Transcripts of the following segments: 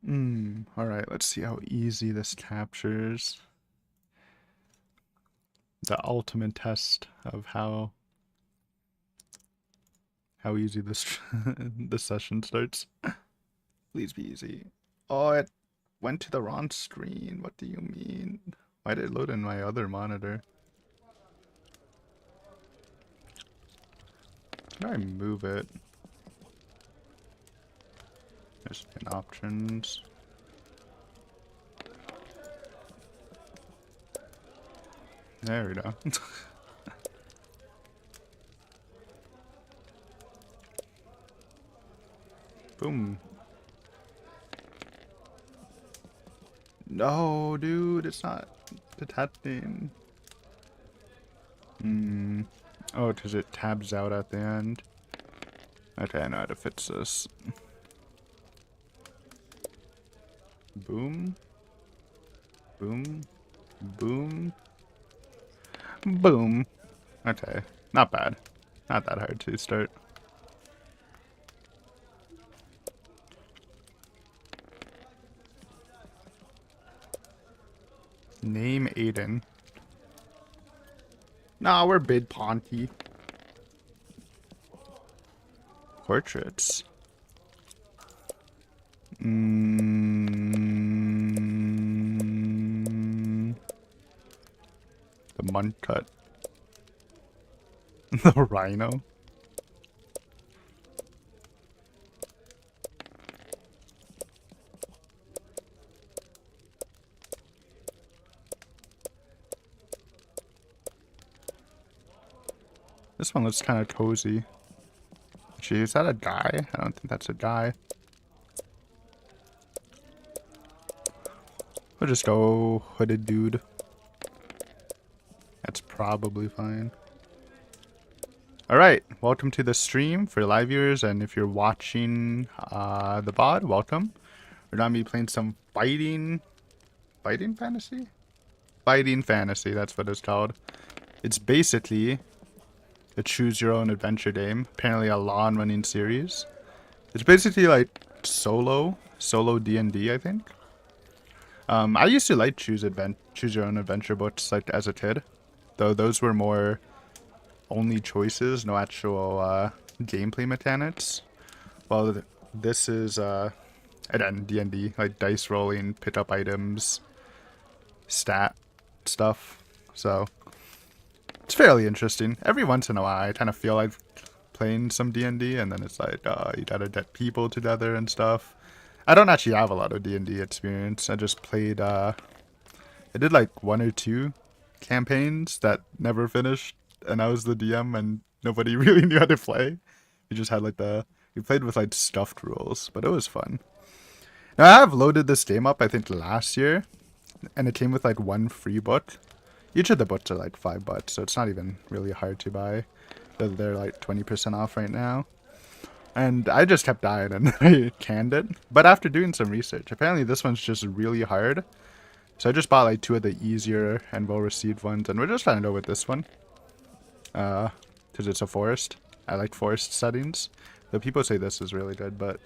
Alright, let's see how easy this captures. The ultimate test of how easy this this session starts. Please be easy. Oh, it went to the wrong screen. What do you mean? Why did it load in my other monitor? Can I move it? There's in options. There we go. Boom. No, dude, it's not detecting. Oh, because it tabs out at the end. Okay, I know how to fix this. Boom. Boom. Boom. Boom. Okay, not bad. Not that hard to start. Name Aiden. Nah, we're Bid Ponty. Portraits. The Muntut. The Rhino. This one looks kind of cozy. Gee, is that a guy? I don't think that's a guy. We'll just go hooded dude. That's probably fine. Alright, welcome to the stream for live viewers, and if you're watching the VOD, welcome. We're gonna be playing some fighting fantasy? Fighting fantasy, that's what it's called. It's basically a choose your own adventure game, apparently a long running series. It's basically like solo D&D, I think. I used to like choose your own adventure books like as a kid, though those were more only choices, no actual gameplay mechanics. Well, this is again D&D, like dice rolling, pick up items, stat stuff. So it's fairly interesting. Every once in a while, I kind of feel like playing some D&D, and then it's like you gotta get people together and stuff. I don't actually have a lot of D&D experience. I just played, I did like 1 or 2 campaigns that never finished, and I was the DM, and nobody really knew how to play. We just had like we played with like stuffed rules, but it was fun. Now, I have loaded this game up, I think, last year, and it came with like 1 free book. Each of the books are like $5, so it's not even really hard to buy. They're like 20% off right now. And I just kept dying and I canned it. But after doing some research, apparently this one's just really hard. So I just bought like 2 of the easier and well-received ones, and we're just trying to go with this one. Because it's a forest. I like forest settings. Though people say this is really good, but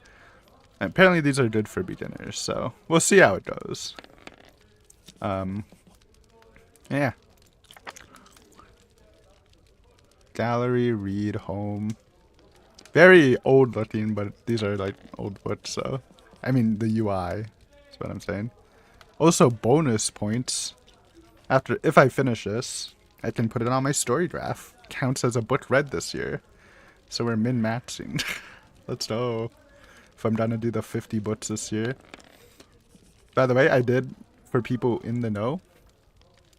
apparently these are good for beginners, so we'll see how it goes. Yeah. Gallery, read, home. Very old looking, but these are like old books, so. I mean, the UI is what I'm saying. Also, bonus points. If I finish this, I can put it on my story graph. Counts as a book read this year. So we're min-maxing. Let's go. If I'm gonna do the 50 books this year. By the way, I did, for people in the know,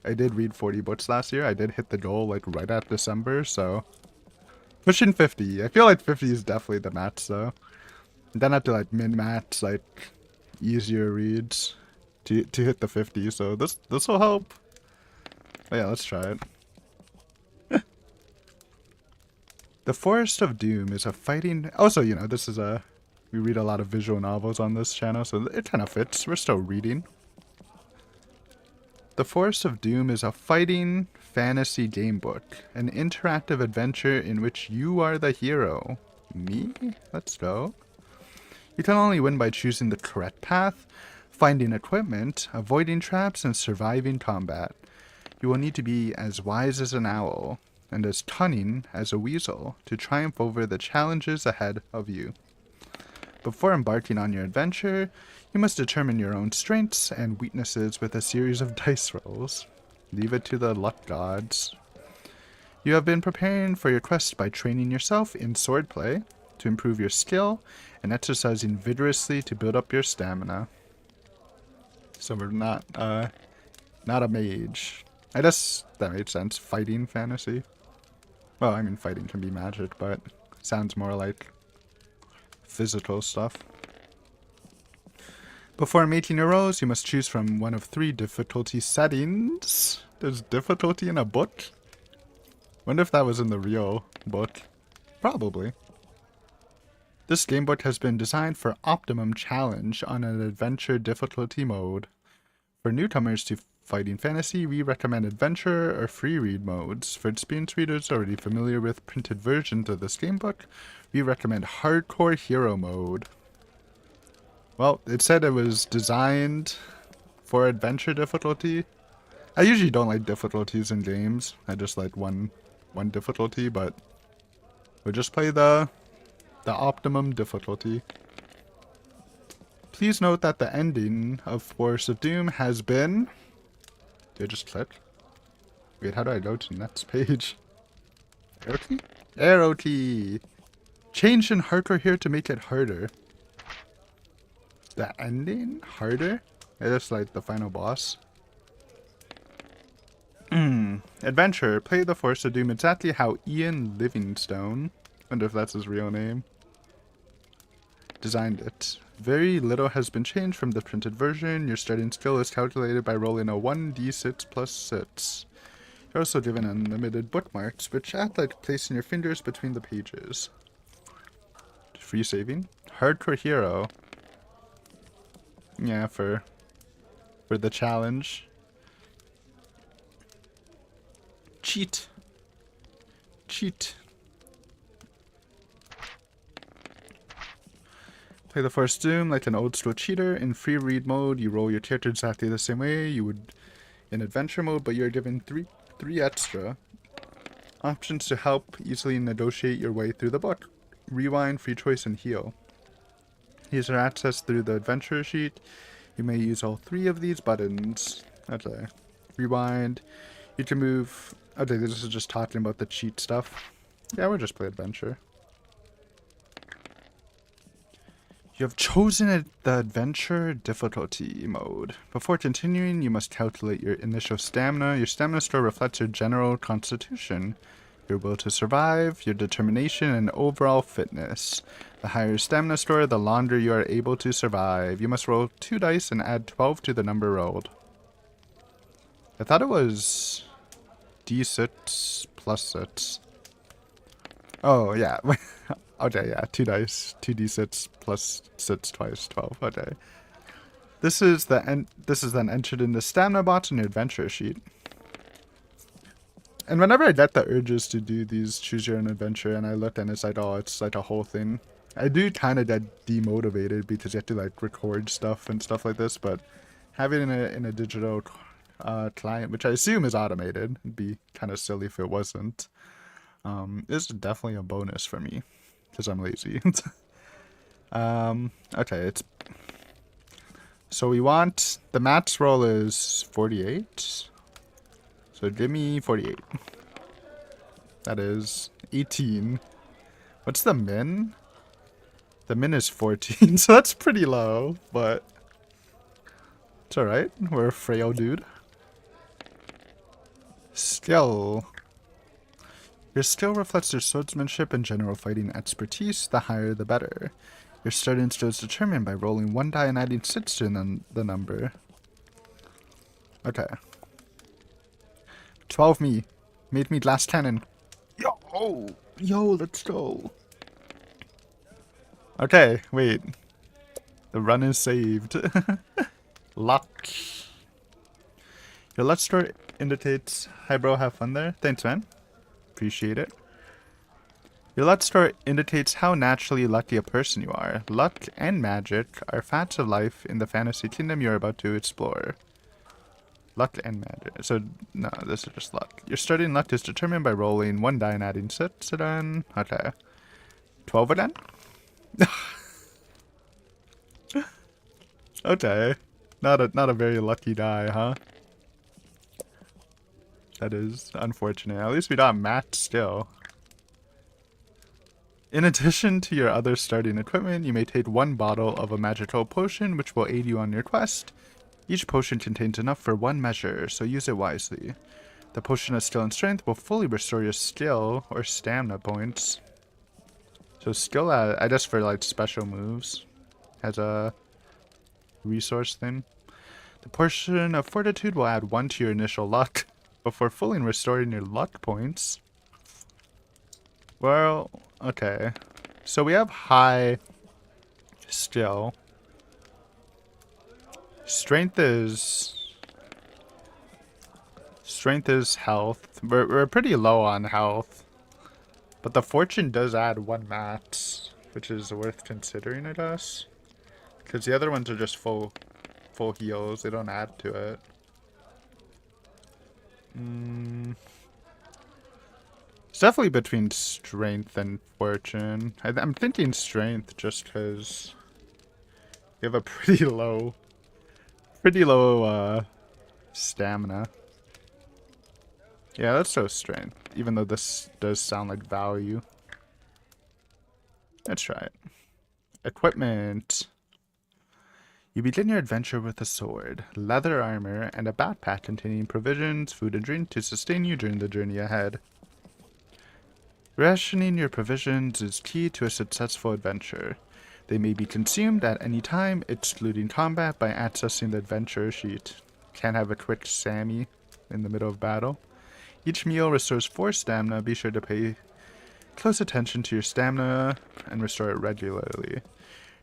I did read 40 books last year. I did hit the goal like right at December, so pushing 50. I feel like 50 is definitely the match, though. Then I have to like min-match like easier reads to hit the 50. So this will help. But yeah, let's try it. The Forest of Doom is a fighting. Also, you know, this is we read a lot of visual novels on this channel, so it kind of fits. We're still reading. The Forest of Doom is a fighting fantasy game book, an interactive adventure in which you are the hero. Me? Let's go. You can only win by choosing the correct path, finding equipment, avoiding traps, and surviving combat. You will need to be as wise as an owl and as cunning as a weasel to triumph over the challenges ahead of you. Before embarking on your adventure, you must determine your own strengths and weaknesses with a series of dice rolls. Leave it to the luck gods. You have been preparing for your quest by training yourself in swordplay to improve your skill and exercising vigorously to build up your stamina. So we're not a mage. I guess that made sense. Fighting fantasy. Well, I mean, fighting can be magic, but sounds more like physical stuff. Before making your rolls, you must choose from one of 3 difficulty settings. There's difficulty in a book? Wonder if that was in the real book. Probably. This gamebook has been designed for optimum challenge on an adventure difficulty mode. For newcomers to fighting fantasy, we recommend adventure or free read modes. For experienced readers already familiar with printed versions of this gamebook, we recommend hardcore hero mode. Well, it said it was designed for adventure difficulty. I usually don't like difficulties in games. I just like one difficulty, but we'll just play the optimum difficulty. Please note that the ending of Force of Doom has been... Did I just click? Wait, how do I go to the next page? Arrow key? Arrow key! Changed in hardcore here to make it harder. The ending? Harder? Yeah, that's like the final boss. Adventure. Play the Force of Doom exactly how Ian Livingstone, wonder if that's his real name, designed it. Very little has been changed from the printed version. Your starting skill is calculated by rolling a 1d6 plus 6. You're also given unlimited bookmarks, which act like placing your fingers between the pages. Free saving. Hardcore hero. Yeah, for the challenge. Cheat. Cheat. Play the Force Doom like an old school cheater. In free read mode, you roll your character exactly the same way you would in adventure mode, but you're given three extra options to help easily negotiate your way through the book. Rewind, free choice, and heal. These are accessed through the adventure sheet. You may use all 3 of these buttons. Okay. Rewind. You can move... Okay, this is just talking about the cheat stuff. Yeah, we'll just play adventure. You have chosen the adventure difficulty mode. Before continuing, you must calculate your initial stamina. Your stamina score reflects your general constitution, your will to survive, your determination, and overall fitness. The higher your stamina score, the longer you are able to survive. You must roll 2 dice and add 12 to the number rolled. I thought it was d6 plus 6. Oh, yeah. Okay, yeah, 2 dice, 2d6 plus 6 twice, 12. Okay. This is then entered in the stamina box in your adventure sheet. And whenever I get the urges to do these choose your own adventure and I look and it's like, oh, it's like a whole thing, I do kind of get demotivated because you have to like record stuff and stuff like this, but having it in a digital client, which I assume is automated, it'd be kind of silly if it wasn't, is definitely a bonus for me because I'm lazy. Okay, so we want, the max roll is 48. So give me 48. That is 18. What's the min? The min is 14, so that's pretty low, but it's alright. We're a frail dude. Skill. Your skill reflects your swordsmanship and general fighting expertise. The higher, the better. Your starting skill is determined by rolling 1 die and adding 6 to the number. Okay. 12 me. Made me glass cannon. Yo, let's go. Okay, wait. The run is saved. Luck. Your luck score indicates... Hi bro, have fun there. Thanks man. Appreciate it. Your luck score indicates how naturally lucky a person you are. Luck and magic are facts of life in the fantasy kingdom you're about to explore. Luck and magic. So, no, this is just luck. Your starting luck is determined by rolling one die and adding 6 again. Okay. 12 again? Okay. Not a very lucky die, huh? That is unfortunate. At least we got Matt still. In addition to your other starting equipment, you may take one bottle of a magical potion which will aid you on your quest. Each potion contains enough for one measure, so use it wisely. The potion of skill and strength will fully restore your skill or stamina points. So skill, I guess for like special moves, has a resource thing. The portion of fortitude will add 1 to your initial luck before fully restoring your luck points. Well, okay. So we have high skill. Strength is health. We're pretty low on health. But the fortune does add 1 mat, which is worth considering, I guess. Because the other ones are just full heals. They don't add to it. It's definitely between strength and fortune. I'm thinking strength just because you have a pretty low stamina. Yeah, let's show strength, even though this does sound like value. Let's try it. Equipment. You begin your adventure with a sword, leather armor, and a backpack containing provisions, food, and drink to sustain you during the journey ahead. Rationing your provisions is key to a successful adventure. They may be consumed at any time, excluding combat, by accessing the adventure sheet. Can't have a quick Sammy in the middle of battle. Each meal restores 4 stamina. Be sure to pay close attention to your stamina and restore it regularly.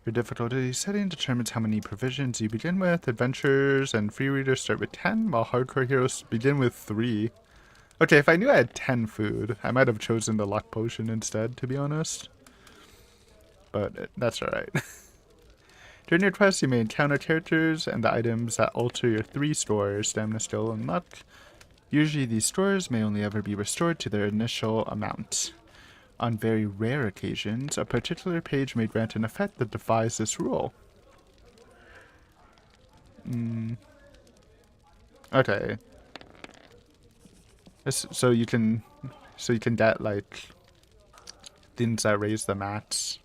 Your difficulty setting determines how many provisions you begin with. Adventurers and free readers start with 10, while hardcore heroes begin with 3. Okay, if I knew I had 10 food, I might have chosen the luck potion instead, to be honest. But that's alright. During your quest, you may encounter characters and the items that alter your 3 stores, stamina, skill, and luck. Usually these stores may only ever be restored to their initial amount. On very rare occasions, a particular page may grant an effect that defies this rule. Okay. So you can get like things that raise the mats.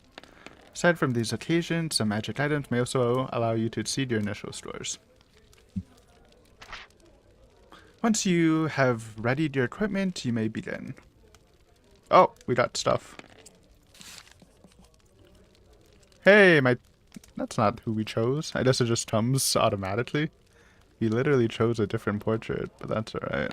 Aside from these occasions, some magic items may also allow you to exceed your initial stores. Once you have readied your equipment, you may begin. Oh, we got stuff. Hey, that's not who we chose. I guess it just comes automatically. We literally chose a different portrait, but that's alright.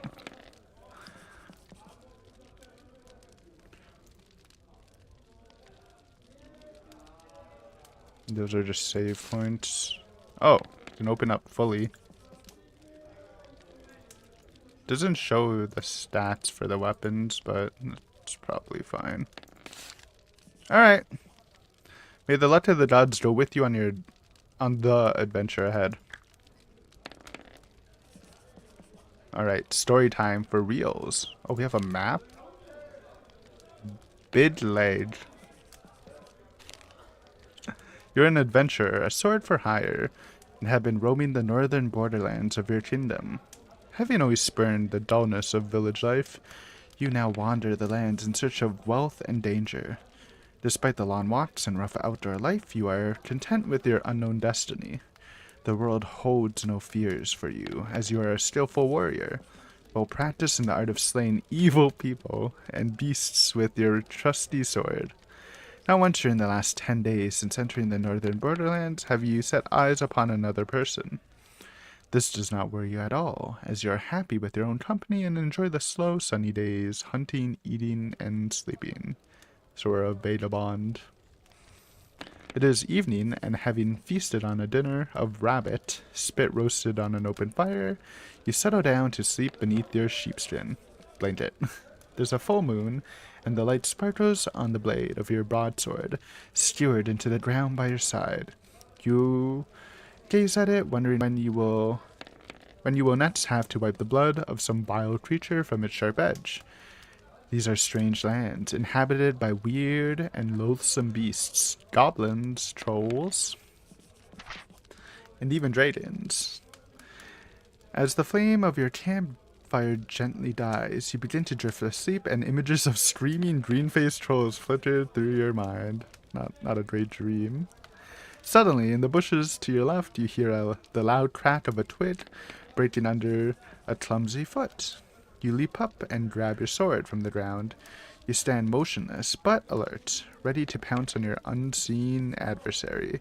Those are just save points. Oh, can open up fully. Doesn't show the stats for the weapons, but it's probably fine. Alright. May the luck of the gods go with you on the adventure ahead. Alright, story time for reals. Oh, we have a map? Bid leg. You're an adventurer, a sword for hire, and have been roaming the northern borderlands of your kingdom. Having always spurned the dullness of village life, you now wander the lands in search of wealth and danger. Despite the long walks and rough outdoor life, you are content with your unknown destiny. The world holds no fears for you, as you are a skillful warrior, well practiced in the art of slaying evil people and beasts with your trusty sword. Not once during the last 10 days since entering the northern borderlands have you set eyes upon another person. This does not worry you at all, as you are happy with your own company and enjoy the slow, sunny days, hunting, eating, and sleeping. So we're a vagabond. It is evening, and having feasted on a dinner of rabbit, spit roasted on an open fire, you settle down to sleep beneath your sheepskin blanket. There's a full moon, and the light sparkles on the blade of your broadsword, skewered into the ground by your side. You gaze at it, wondering when you will next have to wipe the blood of some vile creature from its sharp edge. These are strange lands, inhabited by weird and loathsome beasts, goblins, trolls, and even dragons. As the flame of your campfire gently dies, you begin to drift asleep, and images of screaming green-faced trolls flitter through your mind. Not a great dream. Suddenly, in the bushes to your left, you hear the loud crack of a twig breaking under a clumsy foot. You leap up and grab your sword from the ground. You stand motionless, but alert, ready to pounce on your unseen adversary.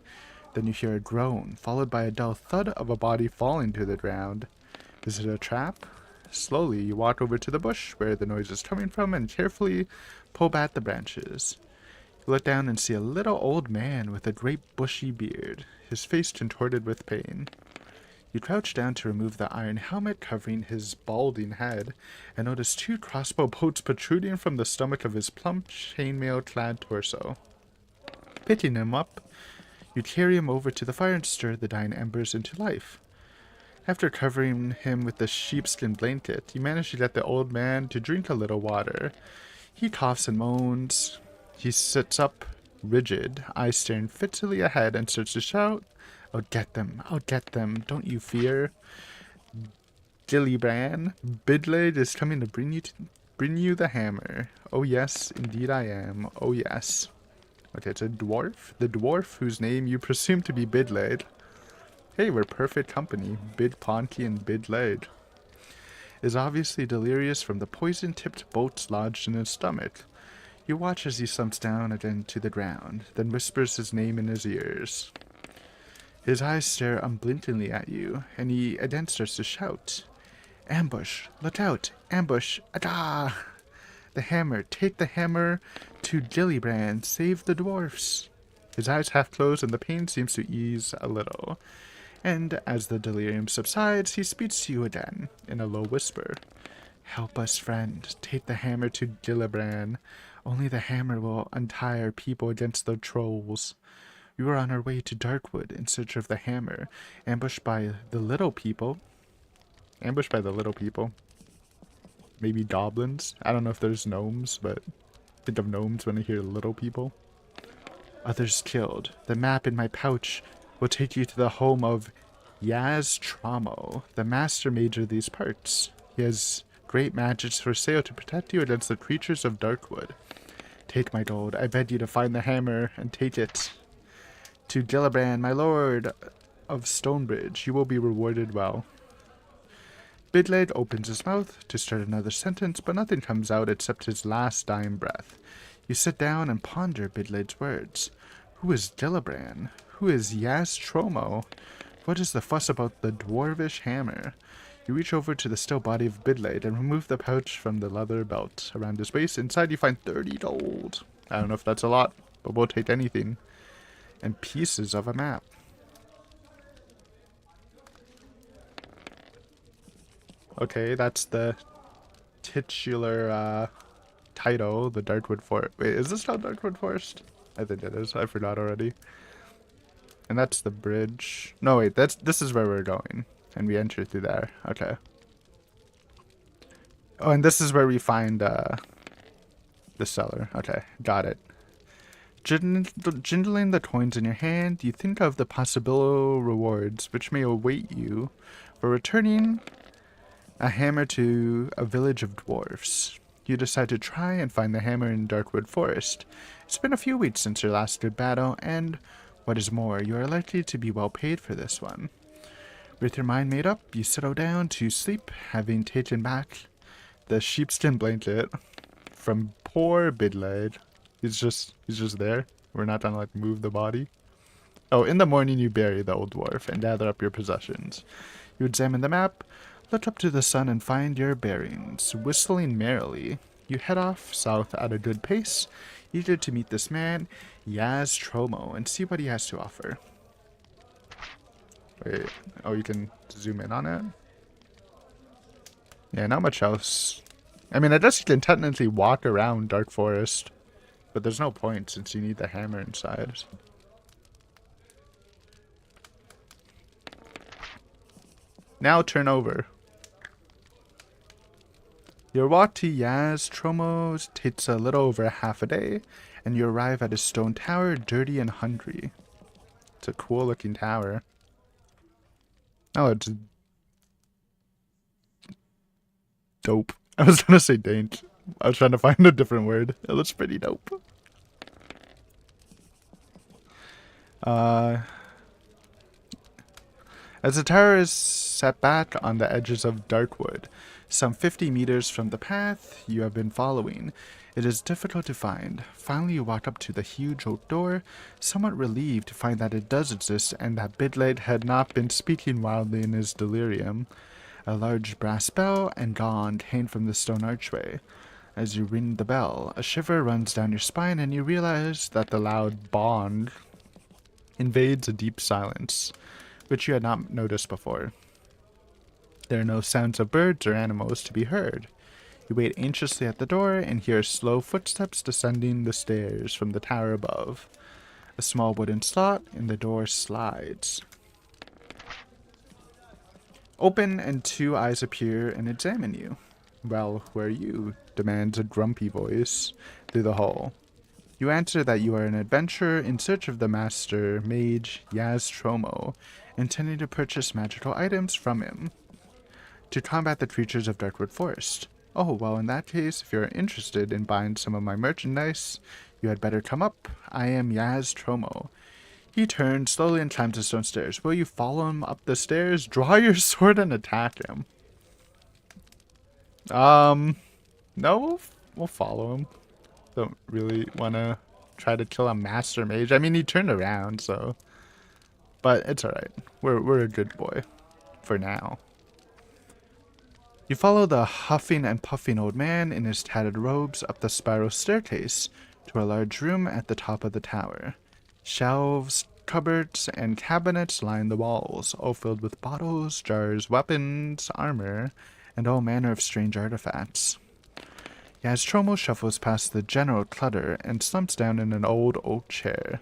Then you hear a groan, followed by a dull thud of a body falling to the ground. Is it a trap? Slowly, you walk over to the bush where the noise is coming from and carefully pull back the branches. You look down and see a little old man with a great bushy beard, his face contorted with pain. You crouch down to remove the iron helmet covering his balding head, and notice 2 crossbow bolts protruding from the stomach of his plump, chainmail-clad torso. Picking him up, you carry him over to the fire and stir the dying embers into life. After covering him with the sheepskin blanket, you manage to get the old man to drink a little water. He coughs and moans. He sits up, rigid, eyes staring fixedly ahead, and starts to shout, "I'll get them, I'll get them, don't you fear. Gillibrand, Bidlade is coming to bring you the hammer. Oh yes, indeed I am, oh yes." Okay, it's a dwarf. The dwarf whose name you presume to be Bidlade. Hey, we're perfect company. Bid Ponky and Bidlade is obviously delirious from the poison-tipped bolts lodged in his stomach. You watch as he slumps down again to the ground, then whispers his name in his ears. His eyes stare unblinkingly at you, and he again starts to shout. "Ambush! Look out! Ambush! Ada! The hammer! Take the hammer to Gillibrand! Save the dwarfs!" His eyes half close, and the pain seems to ease a little. And as the delirium subsides, he speaks to you again, in a low whisper. "Help us, friend. Take the hammer to Gillibrand. Only the hammer will untie our people against the trolls. We were on our way to Darkwood in search of the hammer, ambushed by the little people. Ambushed by the little people. Maybe goblins? I don't know if there's gnomes, but I think of gnomes when I hear little people. Others killed. The map in my pouch will take you to the home of Yaz Tramo, the master mage of these parts. He has great magics for sale to protect you against the creatures of Darkwood. Take my gold. I beg you to find the hammer and take it. To Gillibrand, my lord of Stonebridge, you will be rewarded well." Bidlade opens his mouth to start another sentence, but nothing comes out except his last dying breath. You sit down and ponder Bidlade's words. Who is Gillibrand? Who is Yaz Tromo? What is the fuss about the dwarvish hammer? You reach over to the still body of Bidlade and remove the pouch from the leather belt around his waist. Inside you find 30 gold. I don't know if that's a lot, but we'll take anything. And pieces of a map. Okay, that's the titular title, the Darkwood Forest. Wait, is this not Darkwood Forest? I think it is. I forgot already. And that's the bridge. No, wait, this is where we're going. And we enter through there. Okay. Oh, and this is where we find the cellar. Okay, got it. Jingling the coins in your hand, you think of the possible rewards which may await you for returning a hammer to a village of dwarfs. You decide to try and find the hammer in Darkwood Forest. It's been a few weeks since your last good battle, and what is more, you are likely to be well paid for this one. With your mind made up, you settle down to sleep, having taken back the sheepskin blanket from poor Bidlade. He's just there. We're not gonna like move the body. Oh, in the morning you bury the old dwarf and gather up your possessions. You examine the map, look up to the sun and find your bearings. Whistling merrily, you head off south at a good pace, eager to meet this man, Yaz Tromo, and see what he has to offer. Wait, oh, you can zoom in on it? Yeah, not much else I mean, I guess you can technically walk around Dark Forest, but there's no point since you need the hammer inside. Now turn over. Your walk to Yaz Tromos takes a little over half a day, and you arrive at a stone tower, dirty and hungry. It's a cool looking tower. Oh, it's dope. I was gonna say dank. I was trying to find a different word. It looks pretty dope. As the tower is set back on the edges of Darkwood, some 50 meters from the path you have been following, it is difficult to find. Finally, you walk up to the huge oak door, somewhat relieved to find that it does exist and that Bidlade had not been speaking wildly in his delirium. A large brass bell and gong hang from the stone archway. As you ring the bell, a shiver runs down your spine and you realize that the loud bong invades a deep silence, which you had not noticed before. There are no sounds of birds or animals to be heard. You wait anxiously at the door and hear slow footsteps descending the stairs from the tower above. A small wooden slot in the door slides open and two eyes appear and examine you. "Well, who are you?" demands a grumpy voice through the hall. You answer that you are an adventurer in search of the master mage Yaz Tromo, intending to purchase magical items from him to combat the creatures of Darkwood Forest. "Oh, well, in that case, if you are interested in buying some of my merchandise, you had better come up. I am Yaz Tromo." He turns slowly and climbs the stone stairs. Will you follow him up the stairs? Draw your sword and attack him. No, we'll follow him. Don't really want to try to kill a master mage. I mean, he turned around, so. But it's alright. We're a good boy. For now. You follow the huffing and puffing old man in his tattered robes up the spiral staircase to a large room at the top of the tower. Shelves, cupboards, and cabinets line the walls, all filled with bottles, jars, weapons, armor, and all manner of strange artifacts. Yastromo shuffles past the general clutter and slumps down in an old oak chair.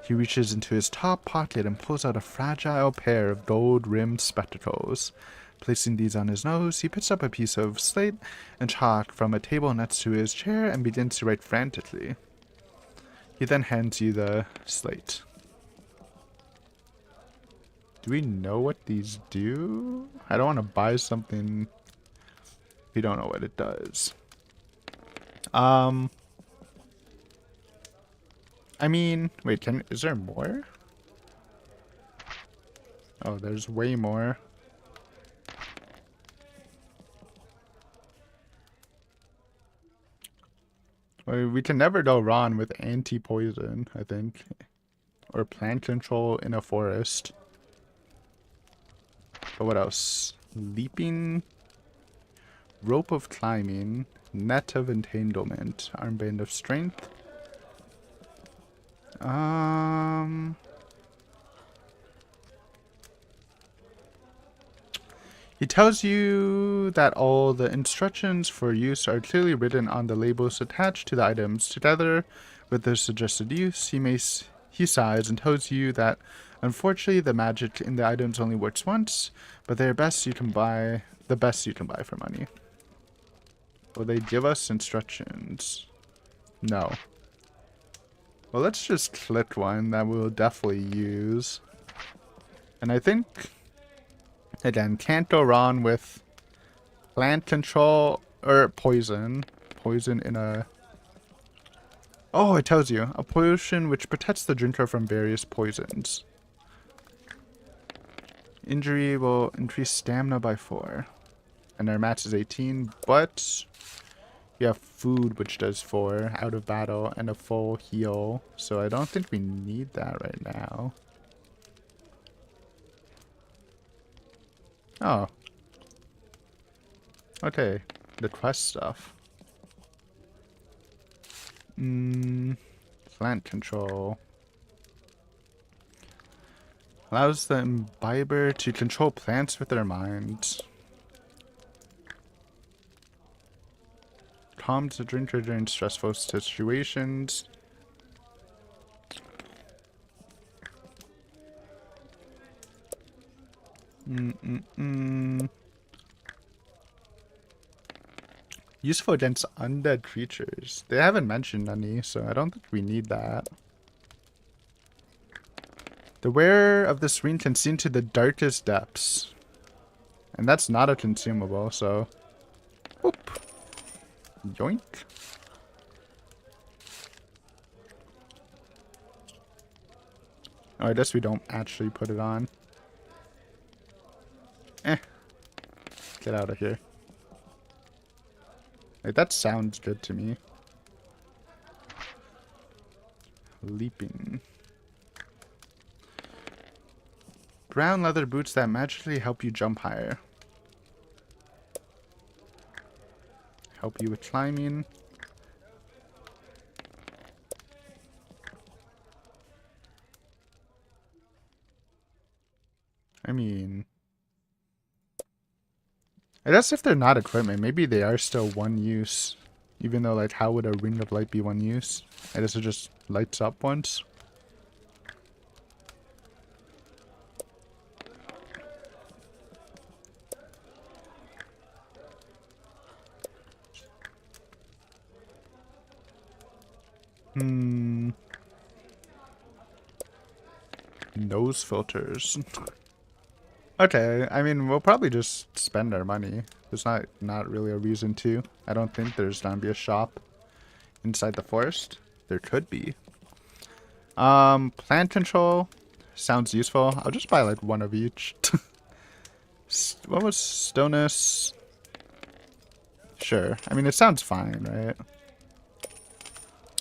He reaches into his top pocket and pulls out a fragile pair of gold-rimmed spectacles. Placing these on his nose, he picks up a piece of slate and chalk from a table next to his chair and begins to write frantically. He then hands you the slate. Do we know what these do? I don't want to buy something if you don't know what it does. I mean, wait, is there more? Oh, there's way more. Well, we can never go wrong with anti-poison, I think. Or plant control in a forest. But what else? Leaping, rope of climbing, net of entanglement, armband of strength. He tells you that all the instructions for use are clearly written on the labels attached to the items. Together with their suggested use, he sighs and tells you that unfortunately the magic in the items only works once, but they're the best you can buy for money. Will they give us instructions? No. Well, let's just click one that we'll definitely use. And I think, again, can't go wrong with plant control or poison. Poison in a... Oh, it tells you. A potion which protects the drinker from various poisons. Injury will increase stamina by 4. And our max is 18, but we have food which does 4 out of battle and a full heal. So I don't think we need that right now. Oh. Okay. The quest stuff. Plant control. Allows the imbiber to control plants with their minds. calms the drinker during stressful situations. Useful against undead creatures. They haven't mentioned any, so I don't think we need that. The wearer of this ring can see into the darkest depths. And that's not a consumable, so... Whoop. Yoink. Oh, I guess we don't actually put it on. Get out of here. Like, that sounds good to me. Leaping. Brown leather boots that magically help you jump higher. Help you with climbing. I mean... I guess if they're not equipment, maybe they are still one use. Even though, like, how would a ring of light be one use? I guess it just lights up once. Nose filters. Okay, I mean, we'll probably just spend our money. There's not really a reason to. I don't think there's gonna be a shop inside the forest. There could be. Plant control sounds useful. I'll just buy like one of each. What was Stonus? Sure. I mean, it sounds fine, right?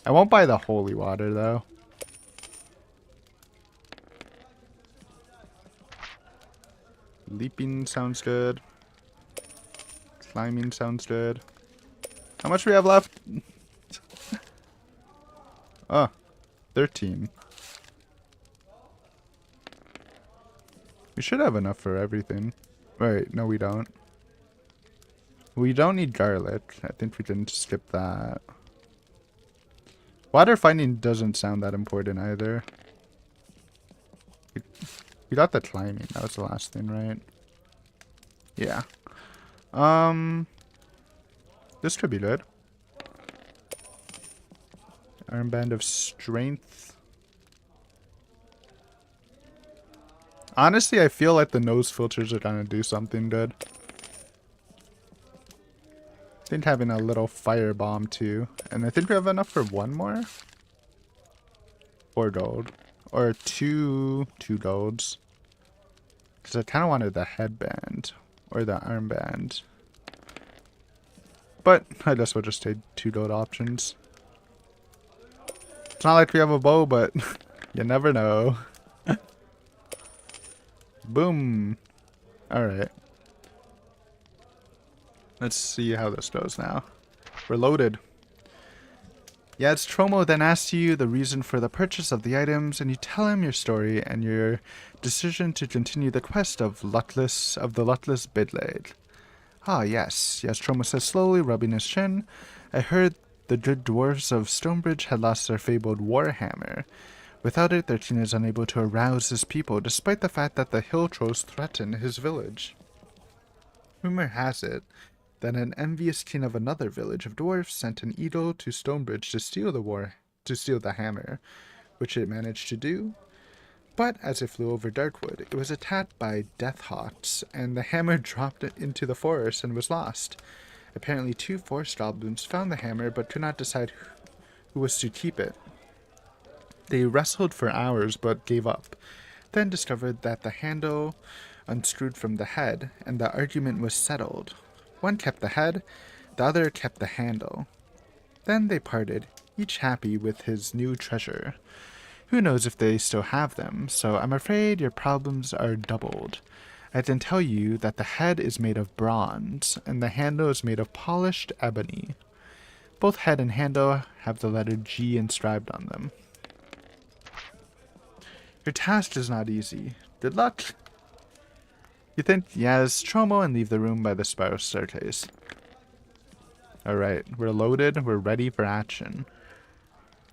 I won't buy the holy water though. Leaping sounds good. Climbing sounds good. How much do we have left? Oh, 13. We should have enough for everything. Wait, no we don't. We don't need garlic. I think we can skip that. Water finding doesn't sound that important either. We got the climbing. That was the last thing, right? Yeah. This could be good. Armband of strength. Honestly, I feel like the nose filters are gonna do something good. I think having a little fire bomb too. And I think we have enough for one more. 4 gold. Or two golds. Because I kind of wanted the headband. Or the armband. But I guess we'll just take 2 gold options. It's not like we have a bow, but you never know. Boom. Alright. Let's see how this goes now. We're loaded. Tromo then asks you the reason for the purchase of the items, and you tell him your story and your decision to continue the quest of the luckless Bidlade. Ah, yes, Tromo says slowly, rubbing his chin. I heard the good dwarves of Stonebridge had lost their fabled warhammer. Without it, their king is unable to arouse his people, despite the fact that the hill trolls threaten his village. Rumor has it that an envious king of another village of dwarfs sent an eagle to Stonebridge to steal the hammer, which it managed to do. But as it flew over Darkwood, it was attacked by deathhawks, and the hammer dropped it into the forest and was lost. Apparently 2 forest goblins found the hammer but could not decide who was to keep it. They wrestled for hours but gave up, then discovered that the handle unscrewed from the head, and the argument was settled. One kept the head, the other kept the handle. Then they parted, each happy with his new treasure. Who knows if they still have them, so I'm afraid your problems are doubled. I can tell you that the head is made of bronze, and the handle is made of polished ebony. Both head and handle have the letter G inscribed on them. Your task is not easy. Good luck! You think Tromo and leave the room by the spiral staircase. Alright, we're loaded, we're ready for action.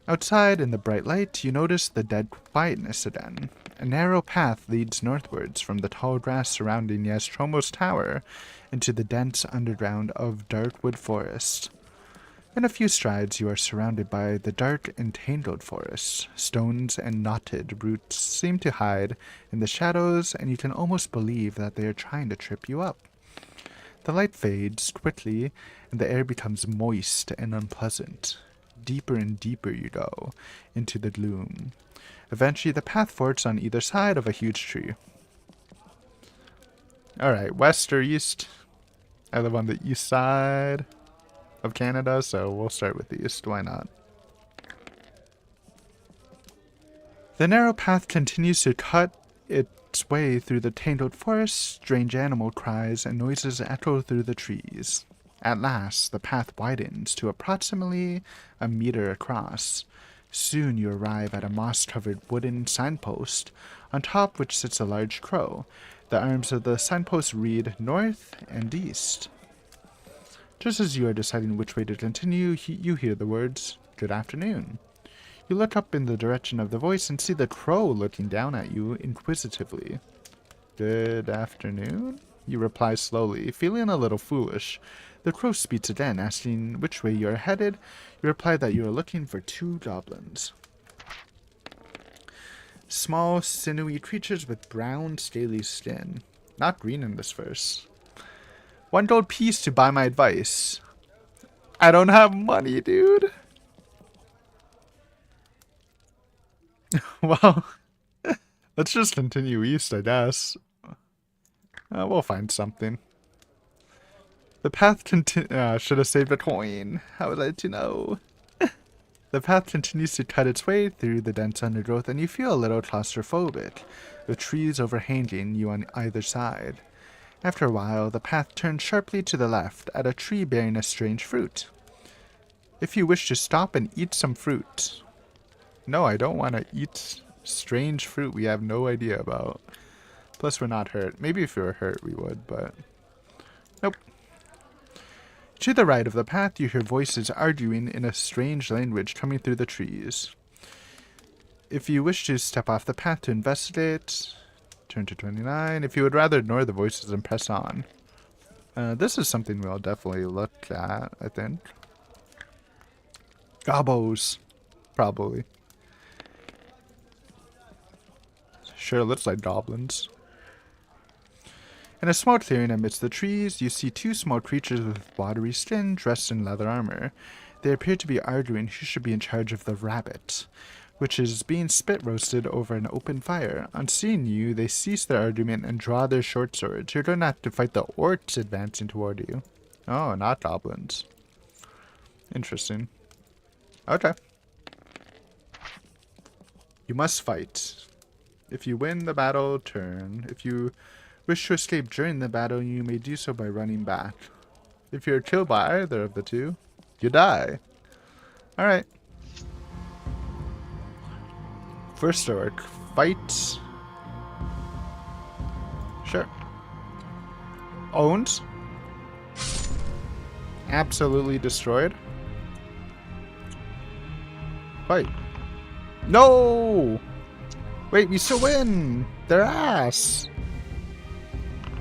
Outside, in the bright light, you notice the dead quietness again. A narrow path leads northwards from the tall grass surrounding Yastromo's tower into the dense underground of Darkwood Forest. In a few strides, you are surrounded by the dark and tangled forest. Stones and knotted roots seem to hide in the shadows, and you can almost believe that they are trying to trip you up. The light fades quickly, and the air becomes moist and unpleasant. Deeper and deeper you go into the gloom. Eventually, the path forks on either side of a huge tree. Alright, west or east? I live on the east side of Canada, so we'll start with the east. Why not? The narrow path continues to cut its way through the tangled forest. Strange animal cries and noises echo through the trees. At last, the path widens to approximately a meter across. Soon you arrive at a moss-covered wooden signpost, on top which sits a large crow. The arms of the signpost read north and east. Just as you are deciding which way to continue, you hear the words, "Good afternoon." You look up in the direction of the voice and see the crow looking down at you inquisitively. "Good afternoon?" You reply slowly, feeling a little foolish. The crow speaks again, asking which way you are headed. You reply that you are looking for 2 goblins. Small, sinewy creatures with brown, scaly skin. Not green in this verse. 1 gold piece to buy my advice. I don't have money, dude. Well, let's just continue east, I guess. We'll find something. The path should have saved a coin. How would I to know? The path continues to cut its way through the dense undergrowth, and you feel a little claustrophobic, with trees overhanging you on either side. After a while, the path turns sharply to the left, at a tree bearing a strange fruit. If you wish to stop and eat some fruit. No, I don't want to eat strange fruit we have no idea about. Plus, we're not hurt. Maybe if we were hurt, we would, but... Nope. To the right of the path, you hear voices arguing in a strange language coming through the trees. If you wish to step off the path to investigate, turn to 29. If you would rather ignore the voices and press on. This is something we'll definitely look at, I think. Gobos. Probably. Sure, looks like goblins. In a small clearing amidst the trees, you see 2 small creatures with watery skin dressed in leather armor. They appear to be arguing who should be in charge of the rabbit, which is being spit roasted over an open fire. On seeing you, they cease their argument and draw their short swords. You're going to have to fight the orcs advancing toward you. Oh, not goblins. Interesting. Okay. You must fight. If you win the battle, turn. If you wish to escape during the battle, you may do so by running back. If you're killed by either of the 2, you die. Alright. First orc. Fight. Sure. Owned. Absolutely destroyed. Fight. No! Wait, we still win! Their ass!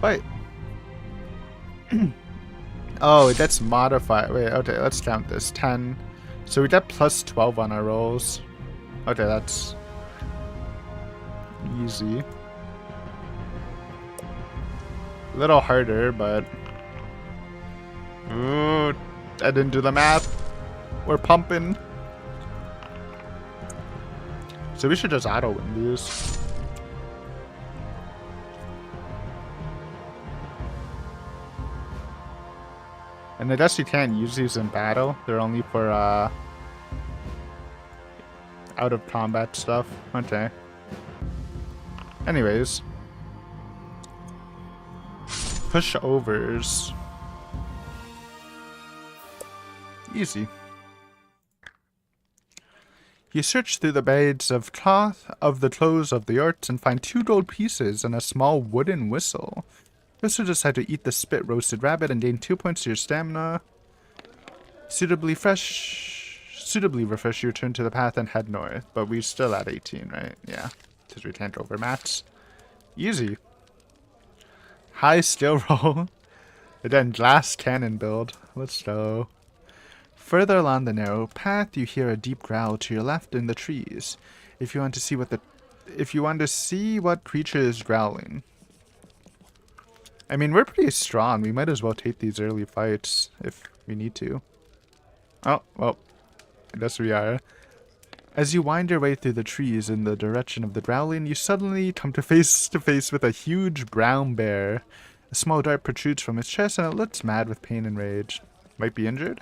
Wait. Oh, that's modified. Wait, okay, let's count this. 10. So we got plus 12 on our rolls. Okay, that's easy. A little harder, but... Ooh, I didn't do the math. We're pumping. So we should just auto-win these. And I guess you can't use these in battle. They're only for, out of combat stuff. Okay. Anyways. Pushovers. Easy. You search through the bags of cloth of the clothes of the orcs and find 2 gold pieces and a small wooden whistle. You also decide to eat the spit roasted rabbit and gain 2 points to your stamina. Suitably refresh you, return to the path and head north. But we're still at 18, right? Yeah, because we can't overmatch. Easy. High skill roll. And then glass cannon build. Let's go. Further along the narrow path, you hear a deep growl to your left in the trees. If you want to see what creature is growling. I mean, we're pretty strong. We might as well take these early fights if we need to. Oh, well, I guess we are. As you wind your way through the trees in the direction of the growling, you suddenly come to face with a huge brown bear. A small dart protrudes from its chest and it looks mad with pain and rage. Might be injured?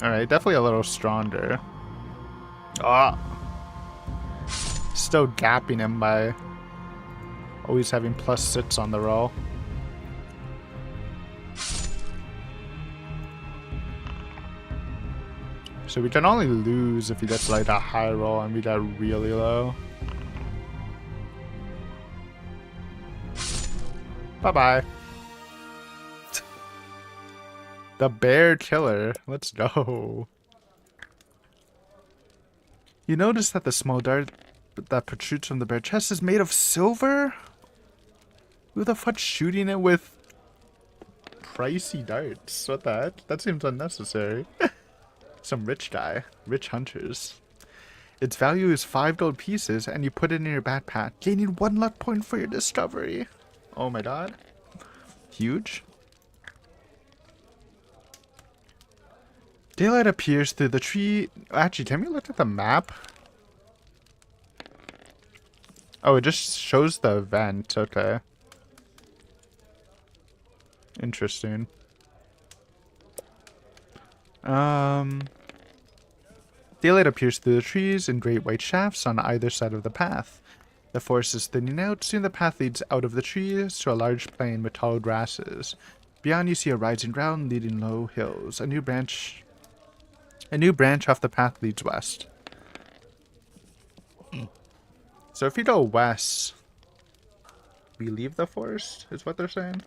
Alright, definitely a little stronger. Ah! Still gapping him by always having +6 on the roll. So we can only lose if he gets like a high roll and we got really low. Bye-bye. The bear killer. Let's go. You notice that the small dart that protrudes from the bear chest is made of silver? Who the fuck's shooting it with pricey darts? What the heck? That seems unnecessary. Some rich guy. Rich hunters. Its value is 5 gold pieces, and you put it in your backpack, gaining 1 luck point for your discovery. Oh my god. Huge. Daylight appears through the tree. Actually, can we look at the map? Oh, it just shows the event. Okay. Interesting. Daylight appears through the trees in great white shafts on either side of the path. The forest is thinning out. Soon the path leads out of the trees to a large plain with tall grasses. Beyond you see a rising ground leading low hills. A new branch off the path leads west. So if you go west, we leave the forest, is what they're saying?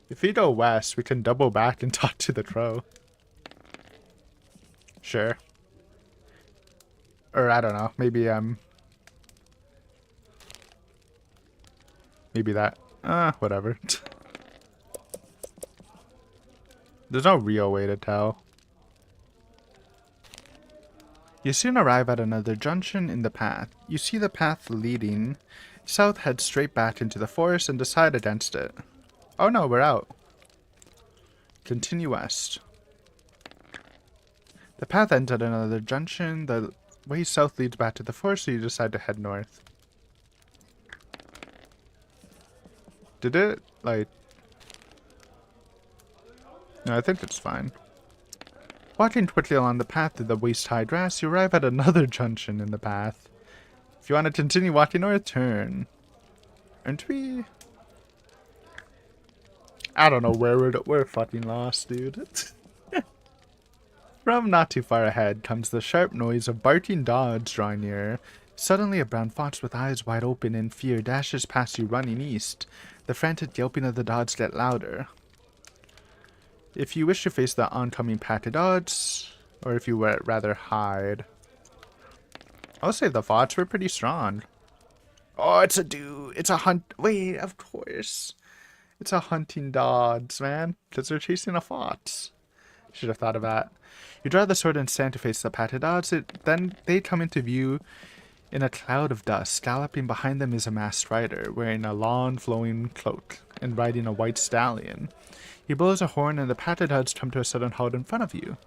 If we go west, we can double back and talk to the crow. Sure. Or I don't know, maybe maybe that. Whatever. There's no real way to tell. You soon arrive at another junction in the path. You see the path leading south, head straight back into the forest and decide against it. Oh no, we're out. Continue west. The path ends at another junction. The way south leads back to the forest, so you decide to head north. Did it, like... No, I think it's fine. Walking quickly along the path through the waist-high grass, you arrive at another junction in the path. If you want to continue walking north, turn. Aren't we... I don't know where we're fucking lost, dude. From not too far ahead comes the sharp noise of barking dogs drawing near. Suddenly, a brown fox with eyes wide open in fear dashes past you running east. The frantic yelping of the dogs get louder. If you wish to face the oncoming pack of dogs, or if you would rather hide. I'll say the fox, we're pretty strong. Oh, it's a dude. It's a hunt. Wait, of course. It's a hunting dogs, man. Because they're chasing a fox. Should have thought of that. You draw the sword and stand to face the pack of dogs. Then they come into view in a cloud of dust. Galloping behind them is a masked rider, wearing a long flowing cloak and riding a white stallion. He blows a horn and the pack of dogs come to a sudden halt in front of you.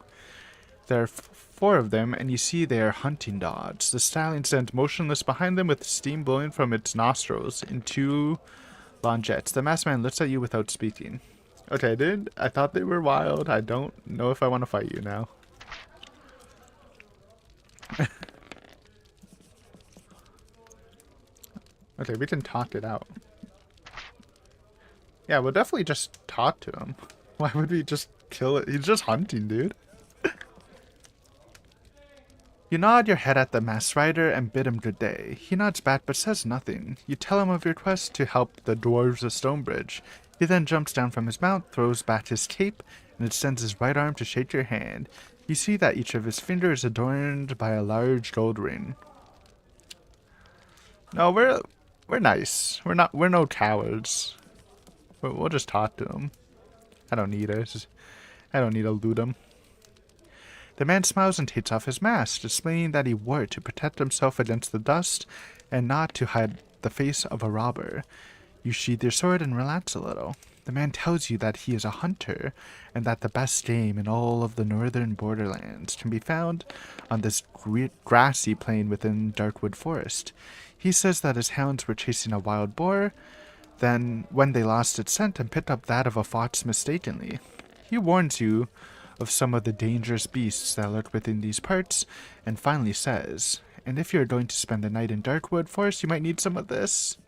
There are 4 of them, and you see they are hunting dogs. The stallion stands motionless behind them with steam blowing from its nostrils in 2 long jets. The masked man looks at you without speaking. Okay, dude, I thought they were wild. I don't know if I want to fight you now. Okay, we can talk it out. Yeah, we'll definitely just talk to him. Why would we just kill it? He's just hunting, dude. You nod your head at the masked rider and bid him good day. He nods back but says nothing. You tell him of your quest to help the dwarves of Stonebridge. He then jumps down from his mount, throws back his cape, and extends his right arm to shake your hand. You see that each of his fingers is adorned by a large gold ring. No, we're nice. We're no cowards. We'll just talk to him. I don't need it. I don't need to loot him. The man smiles and takes off his mask, explaining that he wore it to protect himself against the dust and not to hide the face of a robber. You sheathe your sword and relax a little. The man tells you that he is a hunter and that the best game in all of the northern borderlands can be found on this grassy plain within Darkwood Forest. He says that his hounds were chasing a wild boar, then when they lost its scent and picked up that of a fox mistakenly. He warns you of some of the dangerous beasts that lurk within these parts, and finally says, and if you're going to spend the night in Darkwood Forest, you might need some of this.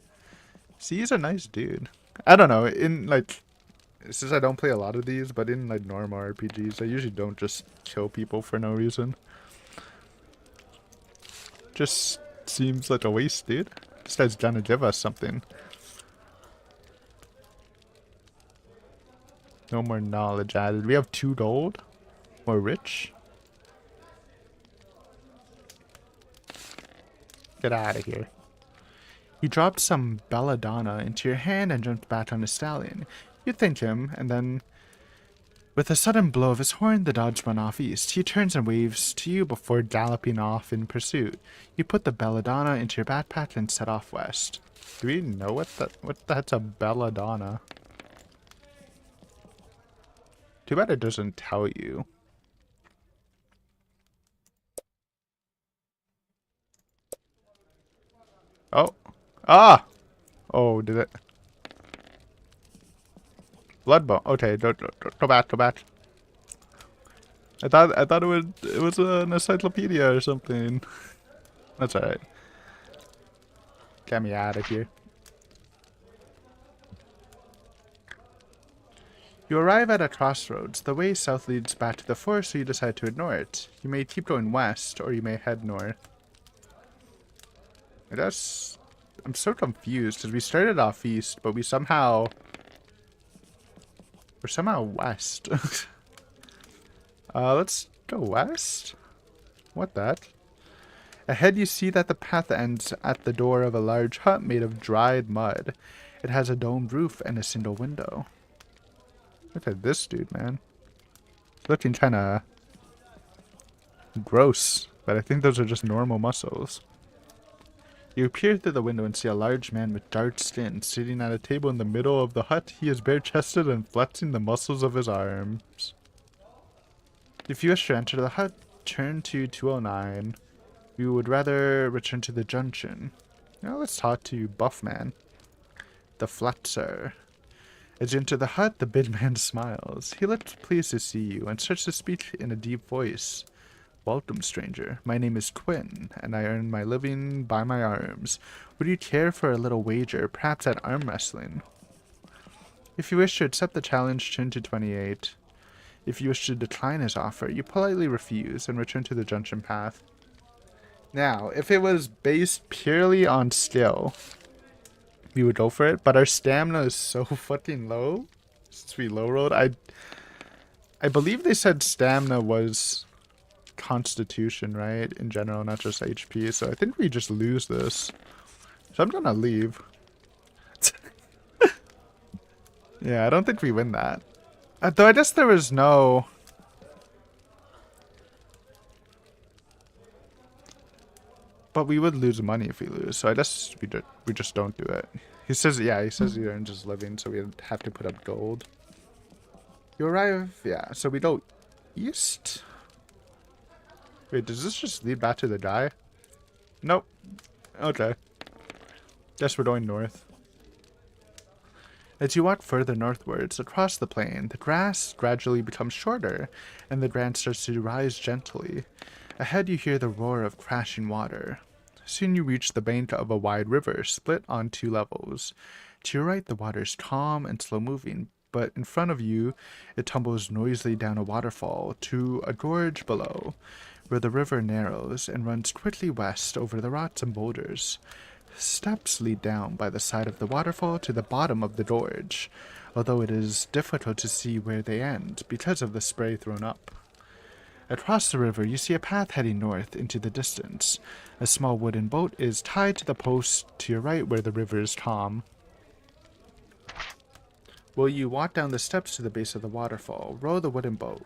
See, he's a nice dude. I don't know, in, like, since I don't play a lot of these, but in, like, normal RPGs, I usually don't just kill people for no reason. Just seems like a waste, dude. This guy's gonna give us something. No more knowledge added. We have 2 gold. We're rich. Get out of here. He dropped some belladonna into your hand and jumped back on his stallion. You thank him, and then, with a sudden blow of his horn, the dogs run off east. He turns and waves to you before galloping off in pursuit. You put the belladonna into your backpack and set off west. Do we know what that's a belladonna? Too bad it doesn't tell you. Oh. Ah! Oh, did it? Blood bone. Okay, go back, go back. I thought it was an encyclopedia or something. That's alright. Get me out of here. You arrive at a crossroads. The way south leads back to the forest, so you decide to ignore it. You may keep going west, or you may head north. I'm so confused, because we started off east, but we're somehow west. Let's go west? What that? Ahead you see that the path ends at the door of a large hut made of dried mud. It has a domed roof and a single window. Look at this dude, man. It's looking kinda gross, but I think those are just normal muscles. You peer through the window and see a large man with dark skin sitting at a table in the middle of the hut. He is bare-chested and flexing the muscles of his arms. If you wish to enter the hut, turn to 209. We would rather return to the junction. Now let's talk to Buffman, the flexer. As you enter the hut, the big man smiles. He looks pleased to see you and starts to speak in a deep voice. Welcome, stranger. My name is Quinn, and I earn my living by my arms. Would you care for a little wager, perhaps at arm wrestling? If you wish to accept the challenge, turn to 28. If you wish to decline his offer, you politely refuse and return to the junction path. Now, if it was based purely on skill, we would go for it, but our stamina is so fucking low since we low rolled. I believe they said stamina was constitution, right? In general, not just HP, so I think we just lose this. So I'm gonna leave. Yeah, I don't think we win that. Though I guess there was no... But we would lose money if we lose, so I guess we just don't do it. He says, yeah, he says he earns his living, so we have to put up gold. You arrive, yeah, so we go east? Wait, does this just lead back to the guy? Nope. Okay. Guess we're going north. As you walk further northwards, across the plain, the grass gradually becomes shorter, and the ground starts to rise gently. Ahead you hear the roar of crashing water. Soon you reach the bank of a wide river, split on 2 levels. To your right, the water is calm and slow-moving, but in front of you, it tumbles noisily down a waterfall to a gorge below. where the river narrows and runs quickly west over the rocks and boulders. Steps lead down by the side of the waterfall to the bottom of the gorge, although it is difficult to see where they end because of the spray thrown up. Across the river, you see a path heading north into the distance. A small wooden boat is tied to the post to your right where the river is calm. Will you walk down the steps to the base of the waterfall? Row the wooden boat.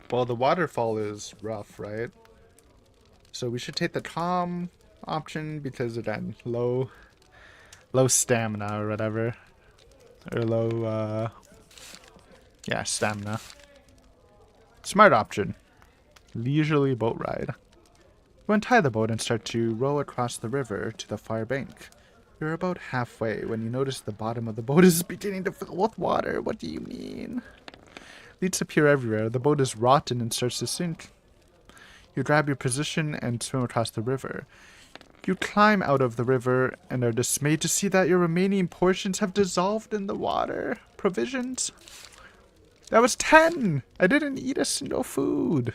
Well, the waterfall is rough, right? So we should take the calm option because, again, low stamina or whatever. Or low, yeah, stamina. Smart option. Leisurely boat ride. You untie the boat and start to row across the river to the far bank. You're about halfway when you notice the bottom of the boat is beginning to fill with water. What do you mean? Leads appear everywhere. The boat is rotten and starts to sink. You grab your position and swim across the river. You climb out of the river and are dismayed to see that your remaining portions have dissolved in the water. Provisions? That was 10! I didn't eat a single food.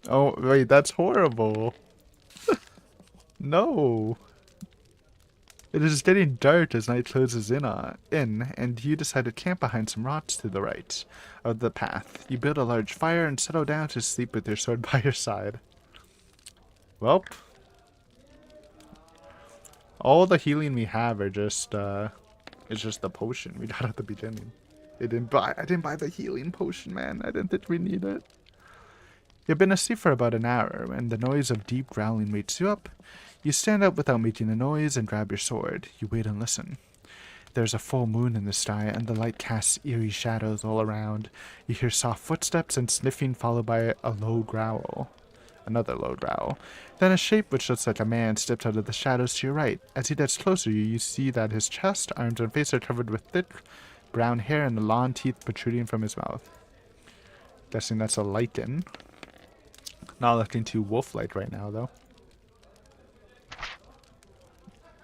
Oh, wait, that's horrible. No. It is getting dark as night closes in, and you decide to camp behind some rocks to the right of the path. You build a large fire and settle down to sleep with your sword by your side. Welp. All the healing we have are just, it's just the potion we got at the beginning. I didn't buy the healing potion, man. I didn't think we need it. You've been asleep for about an hour, and the noise of deep growling wakes you up. You stand up without making a noise and grab your sword. You wait and listen. There's a full moon in the sky, and the light casts eerie shadows all around. You hear soft footsteps and sniffing, followed by a low growl. Another low growl. Then a shape which looks like a man steps out of the shadows to your right. As he gets closer, you see that his chest, arms, and face are covered with thick brown hair and the long teeth protruding from his mouth. Guessing that's a lichen. Not looking too wolf-like right now, though.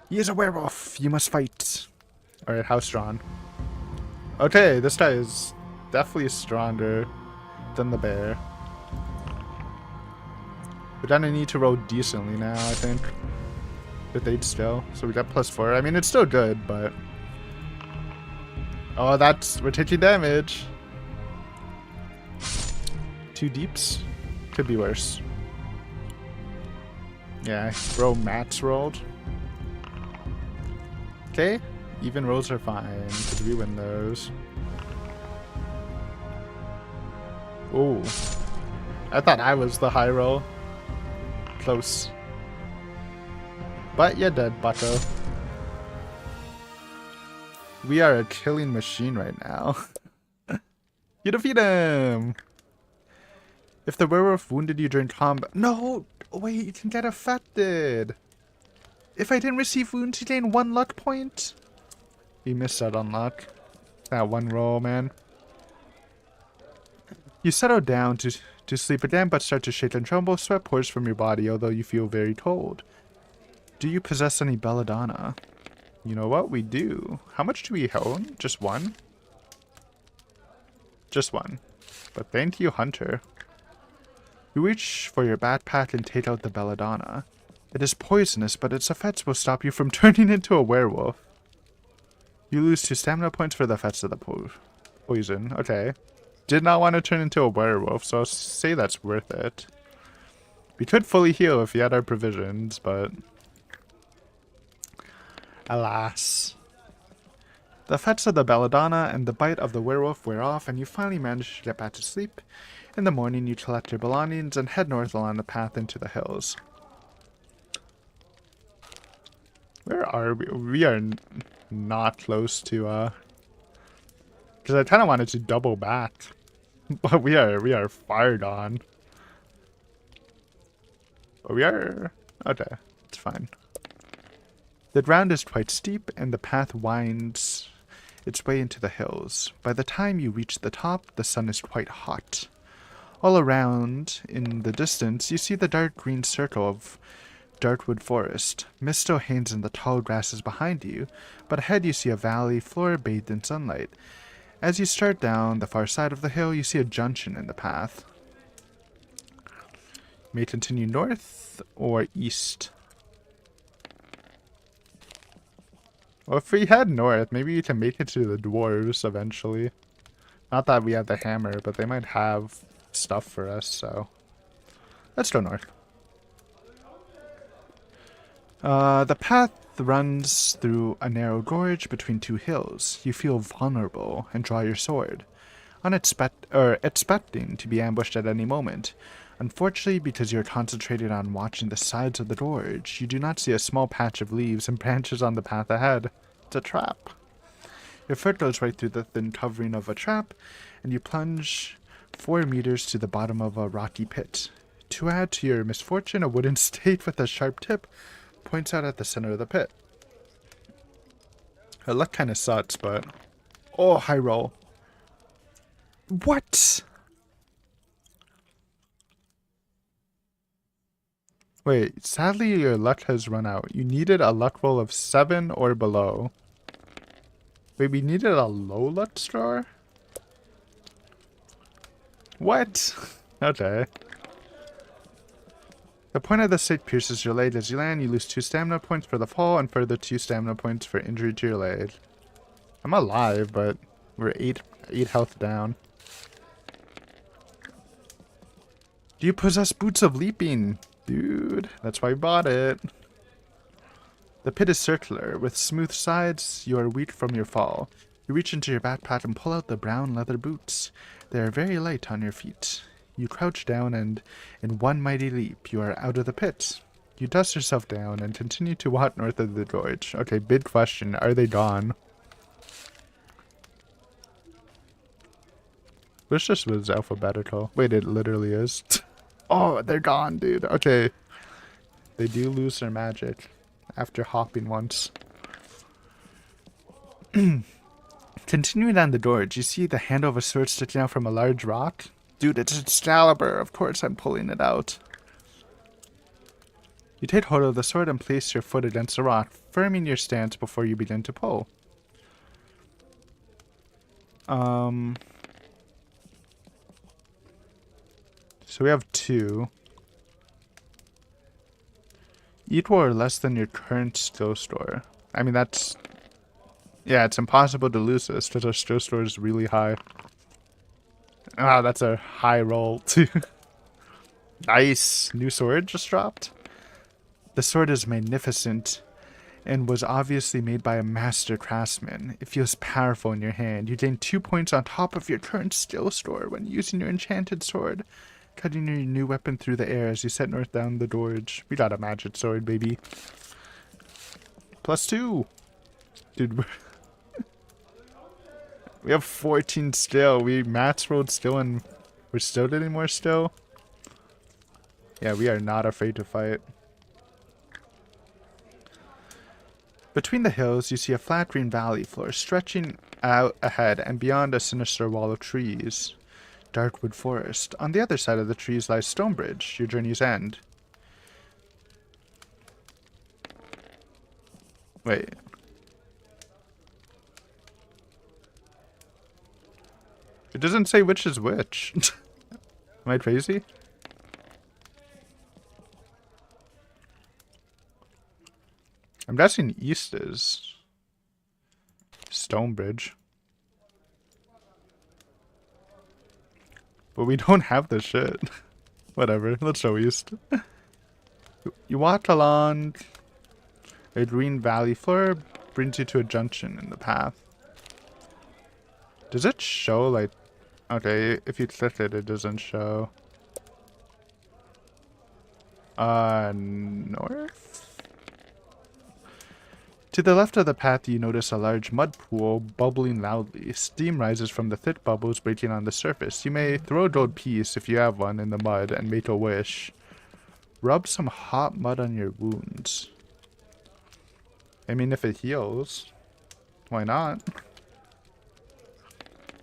He is a werewolf. You must fight. Alright, how strong? Okay, this guy is definitely stronger than the bear. We're gonna need to roll decently now, I think. With 8 still. So we got +4. I mean, it's still good, but... Oh, we're taking damage. 2 deeps. Could be worse. Yeah, bro, Matt's rolled. Okay, even rolls are fine, because we win those. Ooh. I thought I was the high roll. Close. But you're dead, bucko. We are a killing machine right now. You defeat him! If the werewolf wounded you during combat... No! Wait, you can get affected! If I didn't receive wounds, you gain 1 luck point? You missed out on luck. That one roll, man. You settle down to sleep again, but start to shake and tremble. Sweat pours from your body, although you feel very cold. Do you possess any belladonna? You know what? We do. How much do we own? Just 1? Just 1. But thank you, Hunter. You reach for your backpack and take out the belladonna. It is poisonous, but its effects will stop you from turning into a werewolf. You lose 2 stamina points for the effects of the poison. Okay. Did not want to turn into a werewolf, so I'll say that's worth it. We could fully heal if we had our provisions, but... Alas. The effects of the belladonna and the bite of the werewolf wear off, and you finally manage to get back to sleep. In the morning, you collect your belongings and head north along the path into the hills. Where are we? We are not close to, because I kind of wanted to double back. But we are far gone. But we are... Okay, it's fine. The ground is quite steep, and the path winds its way into the hills. By the time you reach the top, the sun is quite hot. All around, in the distance, you see the dark green circle of Darkwood Forest. Mist still hangs in the tall grasses behind you, but ahead you see a valley floor bathed in sunlight. As you start down the far side of the hill, you see a junction in the path. May continue north or east. Well, if we head north, maybe we can make it to the dwarves eventually. Not that we have the hammer, but they might have stuff for us, so... Let's go north. The path runs through a narrow gorge between two hills. You feel vulnerable and draw your sword, expecting to be ambushed at any moment. Unfortunately, because you're concentrated on watching the sides of the gorge, you do not see a small patch of leaves and branches on the path ahead. It's a trap. Your foot goes right through the thin covering of a trap, and you plunge 4 meters to the bottom of a rocky pit. To add to your misfortune, a wooden stake with a sharp tip points out at the center of the pit. Her luck kind of sucks, but... Oh, high roll. What? Wait, sadly your luck has run out. You needed a luck roll of 7 or below. Wait, we needed a low luck star? What? Okay. The point of the stake pierces your leg as you land. You lose 2 stamina points for the fall and further 2 stamina points for injury to your leg. I'm alive, but we're 8 health down. Do you possess boots of leaping? Dude, that's why I bought it. The pit is circular. With smooth sides, you are weak from your fall. You reach into your backpack and pull out the brown leather boots. They are very light on your feet. You crouch down and, in one mighty leap, you are out of the pit. You dust yourself down and continue to walk north of the gorge. Okay, big question. Are they gone? Wish this was alphabetical. Wait, it literally is. Oh, they're gone, dude. Okay. They do lose their magic after hopping once. Continuing down the gorge, you see the handle of a sword sticking out from a large rock. Dude, it's Excalibur. Of course I'm pulling it out. You take hold of the sword and place your foot against the rock, firming your stance before you begin to pull. So we have 2. Equal or less than your current skill store. I mean, that's... Yeah, it's impossible to lose this because our skill store is really high. Ah, that's a high roll, too. Nice! New sword just dropped. The sword is magnificent and was obviously made by a master craftsman. It feels powerful in your hand. You gain 2 points on top of your current skill store when using your enchanted sword, cutting your new weapon through the air as you set north down the gorge. We got a magic sword, baby. +2! Dude, we have 14 skill. We max rolled skill and we're still getting more skill. Yeah, we are not afraid to fight. Between the hills, you see a flat green valley floor stretching out ahead and beyond a sinister wall of trees. Darkwood forest. On the other side of the trees lies Stonebridge, your journey's end. Wait. It doesn't say which is which. Am I crazy? I'm guessing east is Stonebridge. But we don't have the shit. Whatever, let's go east. You walk along a green valley floor, brings you to a junction in the path. Does it show like... Okay, if you click it, it doesn't show. North? To the left of the path, you notice a large mud pool bubbling loudly. Steam rises from the thick bubbles breaking on the surface. You may throw a gold piece, if you have one, in the mud and make a wish. Rub some hot mud on your wounds. I mean, if it heals, why not?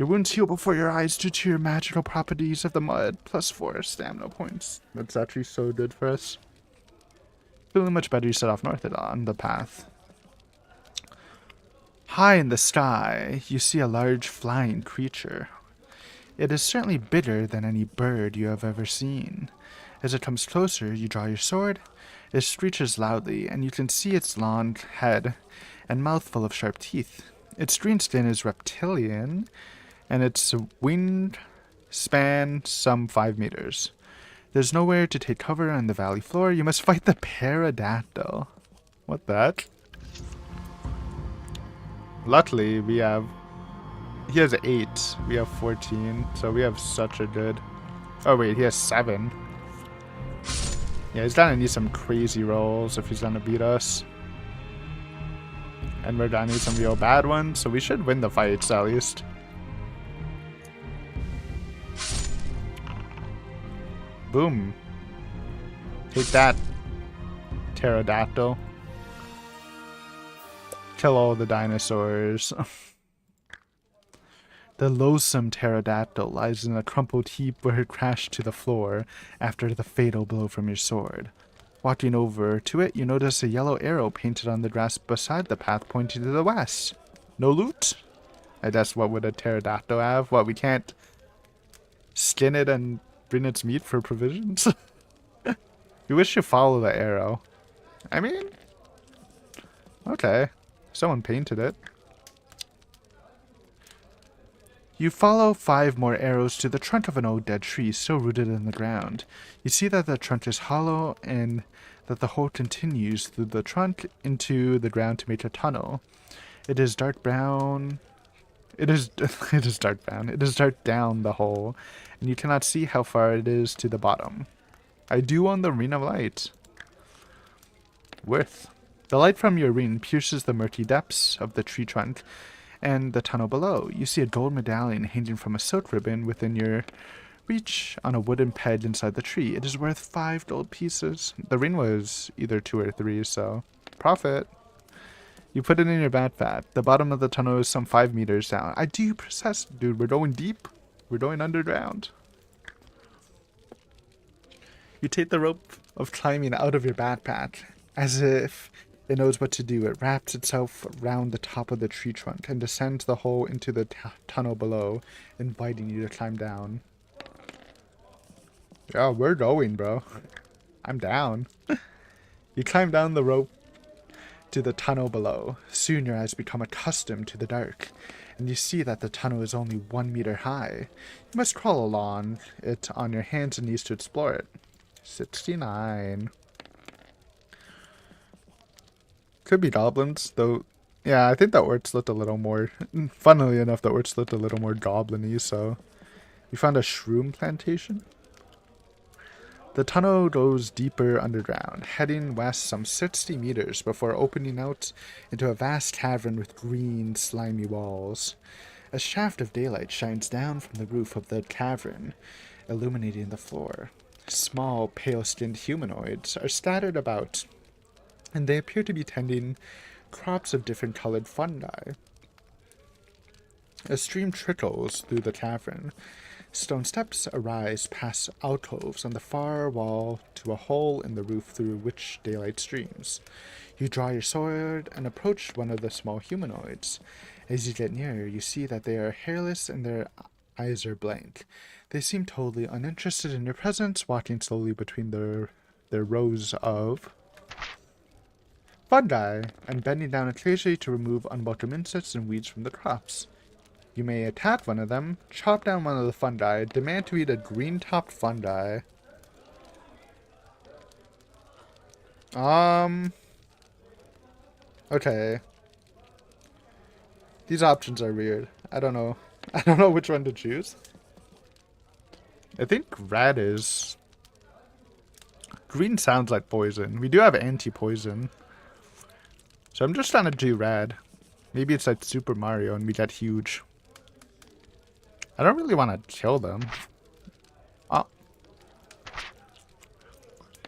Your wounds heal before your eyes due to your magical properties of the mud, +4 stamina points. That's actually so good for us. Feeling much better, you set off north on the path. High in the sky, you see a large flying creature. It is certainly bigger than any bird you have ever seen. As it comes closer, you draw your sword. It screeches loudly, and you can see its long head and mouth full of sharp teeth. Its green skin is reptilian, and its wing span some 5 meters. There's nowhere to take cover on the valley floor. You must fight the pterodactyl. What that? Luckily, we have... He has 8. We have 14. So we have such a good... Oh wait, he has 7. Yeah, he's gonna need some crazy rolls if he's gonna beat us. And we're gonna need some real bad ones, so we should win the fights at least. Boom. Take that, pterodactyl. Kill all the dinosaurs. The loathsome pterodactyl lies in a crumpled heap where it crashed to the floor after the fatal blow from your sword. Walking over to it, you notice a yellow arrow painted on the grass beside the path pointing to the west. No loot? I guess what would a pterodactyl have? What, we can't skin it and bring its meat for provisions? We wish to follow the arrow. I mean, okay. Someone painted it. You follow 5 more arrows to the trunk of an old dead tree still rooted in the ground. You see that the trunk is hollow and that the hole continues through the trunk into the ground to make a tunnel. It is dark brown. It is dark brown. It is dark down the hole, and you cannot see how far it is to the bottom. I do on the ring of light. Worth. The light from your ring pierces the murky depths of the tree trunk and the tunnel below. You see a gold medallion hanging from a silk ribbon within your reach on a wooden peg inside the tree. It is worth 5 gold pieces. The ring was either 2 or 3, so profit. You put it in your backpack. The bottom of the tunnel is some 5 meters down. I do possess, dude. We're going deep. We're going underground. You take the rope of climbing out of your backpack. As if it knows what to do, it wraps itself around the top of the tree trunk and descends the hole into the tunnel below, inviting you to climb down. Yeah, we're going, bro. I'm down. You climb down the rope to the tunnel below. Soon your eyes become accustomed to the dark, and you see that the tunnel is only 1 meter high. You must crawl along it on your hands and knees to explore it. 69. Could be goblins, though. Yeah, I think the orcs looked a little more... Funnily enough, the orcs looked a little more goblin-y, so... We found a shroom plantation. The tunnel goes deeper underground, heading west some 60 meters before opening out into a vast cavern with green, slimy walls. A shaft of daylight shines down from the roof of the cavern, illuminating the floor. Small, pale-skinned humanoids are scattered about, and they appear to be tending crops of different colored fungi. A stream trickles through the cavern. Stone steps arise past alcoves on the far wall to a hole in the roof through which daylight streams. You draw your sword and approach one of the small humanoids. As you get nearer, you see that they are hairless and their eyes are blank. They seem totally uninterested in your presence, walking slowly between their rows of fungi and bending down occasionally to remove unwelcome insects and weeds from the crops. You may attack one of them, chop down one of the fungi, demand to eat a green-topped fungi. Okay. These options are weird. I don't know. I don't know which one to choose. I think red is... Green sounds like poison. We do have anti-poison. So I'm just gonna do red. Maybe it's like Super Mario and we get huge. I don't really want to kill them. Oh.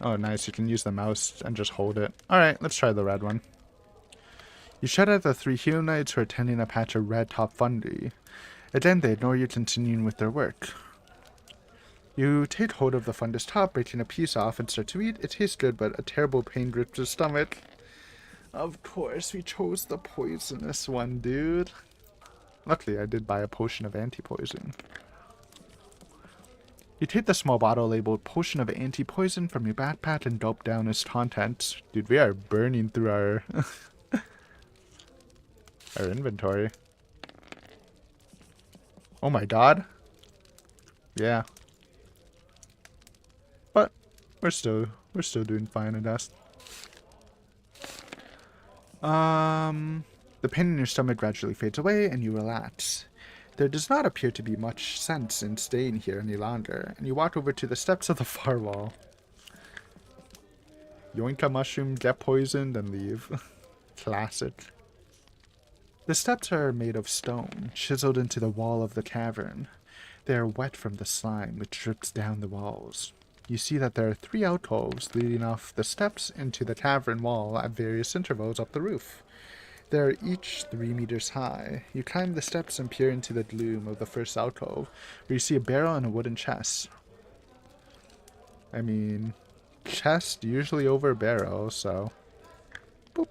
Oh, nice. You can use the mouse and just hold it. Alright, let's try the red one. You shout at the 3 humanoids who are tending a patch of red top fungi. Again, they ignore you, continuing with their work. You take hold of the fungus top, breaking a piece off, and start to eat. It tastes good, but a terrible pain grips your stomach. Of course, we chose the poisonous one, dude. Luckily, I did buy a potion of anti-poison. You take the small bottle labeled Potion of Anti-Poison from your backpack and gulp down its contents. Dude, we are burning through our our inventory. Oh my god. Yeah. But we're still doing fine, I guess. The pain in your stomach gradually fades away and you relax. There does not appear to be much sense in staying here any longer, and you walk over to the steps of the far wall. Yoink a mushroom, get poisoned, and leave. Classic. The steps are made of stone, chiseled into the wall of the cavern. They are wet from the slime, which drips down the walls. You see that there are 3 alcoves leading off the steps into the cavern wall at various intervals up the roof. They are each 3 meters high. You climb the steps and peer into the gloom of the first alcove, where you see a barrel and a wooden chest. I mean, chest usually over barrel, so... Boop.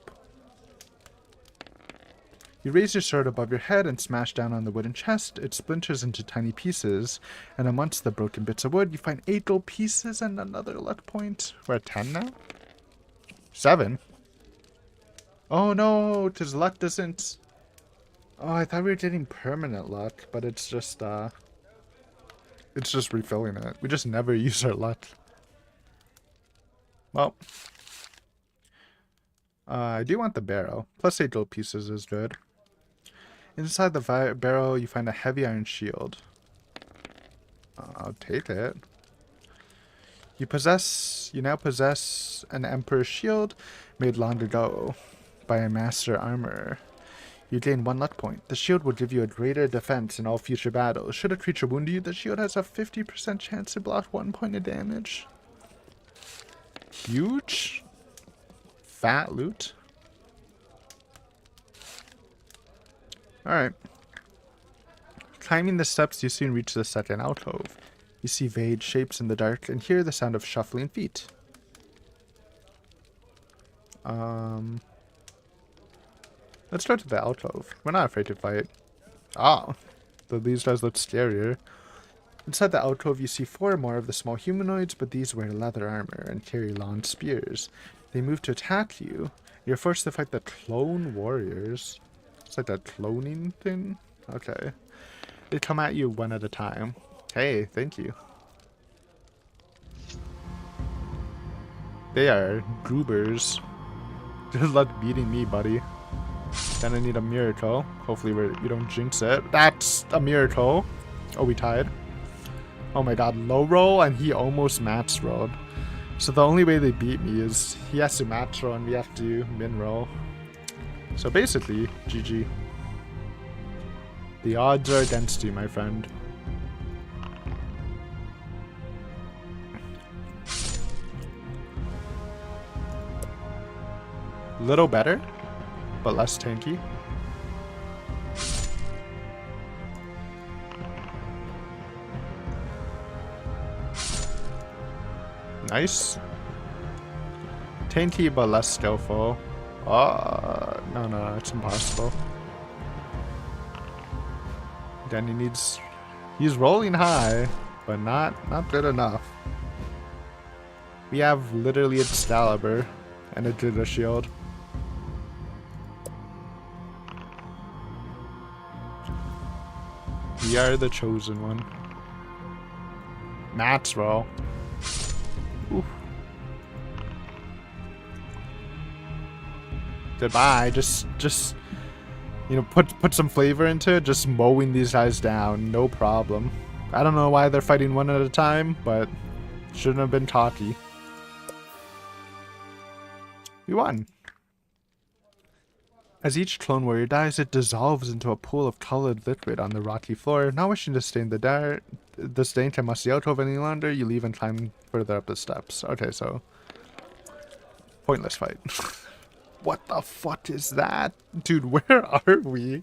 You raise your sword above your head and smash down on the wooden chest. It splinters into tiny pieces, and amongst the broken bits of wood, you find 8 gold pieces and another luck point. We're at 10 now? 7? Oh no, because luck doesn't... Oh, I thought we were getting permanent luck, but it's just refilling it. We just never use our luck. Well. I do want the barrel. Plus 8 gold pieces is good. Inside the barrel, you find a heavy iron shield. I'll take it. You now possess an Emperor's shield made long ago by a master armorer. You gain 1 luck point. The shield will give you a greater defense in all future battles. Should a creature wound you, the shield has a 50% chance to block 1 point of damage. Huge. Fat loot. Alright. Climbing the steps, you soon reach the second alcove. You see vague shapes in the dark and hear the sound of shuffling feet. Let's go to the alcove. We're not afraid to fight. Oh, these guys look scarier. Inside the alcove, you see 4 more of the small humanoids, but these wear leather armor and carry long spears. They move to attack you. You're forced to fight the clone warriors. It's like that cloning thing? Okay. They come at you one at a time. Hey, thank you. They are goobers. Good luck beating me, buddy. Then I need a miracle. Hopefully we don't jinx it. That's a miracle. Oh, we tied. Oh my god, low roll and he almost max rolled. So the only way they beat me is he has to max roll and we have to min roll. So basically, GG. The odds are against you, my friend. Little better, but less tanky. Nice. Tanky, but less skillful. No, it's impossible. Then he's rolling high, but not good enough. We have literally Excalibur and a Giga Shield. We are the chosen one. Max roll. Oof. Goodbye. Just you know, put some flavor into it. Just mowing these guys down, no problem. I don't know why they're fighting one at a time, but shouldn't have been cocky. We won. As each clone warrior dies, it dissolves into a pool of colored liquid on the rocky floor. Not wishing to stay in the dank and musty alcove any longer, you leave and climb further up the steps. Okay, so pointless fight. What the fuck is that? Dude, where are we?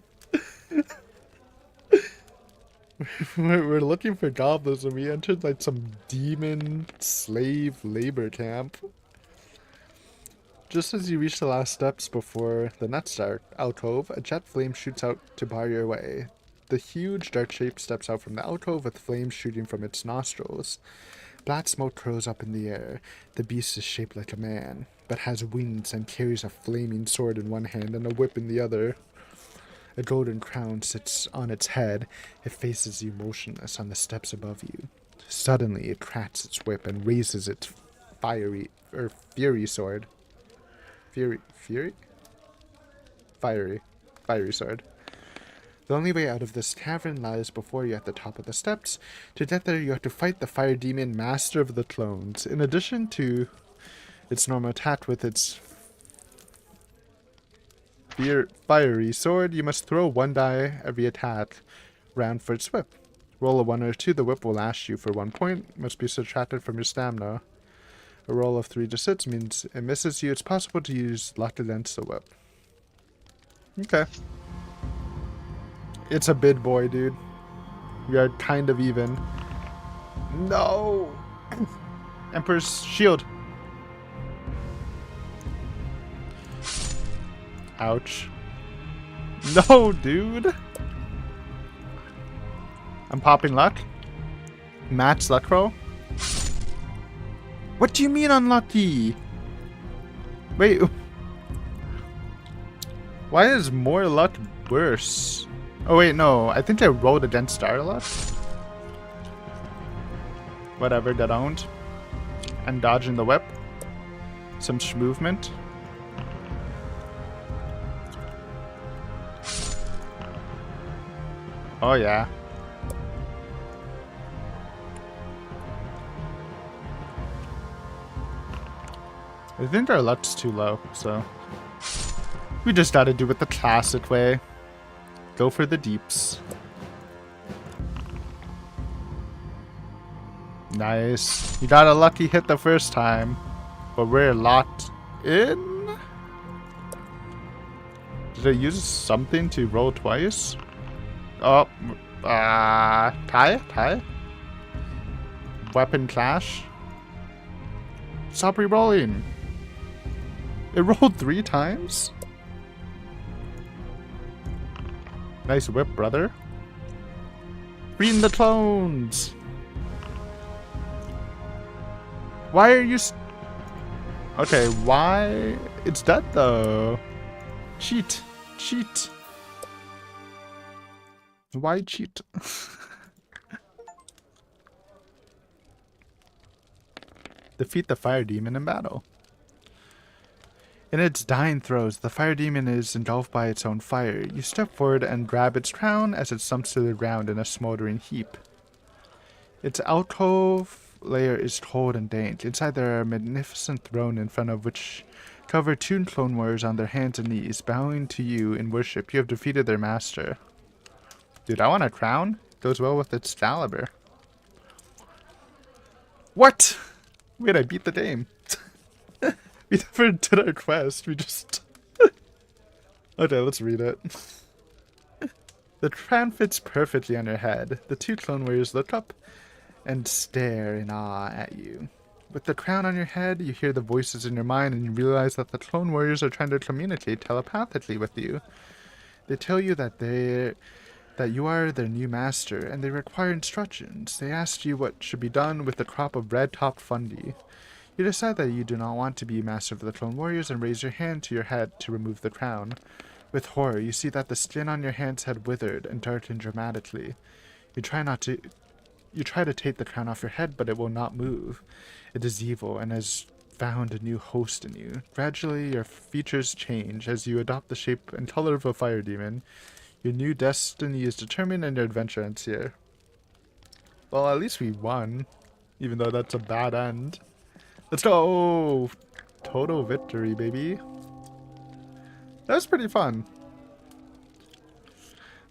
We're looking for goblins and we entered like some demon slave labor camp. Just as you reach the last steps before the next alcove, a jet flame shoots out to bar your way. The huge dark shape steps out from the alcove with flames shooting from its nostrils. Black smoke curls up in the air. The beast is shaped like a man, but has wings and carries a flaming sword in one hand and a whip in the other. A golden crown sits on its head. It faces you motionless on the steps above you. Suddenly, it cracks its whip and raises its fury sword. Fury sword. The only way out of this cavern lies before you at the top of the steps. To get there, you have to fight the fire demon, master of the clones. In addition to its normal attack with its fiery sword, you must throw 1 die every attack round for its whip. Roll a 1 or 2, the whip will lash you for 1 point. Must be subtracted from your stamina. A roll of 3 to 6 means it misses you. It's possible to use luck against the whip. Okay. It's a bid boy, dude. We are kind of even. No! Emperor's shield. Ouch. No, dude! I'm popping luck. Max luck roll. What do you mean unlucky? Wait. Why is more luck worse? Oh wait, no. I think I rolled against star luck. Whatever, that owned. And dodging the whip. Some movement. Oh yeah. I think our luck's too low, so we just gotta do it the classic way. Go for the deeps. Nice. You got a lucky hit the first time, but we're locked in. Did I use something to roll twice? Oh, tie? Weapon clash? Stop re-rolling. It rolled 3 times? Nice whip, brother. Freeing the clones! Why are you okay, why? It's dead, though. Cheat. Cheat. Why cheat? Defeat the fire demon in battle. In its dying throes, the fire demon is engulfed by its own fire. You step forward and grab its crown as it slumps to the ground in a smoldering heap. Its alcove layer is cold and dank. Inside there are a magnificent throne in front of which cover 2 clone warriors on their hands and knees, bowing to you in worship. You have defeated their master. Dude, I want a crown. Goes well with its caliber. What? Wait, I beat the game. We never did our quest. We just... Okay, let's read it. The crown fits perfectly on your head. The 2 clone warriors look up and stare in awe at you. With the crown on your head, you hear the voices in your mind and you realize that the clone warriors are trying to communicate telepathically with you. They tell you that you are their new master, and they require instructions. They ask you what should be done with the crop of red-topped fungi. You decide that you do not want to be master of the clone warriors and raise your hand to your head to remove the crown. With horror, you see that the skin on your hands had withered and darkened dramatically. You try to take the crown off your head, but it will not move. It is evil and has found a new host in you. Gradually, your features change as you adopt the shape and color of a fire demon. Your new destiny is determined and your adventure ends here. Well, at least we won, even though that's a bad end. Let's go! Total victory, baby. That was pretty fun.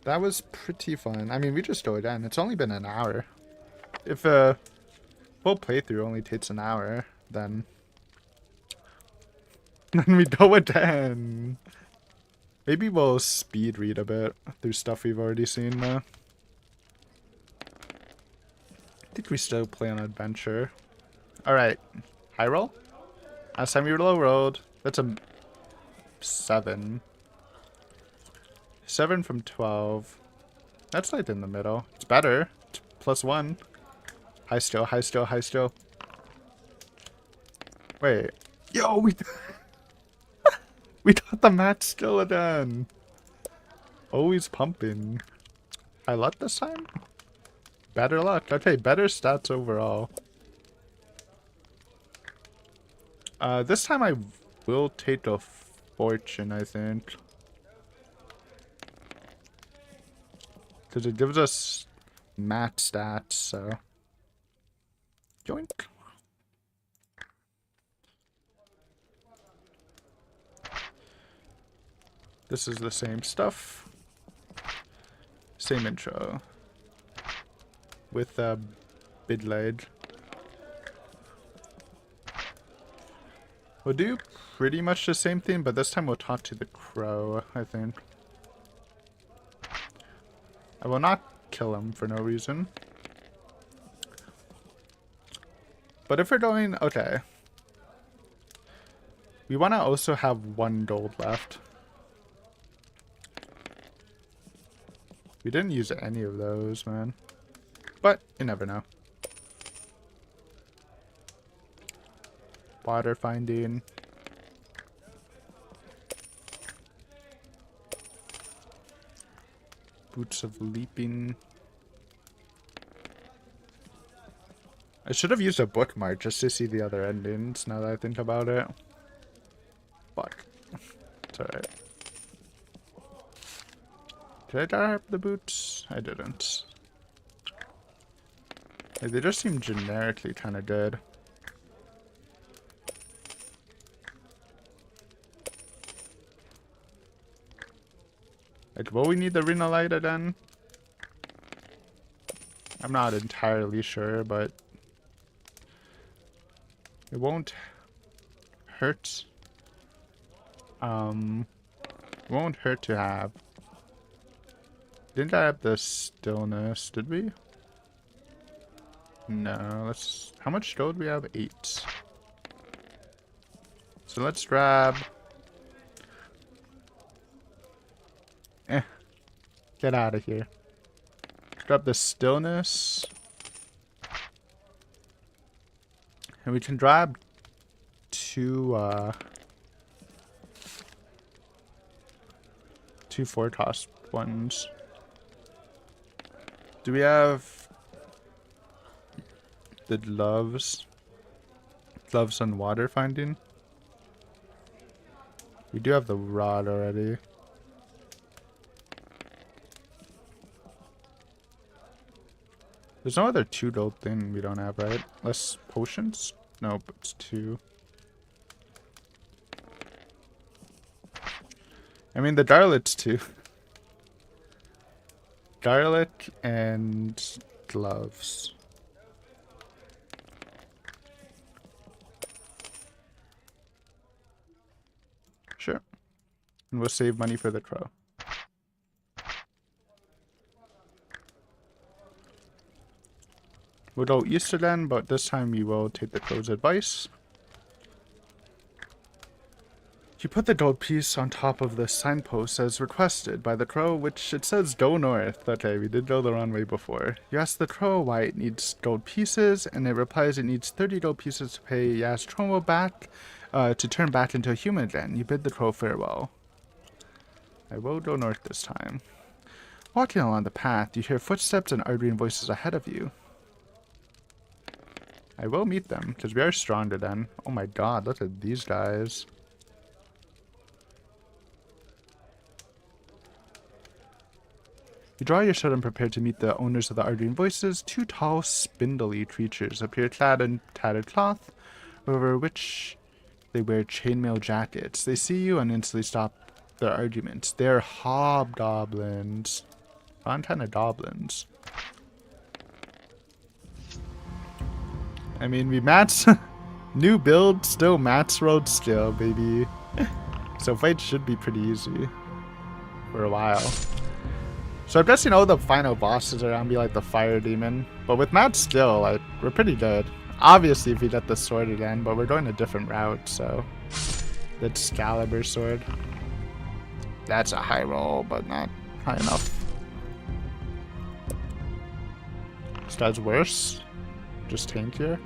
That was pretty fun. I mean, we just go again. It's only been an hour. If a full playthrough only takes an hour, then we go again. Maybe we'll speed read a bit through stuff we've already seen though. I think we still play an adventure. Alright. High roll? Last time we low rolled. That's a 7. 7 from 12. That's like in the middle. It's better. It's +1. High still, high still, high still. Wait. Yo, we we got the match still again. Always pumping. High luck this time? Better luck. Okay, better stats overall. This time I will take a fortune, I think. Because it gives us mat stats, so. Joink. This is the same stuff. Same intro. With a bid leg. We'll do pretty much the same thing, but this time we'll talk to the crow, I think. I will not kill him for no reason. But if we're going... Okay. We want to also have 1 gold left. We didn't use any of those, man. But you never know. Water finding. Boots of leaping. I should have used a bookmark just to see the other endings now that I think about it. Fuck. It's alright. Did I grab the boots? I didn't. Like, they just seem generically kind of good. Like, will we need the arena light again? I'm not entirely sure, but it won't hurt. It won't hurt to have. Didn't I have the stillness? Did we? No. Let's. How much gold do we have? 8. So let's grab. Get out of here. Grab the stillness. And we can grab 2 4-cost ones. Do we have the gloves? Gloves on water finding? We do have the rod already. There's no other 2 gold thing we don't have, right? Less potions? Nope, it's 2. I mean, the garlic's 2. Garlic and gloves. Sure. And we'll save money for the crow. We'll go east again, but this time we will take the crow's advice. You put the gold piece on top of the signpost as requested by the crow, which it says go north. Okay, we did go the wrong way before. You ask the crow why it needs gold pieces, and it replies it needs 30 gold pieces to pay Yas Tromo back, to turn back into a human again. You bid the crow farewell. I will go north this time. Walking along the path, you hear footsteps and arguing voices ahead of you. I will meet them, because we are stronger then. Oh my god, look at these guys. You draw your sword and prepare to meet the owners of the arguing voices. 2 tall, spindly creatures appear clad in tattered cloth, over which they wear chainmail jackets. They see you and instantly stop their arguments. They're hobgoblins. Fun kind of goblins. I mean, we match new build, still match road still, baby. So fight should be pretty easy for a while. So I'm guessing all the final bosses are gonna be like the fire demon, but with match still, like, we're pretty good. Obviously, if we get the sword again, but we're going a different route, so the Excalibur sword. That's a high roll, but not high enough. guy's worse. Just tankier.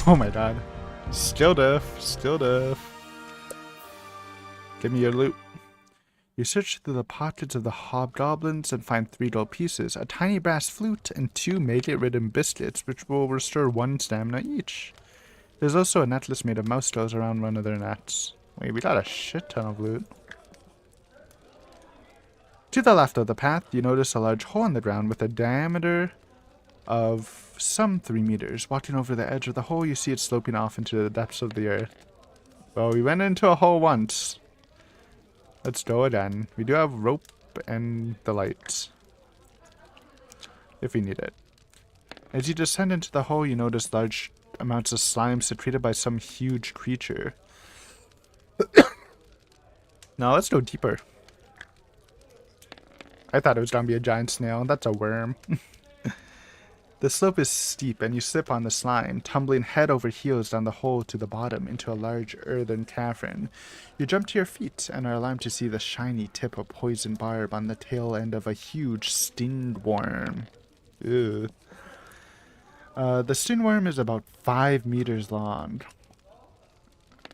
Oh my god. Still diff. Still diff. Give me your loot. You search through the pockets of the hobgoblins and find 3 gold pieces, a tiny brass flute, and 2 maggot-ridden biscuits, which will restore 1 stamina each. There's also a necklace made of mouse skulls around one of their necks. Wait, we got a shit ton of loot. To the left of the path, you notice a large hole in the ground with a diameter of some 3 meters. Walking over the edge of the hole, you see it sloping off into the depths of the earth. Well, we went into a hole once. Let's go again. We do have rope and the lights, if we need it. As you descend into the hole, you notice large amounts of slime secreted by some huge creature. Now let's go deeper. I thought it was gonna be a giant snail. That's a worm. The slope is steep and you slip on the slime, tumbling head over heels down the hole to the bottom into a large earthen cavern. You jump to your feet and are alarmed to see the shiny tip of poison barb on the tail end of a huge stinged worm. Ew. The stinged worm is about 5 meters long.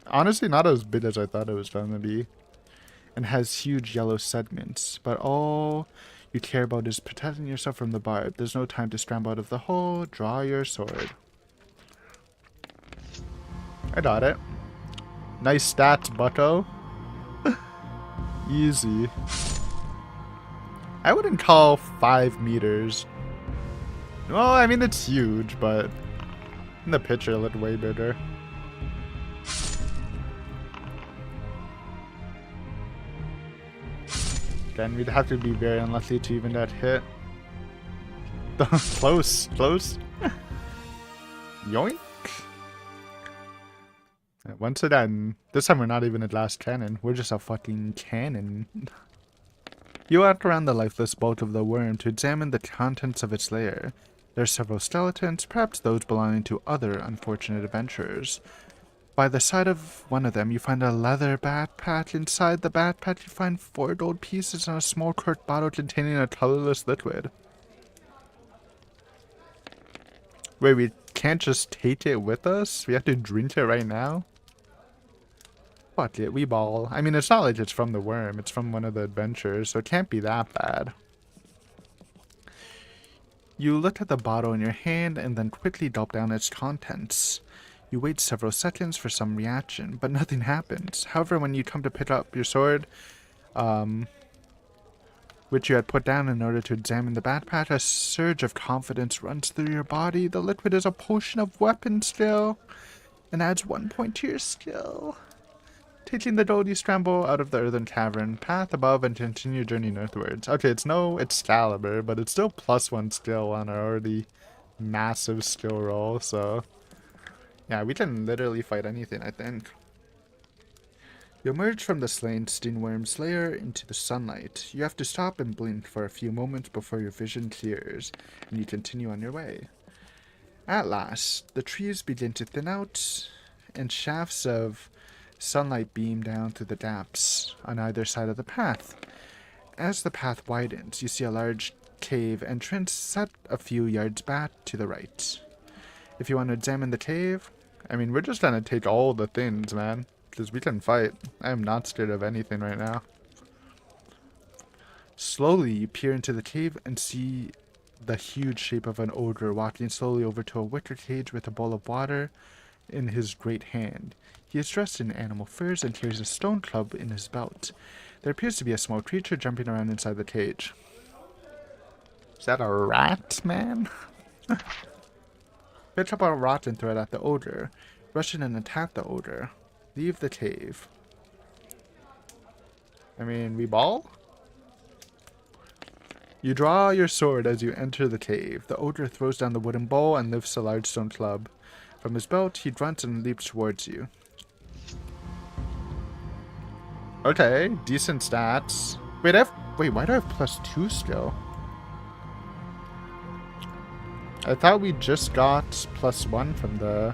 Honestly, not as big as I thought it was going to be. And has huge yellow segments, but all you care about is protecting yourself from the barb. There's no time to scramble out of the hole. Draw your sword. I got it. Nice stats, bucko. Easy. I wouldn't call 5 meters. Well, I mean, it's huge, but in the picture it looked way bigger. Then we'd have to be very unlucky to even get hit. Close, close. Yoink. Once again, this time we're not even a glass cannon. We're just a fucking cannon. You walk around the lifeless bulk of the worm to examine the contents of its lair. There are several skeletons, perhaps those belonging to other unfortunate adventurers. By the side of one of them, you find a leather backpack. Inside the backpack, you find 4 gold pieces and a small cork bottle containing a colorless liquid. Wait, we can't just take it with us? We have to drink it right now? Fuck it, we ball. I mean, it's not like it's from the worm. It's from one of the adventurers, so it can't be that bad. You look at the bottle in your hand and then quickly gulp down its contents. You wait several seconds for some reaction, but nothing happens. However, when you come to pick up your sword, which you had put down in order to examine the backpack, a surge of confidence runs through your body. The liquid is a potion of weapon skill and adds 1 point to your skill. Taking the gold, you scramble out of the earthen cavern, path above, and continue your journey northwards. Okay, it's no Excalibur, but it's still +1 skill on our already massive skill roll, so... yeah, we can literally fight anything, I think. You emerge from the slain stingworm's lair into the sunlight. You have to stop and blink for a few moments before your vision clears, and you continue on your way. At last, the trees begin to thin out, and shafts of sunlight beam down through the gaps on either side of the path. As the path widens, you see a large cave entrance set a few yards back to the right. If you want to examine the cave, I mean, we're just gonna take all the things, man. Because we can fight. I am not scared of anything right now. Slowly, you peer into the cave and see the huge shape of an ogre walking slowly over to a wicker cage with a bowl of water in his great hand. He is dressed in animal furs and carries a stone club in his belt. There appears to be a small creature jumping around inside the cage. Is that a rat, man? Pick up a rock and throw it at the ogre. Rush in and attack the ogre. Leave the cave. I mean, we ball? You draw your sword as you enter the cave. The ogre throws down the wooden bowl and lifts a large stone club. From his belt, he grunts and leaps towards you. Okay, decent stats. Wait, why do I have +2 skill? I thought we just got +1 from the...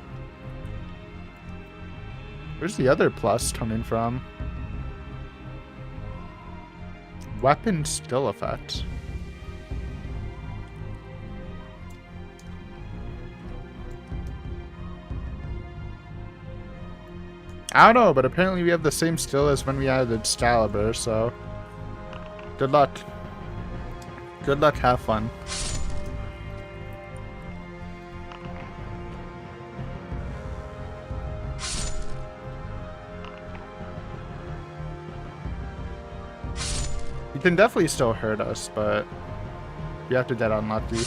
Where's the other plus coming from? Weapon skill effect. I don't know, but apparently we have the same skill as when we added Excalibur, so... Good luck. Good luck, have fun. He can definitely still hurt us, but we have to get unlucky.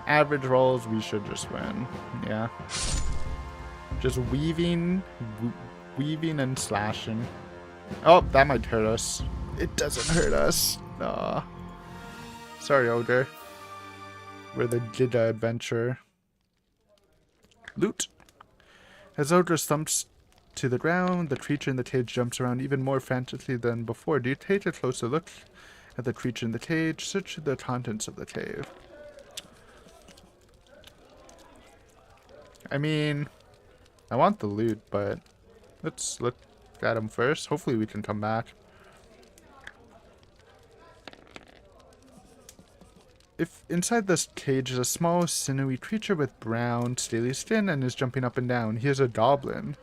Average rolls, we should just win. Yeah. Just weaving and slashing. Oh, that might hurt us. It doesn't hurt us. Aw. Sorry, Ogre. We're the Giga Adventurer. Loot. As Ogre thumps to the ground, the creature in the cage jumps around even more frantically than before. Do you take a closer look at the creature in the cage? Search the contents of the cave. I mean, I want the loot, but let's look at him first. Hopefully we can come back. If inside this cage is a small, sinewy creature with brown, scaly skin and is jumping up and down. He is a goblin.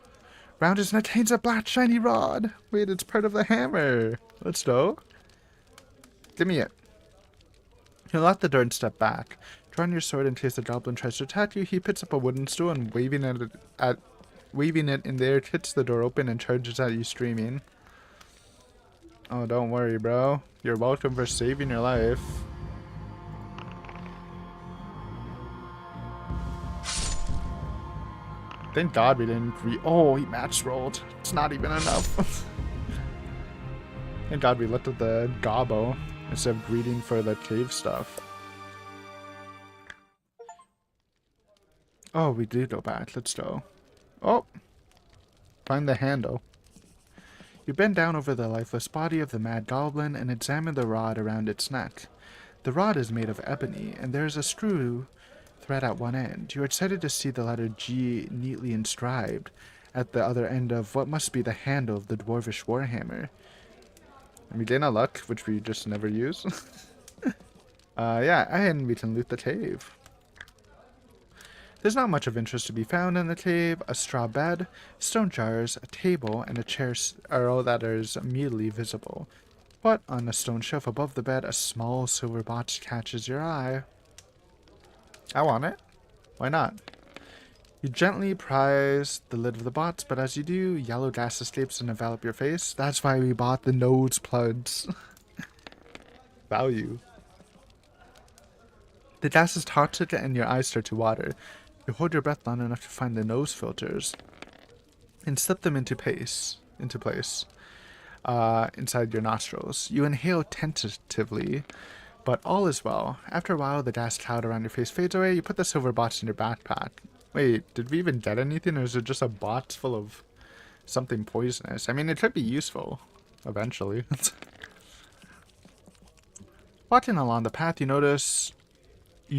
Round his neck hangs a black, shiny rod. Wait, it's part of the hammer. Let's go. Give me it. He'll lock the door and step back. Drawing your sword in case the goblin tries to attack you, he picks up a wooden stool and waving it in the air, hits the door open and charges at you screaming. Oh, don't worry, bro. You're welcome for saving your life. Thank God we didn't oh, he match rolled. It's not even enough. Thank God we looked at the gobbo instead of greeting for the cave stuff. Oh, we did go back. Let's go. Oh! Find the handle. You bend down over the lifeless body of the mad goblin and examine the rod around its neck. The rod is made of ebony, and there is a screw thread at one end. You are excited to see the letter G neatly inscribed at the other end of what must be the handle of the dwarvish warhammer. And we gain a luck, which we just never use. Yeah, and we can loot the cave. There's not much of interest to be found in the cave. A straw bed, stone jars, a table, and a chair are all that is immediately visible. But on a stone shelf above the bed, a small silver box catches your eye. I want it. Why not? You gently prise the lid of the box, but as you do, yellow gas escapes and envelop your face. That's why we bought the nose plugs. Value. The gas is toxic and your eyes start to water. You hold your breath long enough to find the nose filters and slip them into place inside your nostrils. You inhale tentatively, but all is well. After a while, the gas cloud around your face fades away. You put the silver box in your backpack. Wait, did we even get anything, or is it just a box full of something poisonous? I mean, it could be useful eventually. Walking along the path, you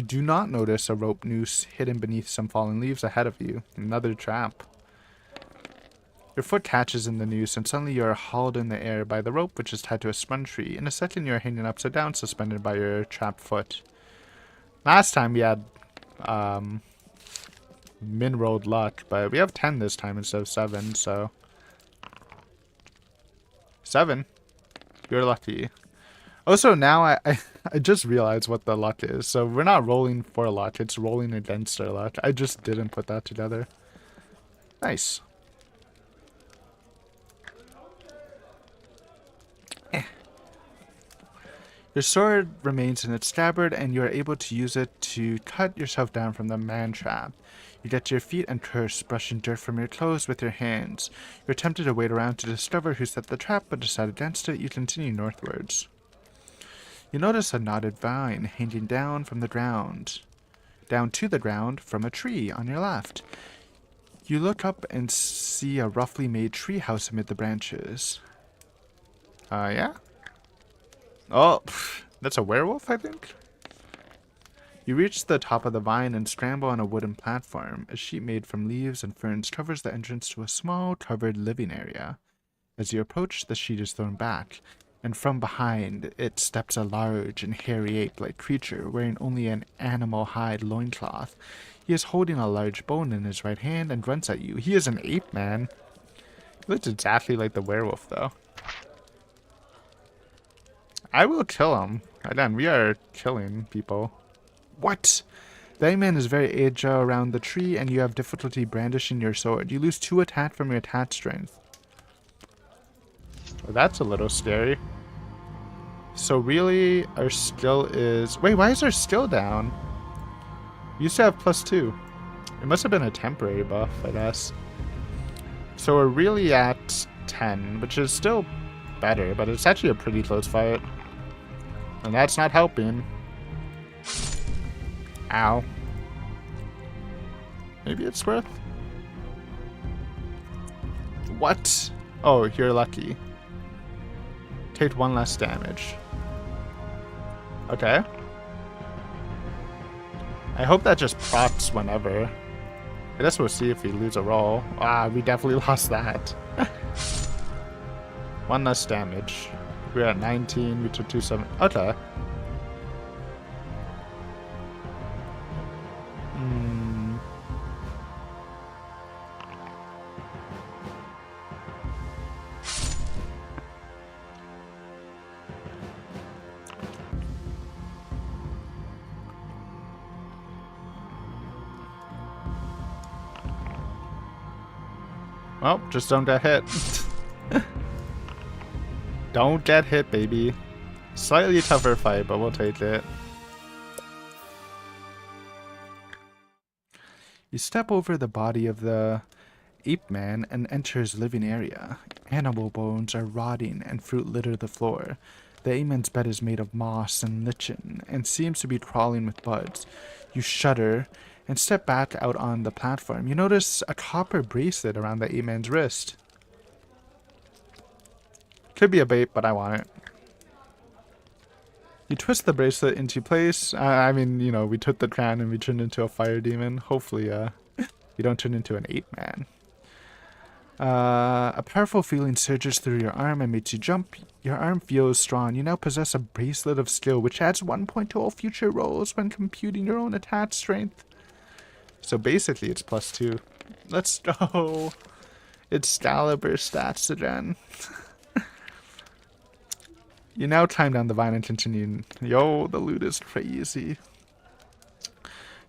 do not notice a rope noose hidden beneath some fallen leaves ahead of you. Another trap. Your foot catches in the noose, and suddenly you are hauled in the air by the rope, which is tied to a sponge tree. In a second, you are hanging upside down, suspended by your trapped foot. Last time we had min-rolled luck, but we have 10 this time instead of 7, so... 7? You're lucky. Also, now I just realized what the luck is. So we're not rolling for luck, it's rolling against our luck. I just didn't put that together. Nice. Your sword remains in its scabbard, and you are able to use it to cut yourself down from the man trap. You get to your feet and curse, brushing dirt from your clothes with your hands. You're tempted to wait around to discover who set the trap, but decide against it. You continue northwards. You notice a knotted vine hanging down to the ground from a tree on your left. You look up and see a roughly made treehouse amid the branches. Yeah? Oh, that's a werewolf, I think? You reach the top of the vine and scramble on a wooden platform. A sheet made from leaves and ferns covers the entrance to a small, covered living area. As you approach, the sheet is thrown back, and from behind it steps a large and hairy ape-like creature wearing only an animal hide loincloth. He is holding a large bone in his right hand and grunts at you. He is an ape man. He looks exactly like the werewolf, though. I will kill him. Again, we are killing people. What? The ape man is very agile around the tree, and you have difficulty brandishing your sword. You lose 2 attack from your attack strength. Well, that's a little scary. So really, our skill is... Wait, why is our skill down? We used to have +2. It must have been a temporary buff, I guess. So we're really at 10, which is still better, but it's actually a pretty close fight. And that's not helping. Ow. Maybe it's worth... What? Oh, you're lucky. Take 1 less damage. Okay. I hope that just procs whenever. I guess we'll see if we lose a roll. Ah, we definitely lost that. 1 less damage. We're at 19, we took 2-7. Okay. Well, just don't get hit. Don't get hit, baby. Slightly tougher fight, but we'll take it. You step over the body of the ape man and enter his living area. Animal bones are rotting and fruit litter the floor. The ape man's bed is made of moss and lichen and seems to be crawling with buds. You shudder and step back out on the platform. You notice a copper bracelet around the ape man's wrist. Could be a bait, but I want it. You twist the bracelet into place. I mean, you know, we took the crown and we turned into a fire demon. Hopefully, you don't turn into an ape man. A powerful feeling surges through your arm and makes you jump. Your arm feels strong. You now possess a bracelet of skill, which adds 1 point to all future rolls when computing your own attack strength. So basically, it's +2. Let's go. It's Excalibur stats again. You now climb down the vine and continue. Yo, the loot is crazy.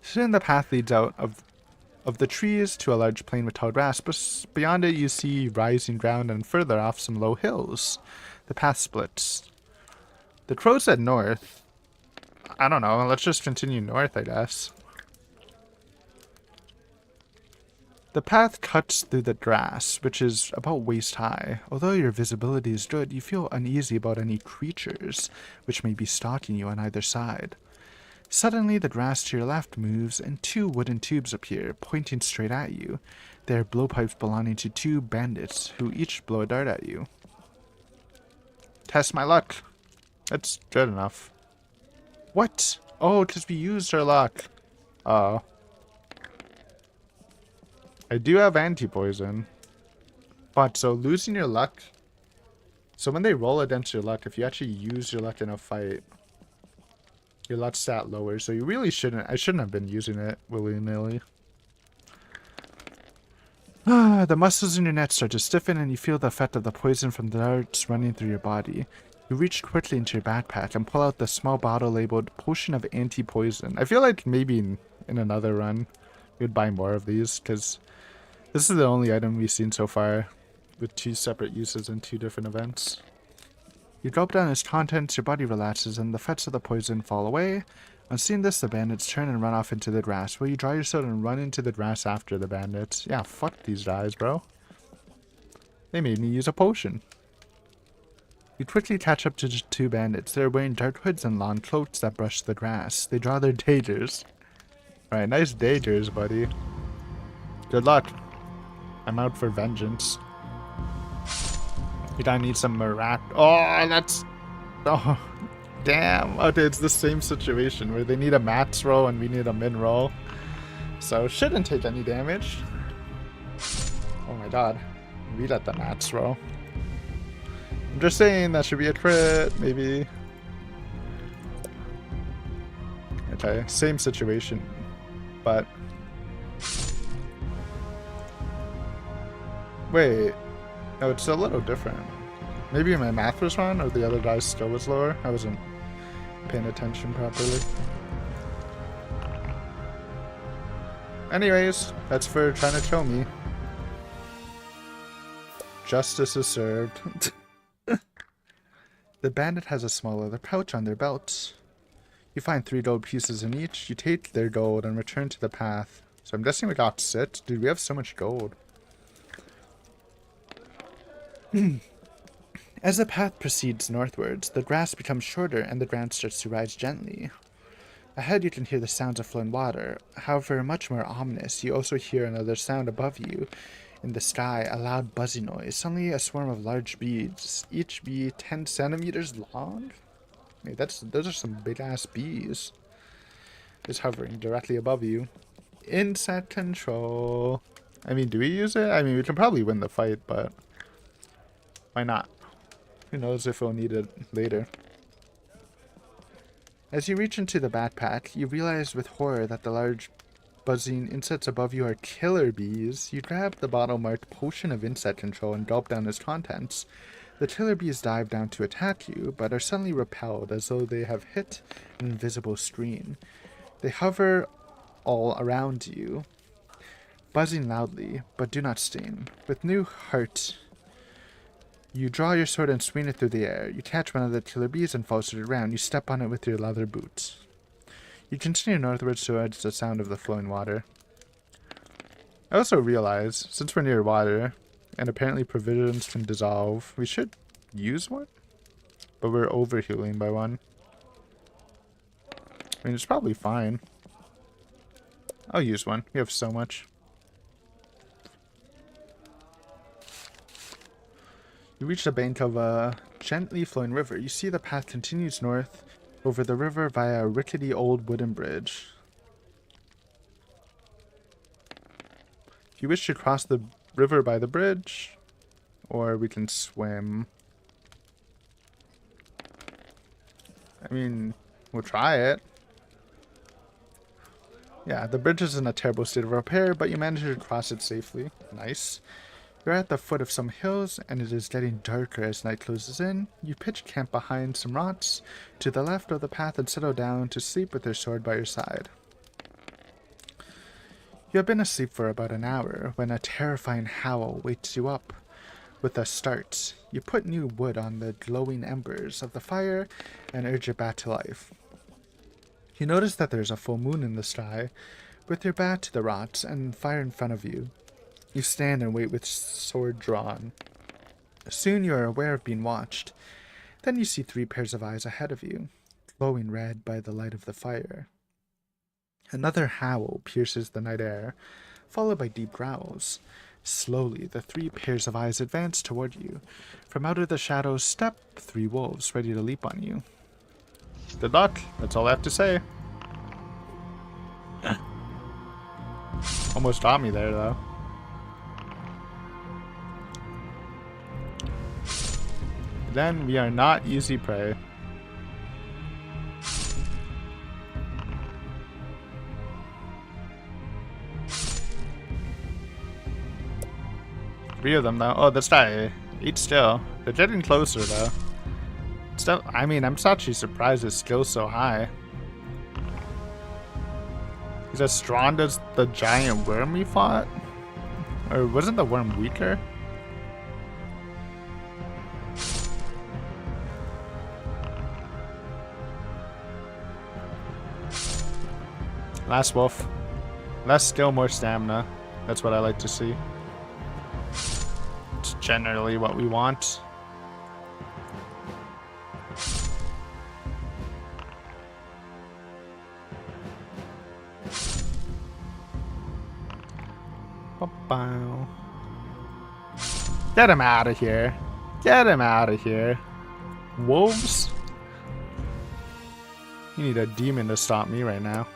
Soon the path leads out of the trees to a large plain with tall grass, but beyond it you see rising ground and further off some low hills. The path splits. The crow said north. I don't know, let's just continue north, I guess. The path cuts through the grass, which is about waist high. Although your visibility is good, you feel uneasy about any creatures which may be stalking you on either side. Suddenly, the grass to your left moves, and 2 wooden tubes appear, pointing straight at you. They are blowpipes belonging to 2 bandits, who each blow a dart at you. Test my luck. That's good enough. What? Oh, because we used our luck. Uh-oh. I do have anti-poison. But, so losing your luck... So when they roll against your luck, if you actually use your luck in a fight, your luck stat lowers. So you really shouldn't... I shouldn't have been using it willy-nilly. The muscles in your neck start to stiffen and you feel the effect of the poison from the darts running through your body. You reach quickly into your backpack and pull out the small bottle labeled Potion of Anti-Poison. I feel like maybe in another run, we'd buy more of these, because... This is the only item we've seen so far, with 2 separate uses in 2 different events. You gulp down its contents, your body relaxes, and the effects of the poison fall away. On seeing this, the bandits turn and run off into the grass. Will you draw your sword and run into the grass after the bandits? Yeah, fuck these guys, bro. They made me use a potion. You quickly catch up to the 2 bandits. They're wearing dark hoods and long cloaks that brush the grass. They draw their daggers. Alright, nice daggers, buddy. Good luck. I'm out for vengeance. You gotta need some mirac. Oh, that's... Oh. Damn. Okay, it's the same situation where they need a max roll and we need a min roll. So shouldn't take any damage. Oh my god. We let the max roll. I'm just saying that should be a crit, maybe. Okay, same situation. But wait. No, it's a little different. Maybe my math was wrong or the other guy's skill was lower. I wasn't paying attention properly. Anyways, that's for trying to kill me. Justice is served. The bandit has a small leather pouch on their belt. You find 3 gold pieces in each. You take their gold and return to the path. So I'm guessing we got 6. Dude, we have so much gold. As the path proceeds northwards, the grass becomes shorter and the ground starts to rise gently. Ahead you can hear the sounds of flowing water. However, much more ominous, you also hear another sound above you. In the sky, a loud buzzing noise. Suddenly, a swarm of large bees, each bee 10 centimeters long? Wait, those are some big-ass bees. Is hovering directly above you. Insect control. I mean, do we use it? I mean, we can probably win the fight, but why not? Who knows if we'll need it later. As you reach into the backpack, you realize with horror that the large buzzing insects above you are killer bees. You grab the bottle marked Potion of Insect Control and gulp down its contents. The killer bees dive down to attack you, but are suddenly repelled as though they have hit an invisible screen. They hover all around you, buzzing loudly, but do not sting. With new heart, you draw your sword and swing it through the air. You catch one of the killer bees and fall to the ground. You step on it with your leather boots. You continue northwards towards the sound of the flowing water. I also realize, since we're near water, and apparently provisions can dissolve, we should use one? But we're overhealing by 1. I mean, it's probably fine. I'll use 1. We have so much. You reach the bank of a gently flowing river. You see the path continues north over the river via a rickety old wooden bridge. If you wish to cross the river by the bridge, or we can swim. I mean, we'll try it. Yeah, the bridge is in a terrible state of repair, but you manage to cross it safely. Nice. You're at the foot of some hills, and it is getting darker as night closes in. You pitch camp behind some rocks to the left of the path and settle down to sleep with your sword by your side. You have been asleep for about an hour when a terrifying howl wakes you up. With a start, you put new wood on the glowing embers of the fire and urge it back to life. You notice that there's a full moon in the sky. With your back to the rocks and fire in front of you, you stand and wait with sword drawn. Soon you are aware of being watched. Then you see 3 pairs of eyes ahead of you, glowing red by the light of the fire. Another howl pierces the night air, followed by deep growls. Slowly, the 3 pairs of eyes advance toward you. From out of the shadows step 3 wolves, ready to leap on you. Good luck. That's all I have to say. Almost got me there, though. Then we are not easy prey. Three of them, though. Oh, that's not 8 still. They're getting closer, though. Still, I mean, I'm actually surprised it's still so high. Is as strong as the giant worm we fought? Or wasn't the worm weaker? Last wolf. Less skill, more stamina. That's what I like to see. It's generally what we want. Bow. Get him out of here. Get him out of here. Wolves? You need a demon to stop me right now.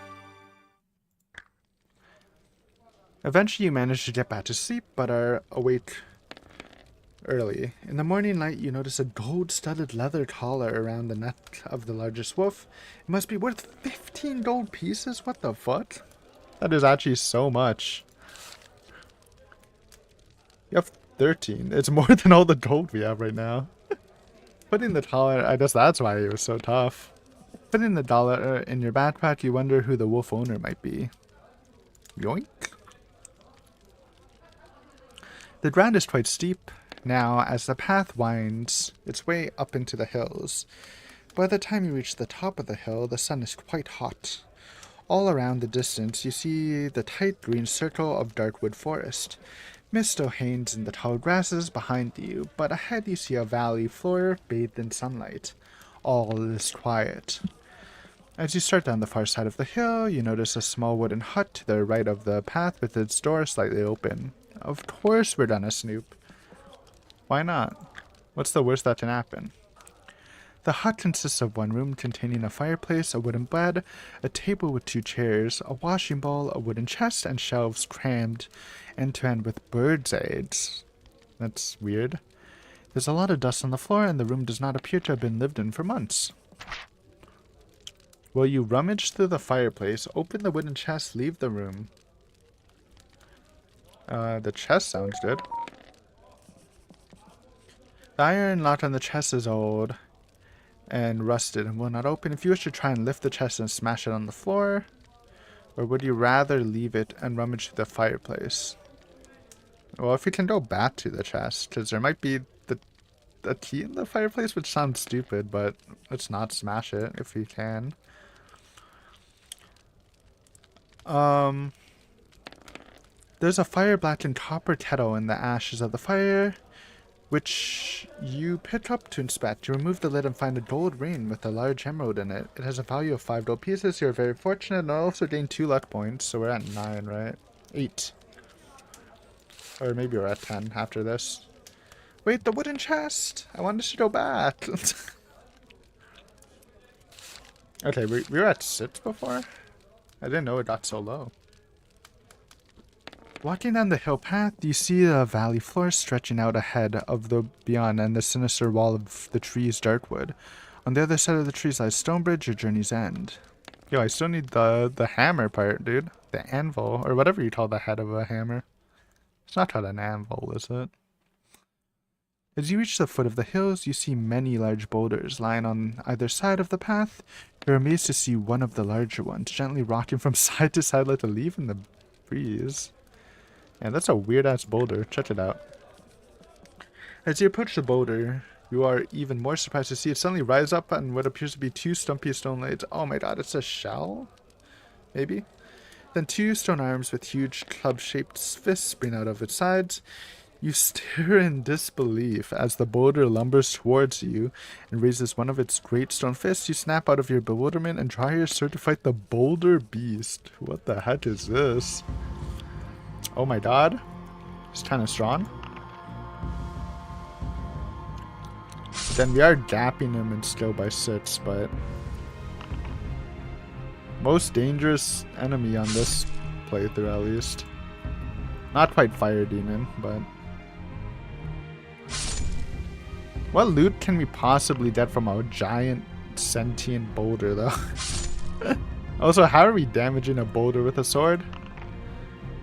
Eventually you manage to get back to sleep, but are awake early. In the morning light, you notice a gold-studded leather collar around the neck of the largest wolf. It must be worth 15 gold pieces? What the fuck? That is actually so much. You have 13. It's more than all the gold we have right now. Putting the collar, I guess that's why it was so tough. Putting the dollar in your backpack, you wonder who the wolf owner might be. Yoink. The ground is quite steep now as the path winds its way up into the hills. By the time you reach the top of the hill, the sun is quite hot. All around the distance, you see the tight green circle of darkwood forest. Mist hangs in the tall grasses behind you, but ahead you see a valley floor bathed in sunlight. All is quiet. As you start down the far side of the hill, you notice a small wooden hut to the right of the path with its door slightly open. Of course we're gonna snoop. Why not? What's the worst that can happen? The hut consists of one room containing a fireplace, a wooden bed, a table with 2 chairs, a washing bowl, a wooden chest, and shelves crammed end to end with birds' eggs. That's weird. There's a lot of dust on the floor, and the room does not appear to have been lived in for months. Will you rummage through the fireplace, open the wooden chest, leave the room? The chest sounds good. The iron lock on the chest is old and rusted and will not open. If you wish to try and lift the chest and smash it on the floor, or would you rather leave it and rummage through the fireplace? Well, if we can go back to the chest, because there might be a key in the fireplace, which sounds stupid, but let's not smash it if we can. There's a fire-blackened copper kettle in the ashes of the fire, which you pick up to inspect. You remove the lid and find a gold ring with a large emerald in it. It has a value of 5 gold pieces. You're very fortunate, and also gain 2 luck points, so we're at 9, right? 8. Or maybe we're at 10 after this. Wait, the wooden chest! I wanted to go back. Okay, we were at 6 before? I didn't know it got so low. Walking down the hill path, you see the valley floor stretching out ahead of the beyond and the sinister wall of the trees darkwood. On the other side of the trees lies Stonebridge, your journey's end. Yo, I still need the hammer part, dude. The anvil, or whatever you call the head of a hammer. It's not called an anvil, is it? As you reach the foot of the hills, you see many large boulders lying on either side of the path. You're amazed to see one of the larger ones gently rocking from side to side like a leaf in the breeze. Yeah, that's a weird-ass boulder. Check it out. As you approach the boulder, you are even more surprised to see it suddenly rise up on what appears to be 2 stumpy stone blades. Oh my god, it's a shell? Maybe? Then 2 stone arms with huge club-shaped fists spring out of its sides. You stare in disbelief as the boulder lumbers towards you and raises one of its great stone fists. You snap out of your bewilderment and draw your sword to fight the boulder beast. What the heck is this? Oh my god. He's kind of strong. Then we are gapping him in skill by 6, but... most dangerous enemy on this playthrough, at least. Not quite fire demon, but... what loot can we possibly get from a giant sentient boulder, though? Also, how are we damaging a boulder with a sword?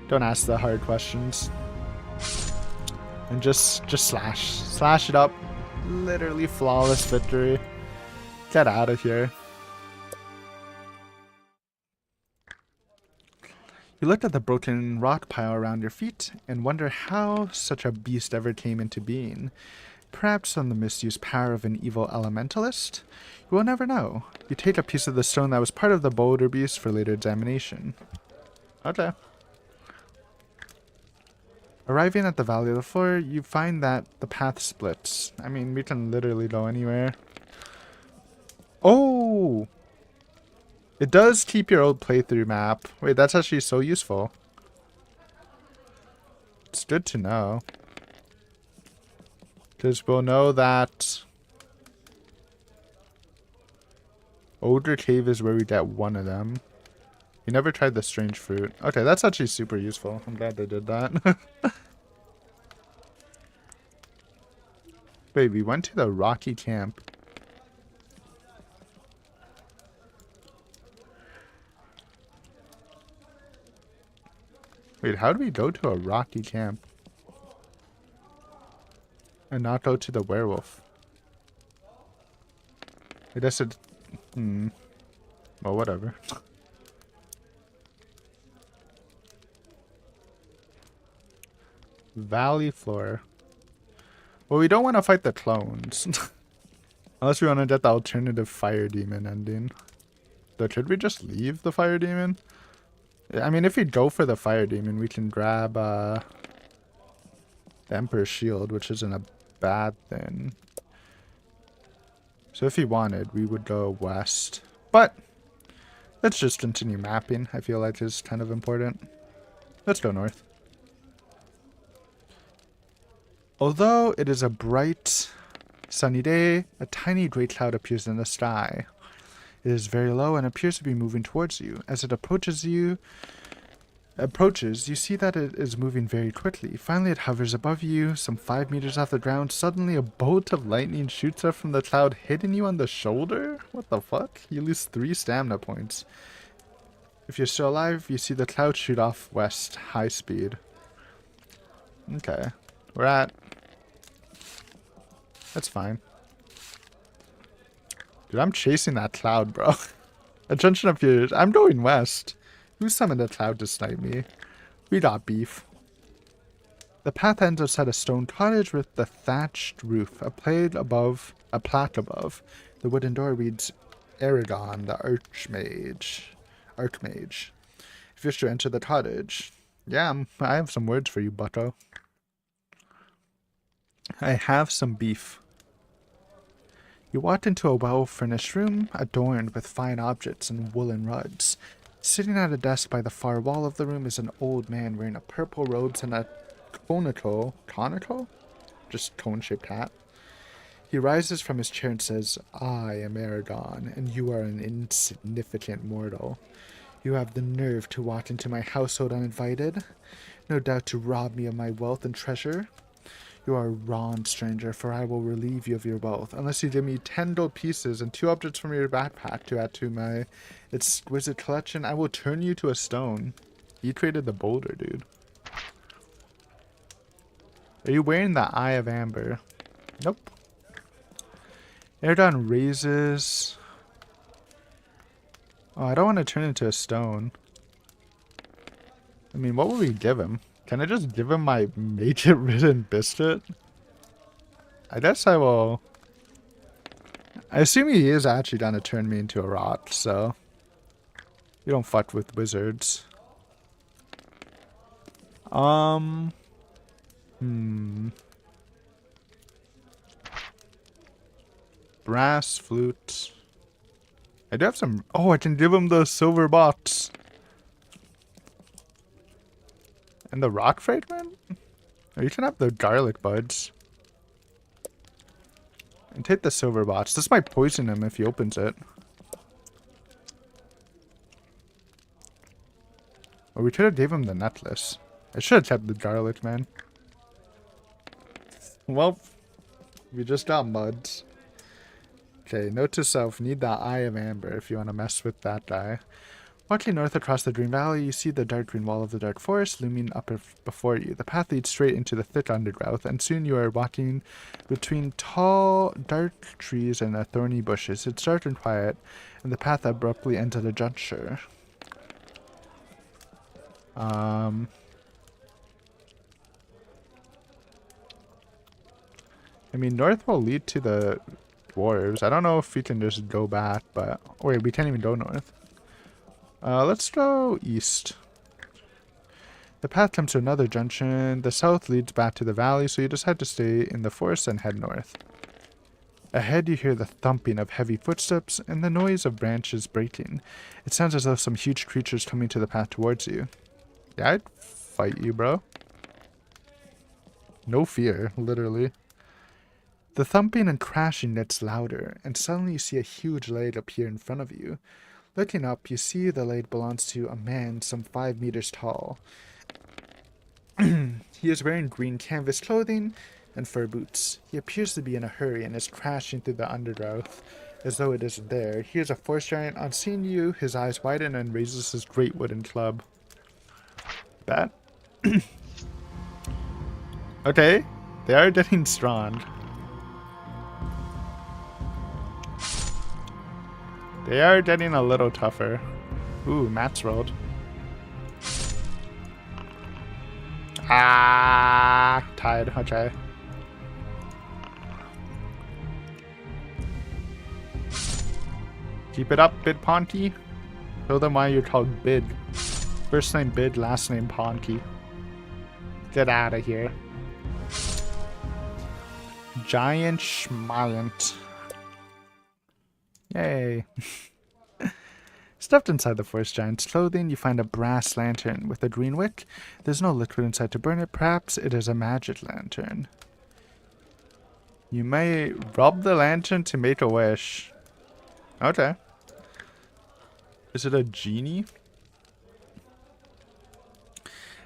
Don't ask the hard questions. And just slash. Slash it up. Literally flawless victory. Get out of here. You look at the broken rock pile around your feet and wonder how such a beast ever came into being. Perhaps on the misused power of an evil elementalist? You will never know. You take a piece of the stone that was part of the boulder beast for later examination. Okay. Arriving at the valley of the floor, you find that the path splits. I mean, we can literally go anywhere. Oh! It does keep your old playthrough map. Wait, that's actually so useful. It's good to know. Because we'll know that... Older cave is where we get one of them. You never tried the strange fruit. Okay, that's actually super useful. I'm glad they did that. Wait, we went to the rocky camp. Wait, how do we go to a rocky camp? And not go to the werewolf? I guess it... Well, whatever. Valley floor. Well, we don't want to fight the clones. Unless we want to get the alternative fire demon ending. Though, should we just leave the fire demon? I mean, if we go for the fire demon, we can grab the Emperor's shield, which isn't a bad thing. So if he wanted, we would go west. But let's just continue mapping. I feel like is kind of important. Let's go north. Although it is a bright, sunny day, a tiny gray cloud appears in the sky. It is very low and appears to be moving towards you. As it approaches, you see that it is moving very quickly. Finally, it hovers above you, some 5 meters off the ground. Suddenly, a bolt of lightning shoots up from the cloud, hitting you on the shoulder? What the fuck? You lose 3 stamina points. If you're still alive, you see the cloud shoot off west, high speed. Okay. We're at... That's fine. Dude, I'm chasing that cloud, bro. Attention appears. I'm going west. Who summoned a cloud to snipe me? We got beef. The path ends outside a stone cottage with the thatched roof. A plaque above. The wooden door reads, Aragon, the Archmage. If you wish to enter the cottage. Yeah, I have some words for you, bucko. I have some beef. You walked into a well-furnished room, adorned with fine objects and woolen rugs. Sitting at a desk by the far wall of the room is an old man wearing a purple robes and a conical? Just cone-shaped hat. He rises from his chair and says, I am Aragon, and you are an insignificant mortal. You have the nerve to walk into my household uninvited, no doubt to rob me of my wealth and treasure. You are wrong, stranger, for I will relieve you of your wealth, unless you give me 10 gold pieces and 2 objects from your backpack to add to my exquisite collection. I will turn you to a stone. You created the boulder, dude. Are you wearing the Eye of Amber? Nope. Aragon raises... Oh, I don't want to turn into a stone. I mean, what will we give him? Can I just give him my make-it-ridden biscuit? I guess I will... I assume he is actually going to turn me into a rock, so... You don't fuck with wizards. Brass flute. I do have some... Oh, I can give him the silver box. And the rock fragment? Or you can have the garlic buds. And take the silver box. This might poison him if he opens it. Or we could have gave him the necklace. I should have kept the garlic, man. Well, we just got muds. Okay, note to self, need the Eye of Amber if you want to mess with that guy. Walking north across the Green Valley, you see the dark green wall of the dark forest looming up before you. The path leads straight into the thick undergrowth, and soon you are walking between tall, dark trees and thorny bushes. It's dark and quiet, and the path abruptly ends at a juncture. I mean, north will lead to the dwarves. I don't know if we can just go back, but... Oh, wait, we can't even go north. Let's go east. The path comes to another junction. The south leads back to the valley, so you decide to stay in the forest and head north. Ahead you hear the thumping of heavy footsteps and the noise of branches breaking. It sounds as though some huge creature's coming to the path towards you. Yeah, I'd fight you, bro. No fear, literally. The thumping and crashing gets louder, and suddenly you see a huge blade appear in front of you. Looking up, you see the blade belongs to a man some 5 meters tall. He is wearing green canvas clothing and fur boots. He appears to be in a hurry and is crashing through the undergrowth as though it isn't there. He is a forest giant. On seeing you, his eyes widen and raises his great wooden club. Bat? Okay, they are getting strong. They are getting a little tougher. Ooh, Matt's rolled. Ah, tied. Okay. Keep it up, Bid Ponty. Show them why you're called Bid. First name Bid, last name Ponty. Get out of here. Giant Schmiant. Yay. Stuffed inside the forest giant's clothing, you find a brass lantern with a green wick. There's no liquid inside to burn it. Perhaps it is a magic lantern. You may rub the lantern to make a wish. Okay. Is it a genie?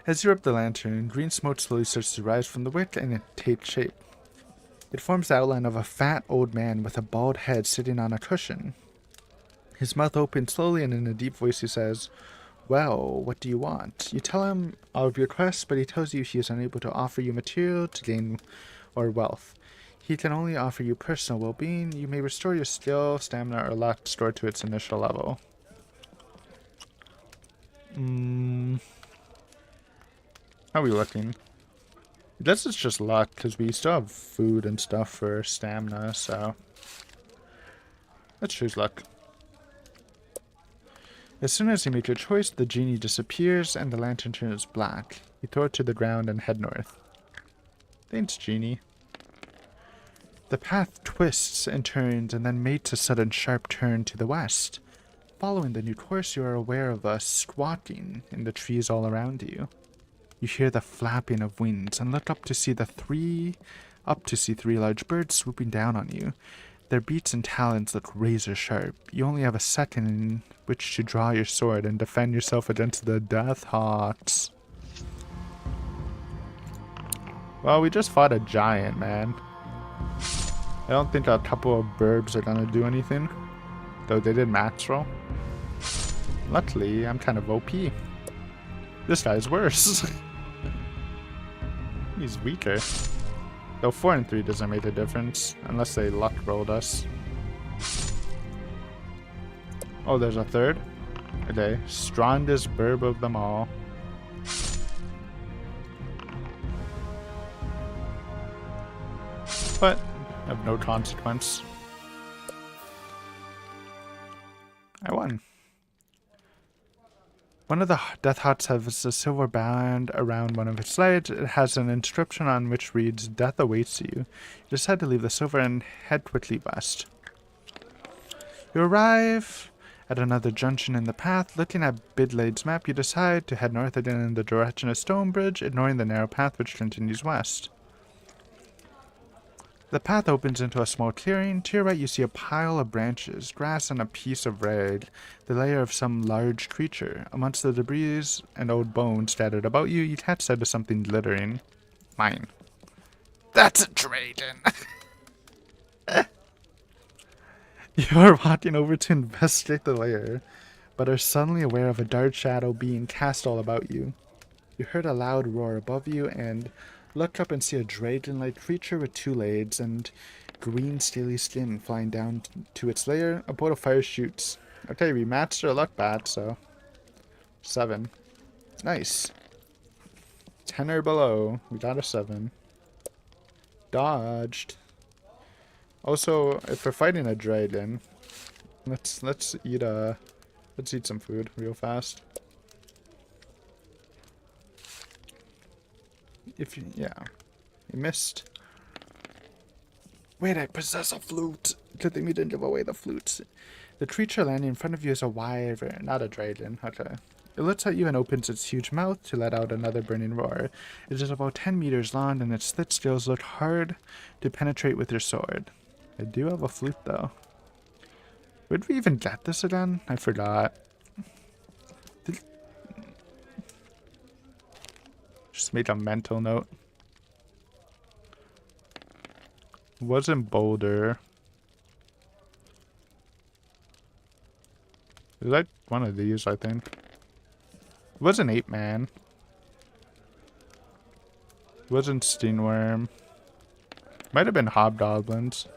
As you rub the lantern, green smoke slowly starts to rise from the wick and it takes shape. It forms the outline of a fat old man with a bald head sitting on a cushion. His mouth opens slowly and in a deep voice he says, "Well, what do you want?" You tell him of your quest, but he tells you he is unable to offer you material to gain or wealth. He can only offer you personal well-being. You may restore your skill, stamina, or luck stored to its initial level. How are we looking? I guess it's just luck, because we still have food and stuff for stamina, so... let's choose luck. As soon as you make your choice, the genie disappears and the lantern turns black. You throw it to the ground and head north. Thanks, genie. The path twists and turns and then makes a sudden sharp turn to the west. Following the new course, you are aware of a squawking in the trees all around you. You hear the flapping of wings and look up to see three large birds swooping down on you. Their beaks and talons look razor sharp. You only have a second in which to draw your sword and defend yourself against the Death Hawks. Well, we just fought a giant, man. I don't think a couple of birds are gonna do anything. Though they did max roll. Luckily, I'm kind of OP. This guy's worse. He's weaker. Though 4 and 3 doesn't make a difference, unless they luck rolled us. Oh, there's a third? Okay, strongest burb of them all. But, of no consequence. I won. One of the death huts has a silver band around one of its legs. It has an inscription on which reads, "Death awaits you." You decide to leave the silver and head quickly west. You arrive at another junction in the path. Looking at Bidlade's map, you decide to head north again in the direction of Stonebridge, ignoring the narrow path which continues west. The path opens into a small clearing. To your right, you see a pile of branches, grass, and a piece of rag, the lair of some large creature. Amongst the debris and old bones scattered about you, you catch sight of something glittering. Mine. That's a dragon! You are walking over to investigate the lair, but are suddenly aware of a dark shadow being cast all about you. You heard a loud roar above you and look up and see a dragon-like creature with 2 legs and green scaly skin flying down to its lair. A bolt of fire shoots. Okay, we matched our luck bat, so 7. Nice. 10 or below. We got a 7. Dodged. Also, if we're fighting a dragon, let's eat some food real fast. You missed. Wait, I possess a flute. Good thing we didn't give away the flute. The creature landing in front of you is a wyvern, not a dragon. Okay. It looks at you and opens its huge mouth to let out another burning roar. It is about 10 meters long, and its slit scales look hard to penetrate with your sword. I do have a flute, though. Where did we even get this again? I forgot. Just made a mental note. Wasn't Boulder. Is that one of these, I think? It wasn't Ape Man. It wasn't Steenworm. Might have been Hobgoblins.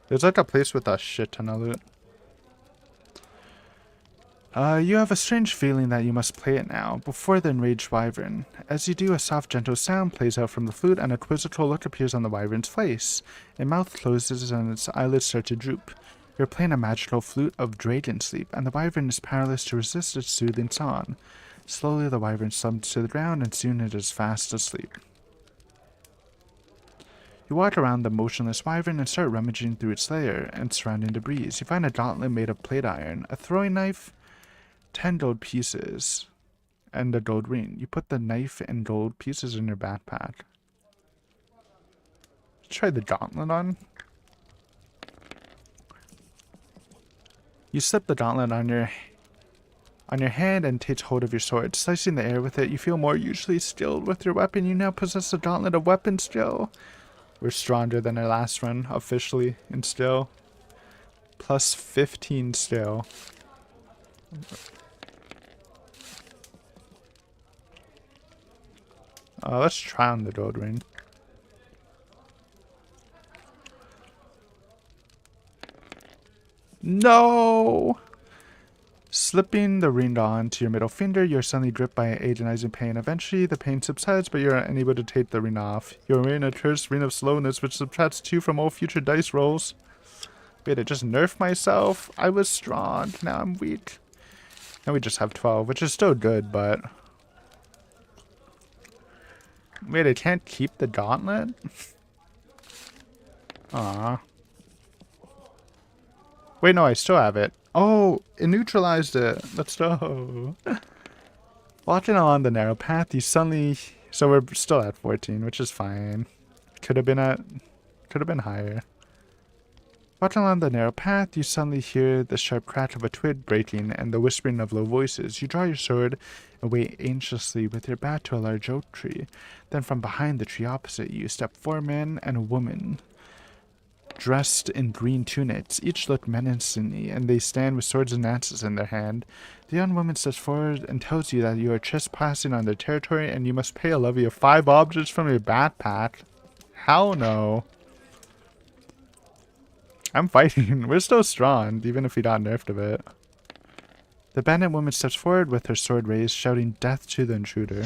There's like a place with a shit ton of loot. You have a strange feeling that you must play it now, before the enraged Wyvern. As you do, a soft, gentle sound plays out from the flute, and a quizzical look appears on the Wyvern's face. Its mouth closes, and its eyelids start to droop. You're playing a magical flute of dragon sleep, and the Wyvern is powerless to resist its soothing song. Slowly, the Wyvern slumps to the ground, and soon it is fast asleep. You walk around the motionless Wyvern and start rummaging through its lair and surrounding debris. You find a gauntlet made of plate iron, a throwing knife, 10 gold pieces, and a gold ring. You put the knife and gold pieces in your backpack. Try the gauntlet on. You slip the gauntlet on your hand and take hold of your sword. Slicing the air with it, you feel more usually skilled with your weapon. You now possess a gauntlet of weapon skill. We're stronger than our last run, officially, in skill. Plus 15 skill. Let's try on the gold ring. No! Slipping the ring onto your middle finger, you're suddenly gripped by agonizing pain. Eventually, the pain subsides, but you're unable to take the ring off. You're wearing a cursed ring of slowness, which subtracts 2 from all future dice rolls. Wait, I just nerfed myself? I was strong, now I'm weak. Now we just have 12, which is still good, but... Wait, I can't keep the gauntlet? Aww. Wait, no, I still have it. Oh, it neutralized it. Let's go. Walking along the narrow path, you suddenly... So we're still at 14, which is fine. Could have been higher. Walking along the narrow path, you suddenly hear the sharp crack of a twig breaking and the whispering of low voices. You draw your sword and wait anxiously with your back to a large oak tree. Then from behind the tree opposite you step 4 men and a woman, dressed in green tunics. Each look menacingly, and they stand with swords and axes in their hand. The young woman steps forward and tells you that you are trespassing on their territory and you must pay a levy of 5 objects from your backpack. Hell no. I'm fighting. We're still strong, even if we got nerfed a bit. The bandit woman steps forward with her sword raised, shouting death to the intruder.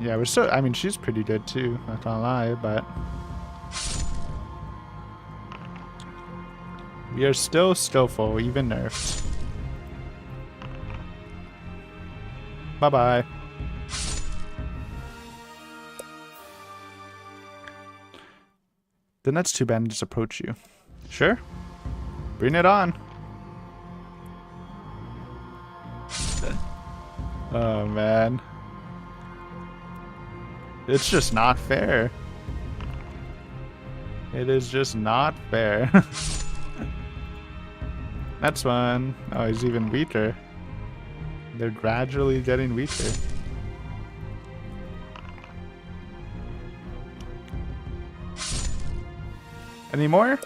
Yeah, we're still... I mean, she's pretty good too, not gonna lie, but... We are still skillful, even nerfed. Bye-bye. The next 2 bandits approach you. Sure. Bring it on. Oh, man. It's just not fair. It is just not fair. That's one. Oh, he's even weaker. They're gradually getting weaker. Any more?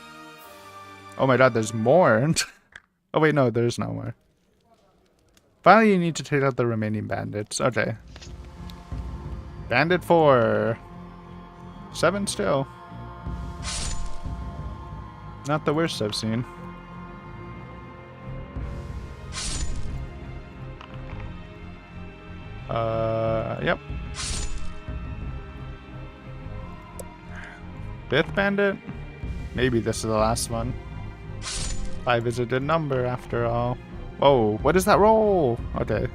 Oh my god, there's more. Oh wait, no, there's no more. Finally, you need to take out the remaining bandits. Okay. Bandit 4. 7 still. Not the worst I've seen. Yep. 5th bandit? Maybe this is the last one. 5 is a good number after all. Whoa, what is that roll? Okay.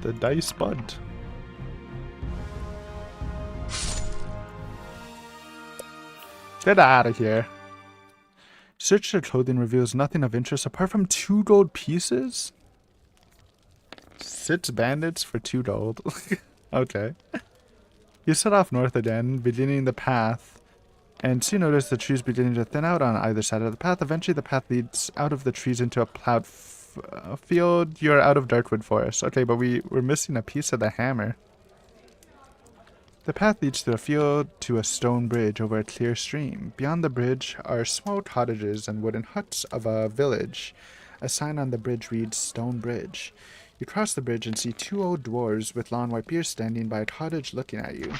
The dice bud. Get out of here. Search their clothing reveals nothing of interest apart from 2 gold pieces? 6 bandits for 2 gold. Okay. You set off north again, beginning the path, and soon notice the trees beginning to thin out on either side of the path. Eventually the path leads out of the trees into a plowed field. You're out of Darkwood Forest. Okay, but we're missing a piece of the hammer. The path leads through a field to a stone bridge over a clear stream. Beyond the bridge are small cottages and wooden huts of a village. A sign on the bridge reads Stone Bridge. You cross the bridge and see 2 old dwarves with long white beards standing by a cottage looking at you.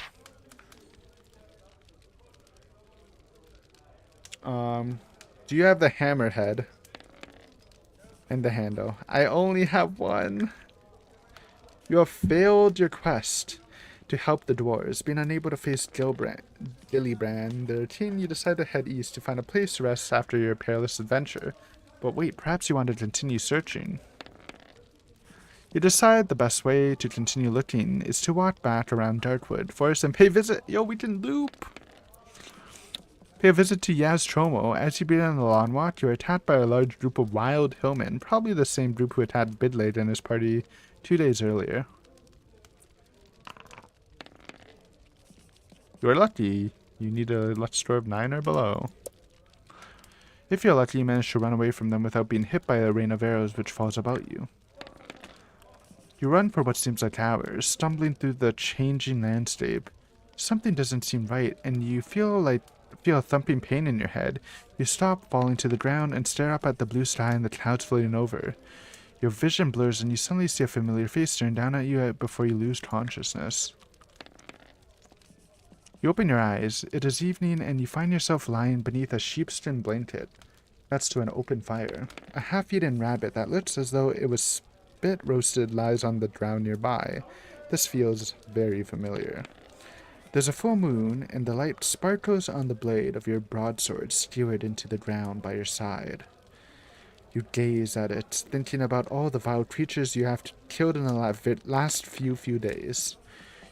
Do you have the hammerhead and the handle? I only have one. You have failed your quest to help the dwarves. Being unable to face Gillibrand, the king, you decide to head east to find a place to rest after your perilous adventure. But wait, perhaps you want to continue searching. You decide the best way to continue looking is to walk back around Darkwood Forest and pay visit. Yo, we can loop! Pay a visit to Yaztromo. As you begin on the long walk, you are attacked by a large group of wild hillmen, probably the same group who attacked Bidlade and his party 2 days earlier. You're lucky. You need a luck score of 9 or below. If you're lucky, you manage to run away from them without being hit by a rain of arrows which falls about you. You run for what seems like hours, stumbling through the changing landscape. Something doesn't seem right, and you feel a thumping pain in your head. You stop, falling to the ground, and stare up at the blue sky and the clouds floating over. Your vision blurs, and you suddenly see a familiar face staring down at you before you lose consciousness. You open your eyes. It is evening, and you find yourself lying beneath a sheepskin blanket next to an open fire. A half-eaten rabbit that looks as though it was spit roasted lies on the ground nearby. This feels very familiar. There's a full moon, and the light sparkles on the blade of your broadsword skewered into the ground by your side. You gaze at it, thinking about all the vile creatures you have killed in the last few days.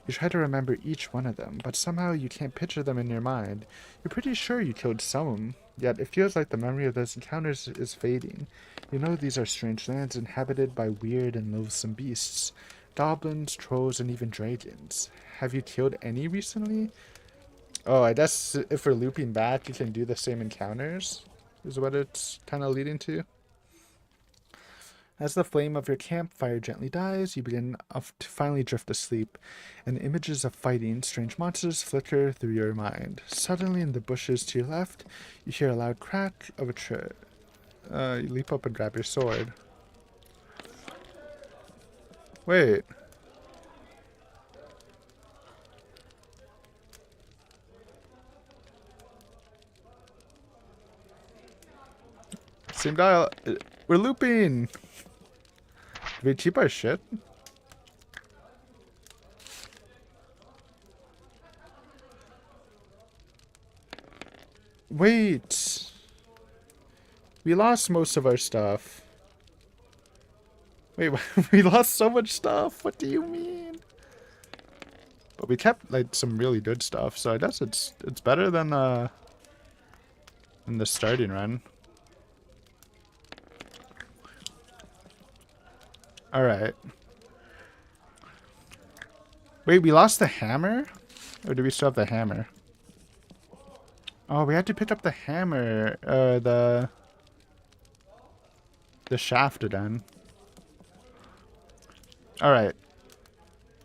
You try to remember each one of them, but somehow you can't picture them in your mind. You're pretty sure you killed some, yet it feels like the memory of those encounters is fading. You know these are strange lands inhabited by weird and loathsome beasts. Goblins, trolls, and even dragons. Have you killed any recently? Oh, I guess if we're looping back, you can do the same encounters, is what it's kind of leading to. As the flame of your campfire gently dies, you begin to finally drift asleep, and images of fighting strange monsters flicker through your mind. Suddenly, in the bushes to your left, you hear a loud crack of a tree. You leap up and grab your sword. Wait. Same dial. We're looping. Do we keep our shit? Wait. We lost most of our stuff. Wait, we lost so much stuff. What do you mean? But we kept like some really good stuff, so I guess it's better than the starting run. Alright. Wait, we lost the hammer? Or do we still have the hammer? Oh, we had to pick up the hammer. The shaft again. Alright.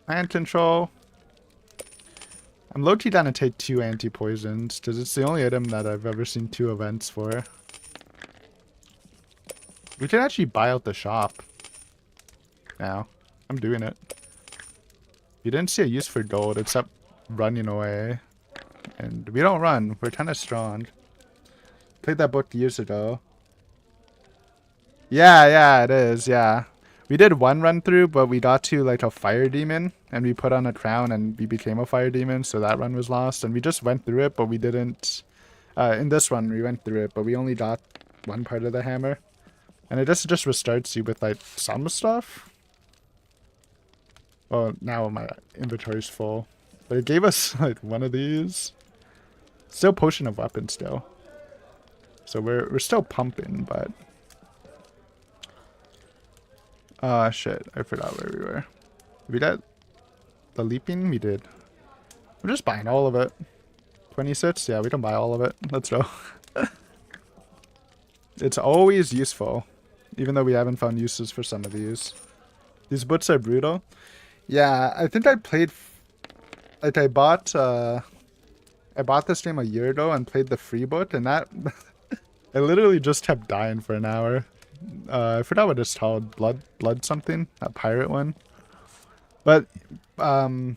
Hand control. I'm low-key gonna take 2 anti-poisons, because it's the only item that I've ever seen 2 events for. We can actually buy out the shop. Now. I'm doing it. You didn't see a use for gold except running away. And we don't run. We're kind of strong. Played that book years ago. Yeah, it is. Yeah. We did one run through, but we got to like a fire demon. And we put on a crown and we became a fire demon. So that run was lost. And we just went through it, but we didn't... in this one, we went through it, but we only got one part of the hammer. And it just restarts you with like some stuff. Well, now my inventory's full. But it gave us, like, one of these. Still potion of weapon still. So we're still pumping, but... Shit. I forgot where we were. We did the leaping? We did. We're just buying all of it. 26? Yeah, we can buy all of it. Let's go. It's always useful. Even though we haven't found uses for some of these. These boots are brutal. Yeah, I think I played... Like, I bought this game a year ago and played the free boot, and that... I literally just kept dying for an hour. I forgot what it's called. Blood something? That pirate one. But,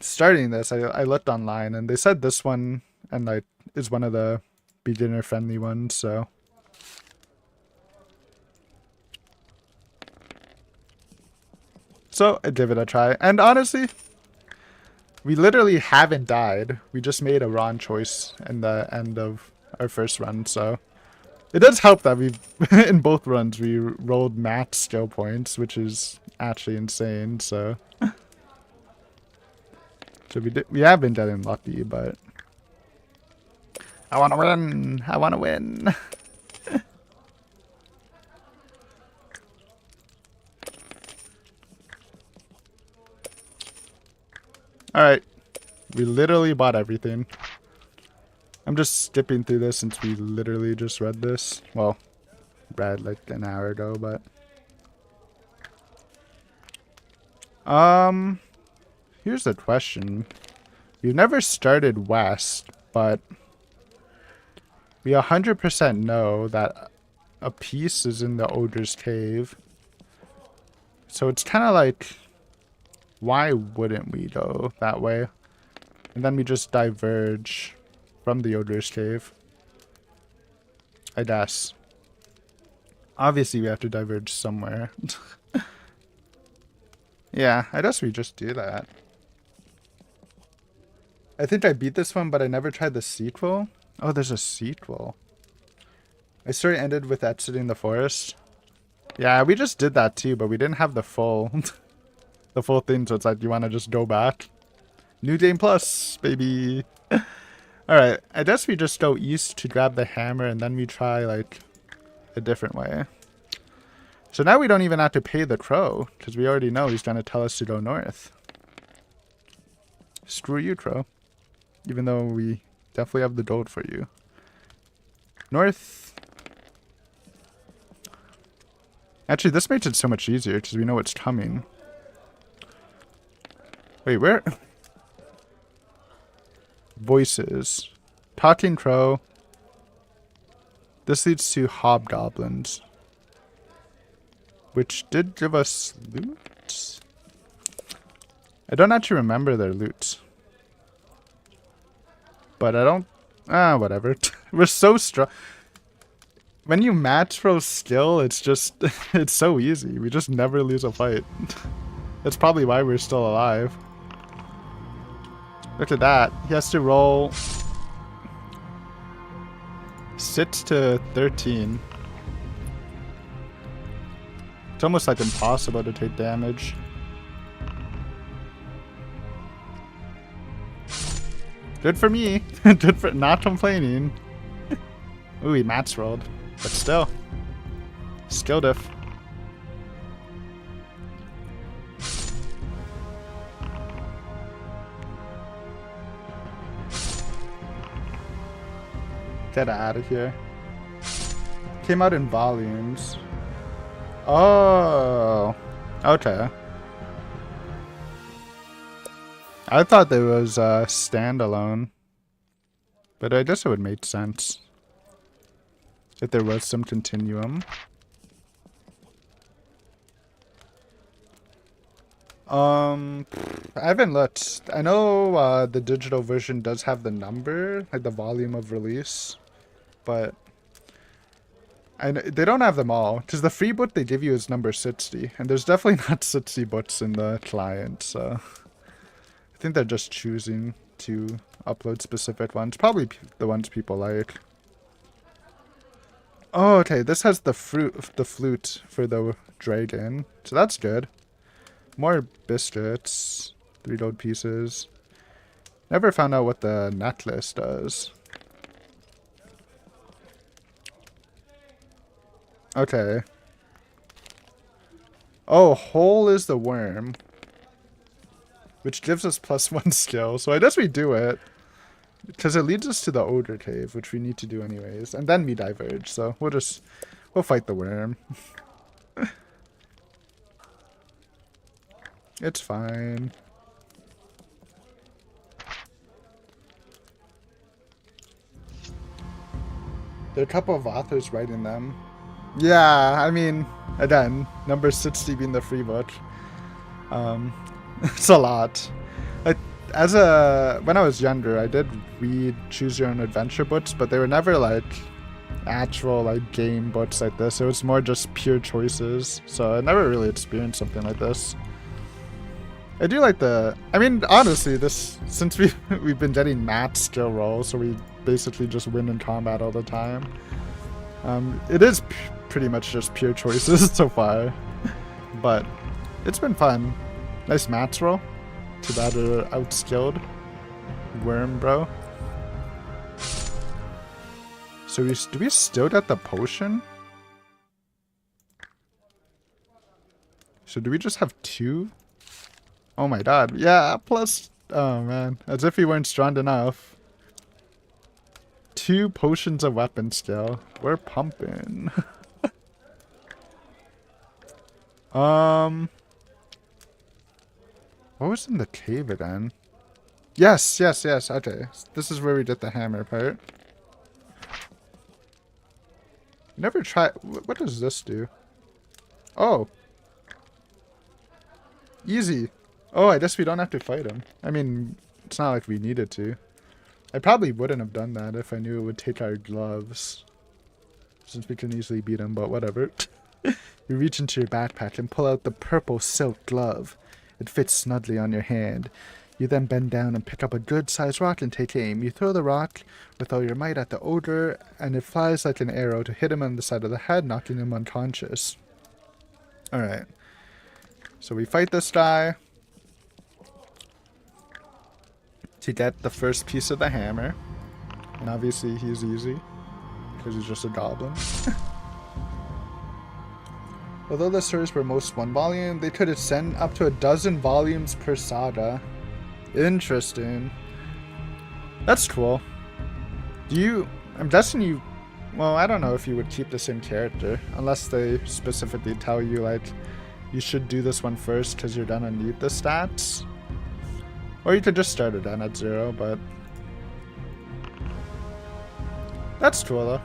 starting this, I looked online, and they said this one, and like, is one of the beginner-friendly ones, so... So, I gave it a try. And honestly, we literally haven't died. We just made a wrong choice in the end of our first run, so... It does help that we, in both runs, we rolled max skill points, which is actually insane, so... So we have been getting lucky, but... I want to win! I want to win! Alright. We literally bought everything. I'm just skipping through this since we literally just read this. Well, read like an hour ago, but... Here's the question. We've never started west, but... We 100% know that a piece is in the Ogre's Cave. So it's kind of like... Why wouldn't we go that way? And then we just diverge from the Ogre's Cave. I guess. Obviously we have to diverge somewhere. Yeah, I guess we just do that. I think I beat this one, but I never tried the sequel. Oh, there's a sequel. My story ended with exiting the forest. Yeah, we just did that too, but we didn't have the full the full thing, so it's like, you want to just go back? New Game Plus, baby! Alright, I guess we just go east to grab the hammer, and then we try, like, a different way. So now we don't even have to pay the crow, because we already know he's going to tell us to go north. Screw you, crow. Even though we definitely have the gold for you. North. Actually, this makes it so much easier, because we know what's coming. Wait, where? Voices. Talking crow. This leads to hobgoblins. Which did give us loot? I don't actually remember their loot. But I don't... Ah, whatever. We're so strong. When you match pro skill, it's just... it's so easy. We just never lose a fight. That's probably why we're still alive. Look at that. He has to roll... 6 to 13. It's almost like impossible to take damage. Good for me. Good for not complaining. Ooh, he mats rolled. But still. Skill diff. Get out of here. Came out in volumes. Oh. Okay. I thought there was a standalone. But I guess it would make sense. If there was some continuum. I haven't looked. I know the digital version does have the number, like the volume of release. But they don't have them all, because the free boot they give you is number 60, and there's definitely not 60 books in the client, so I think they're just choosing to upload specific ones, probably the ones people like. Oh, okay, this has the flute for the dragon, so that's good. More biscuits, 3 gold pieces. Never found out what the necklace does. Okay. Oh, hole is the worm. Which gives us +1 skill. So I guess we do it. Because it leads us to the Odor Cave, which we need to do anyways. And then we diverge. So we'll fight the worm. It's fine. There are a couple of authors writing them. Yeah, I mean, again, number 60 being the free book. It's a lot. Like, when I was younger, I did read Choose Your Own Adventure books, but they were never like actual like game books like this. It was more just pure choices. So I never really experienced something like this. I do like I mean, honestly, since we've been getting max skill rolls, so we basically just win in combat all the time. It is pretty much just pure choices so far, but it's been fun. Nice max roll. Too bad we're outskilled. Worm, bro. So do we still get the potion? So do we just have 2? Oh my god. Yeah, plus... Oh man. As if we weren't strong enough. 2 potions of weapon skill. We're pumping. What was in the cave again? Yes. Okay. This is where we did the hammer part. Never try... What does this do? Oh. Easy. Oh, I guess we don't have to fight him. I mean, it's not like we needed to. I probably wouldn't have done that if I knew it would take our gloves. Since we can easily beat him, but whatever. You reach into your backpack and pull out the purple silk glove. It fits snugly on your hand. You then bend down and pick up a good-sized rock and take aim. You throw the rock with all your might at the ogre, and it flies like an arrow to hit him on the side of the head, knocking him unconscious. Alright. So we fight this guy to get the first piece of the hammer. And obviously he's easy, because he's just a goblin. Although the stories were most 1 volume, they could ascend up to 12 volumes per saga. Interesting. That's cool. I'm guessing you... Well, I don't know if you would keep the same character, unless they specifically tell you, like, you should do this one first because you're gonna need the stats. Or you could just start it down at 0, but... That's cool, though.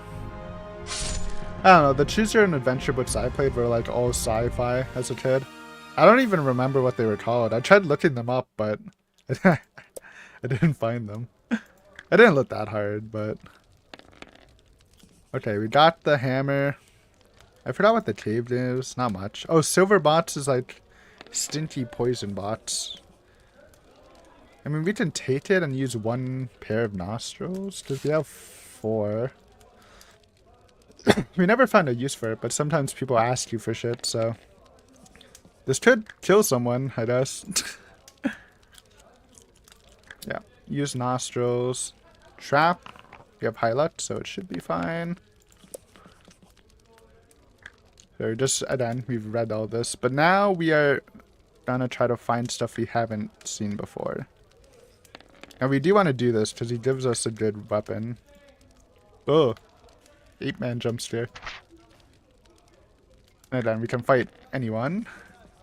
I don't know, the Choose Your Own Adventure books I played were like all sci-fi as a kid. I don't even remember what they were called. I tried looking them up, but I didn't find them. I didn't look that hard, but... Okay, we got the hammer. I forgot what the cave is. Not much. Oh, silver bots is like stinky poison bots. I mean, we can take it and use 1 pair of nostrils, because we have 4. We never found a use for it, but sometimes people ask you for shit, so... This could kill someone, I guess. Yeah, use nostrils. Trap. We have high luck, so it should be fine. So just, again, we've read all this, but now we are gonna try to find stuff we haven't seen before. And we do want to do this, because he gives us a good weapon. Oh. 8-man jump scare. And then we can fight anyone.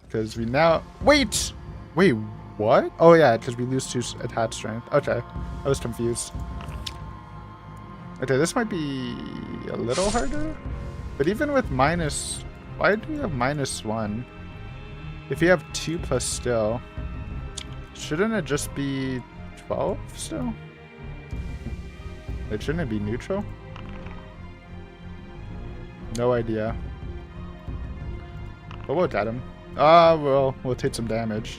Because we now... Wait! Wait, what? Oh yeah, because we lose 2 attack strength. Okay. I was confused. Okay, this might be a little harder. But even with minus... Why do we have -1? If you have 2 plus still... Shouldn't it just be 12 still? Like, shouldn't it be neutral? No idea. But we'll get him. Well, we'll take some damage.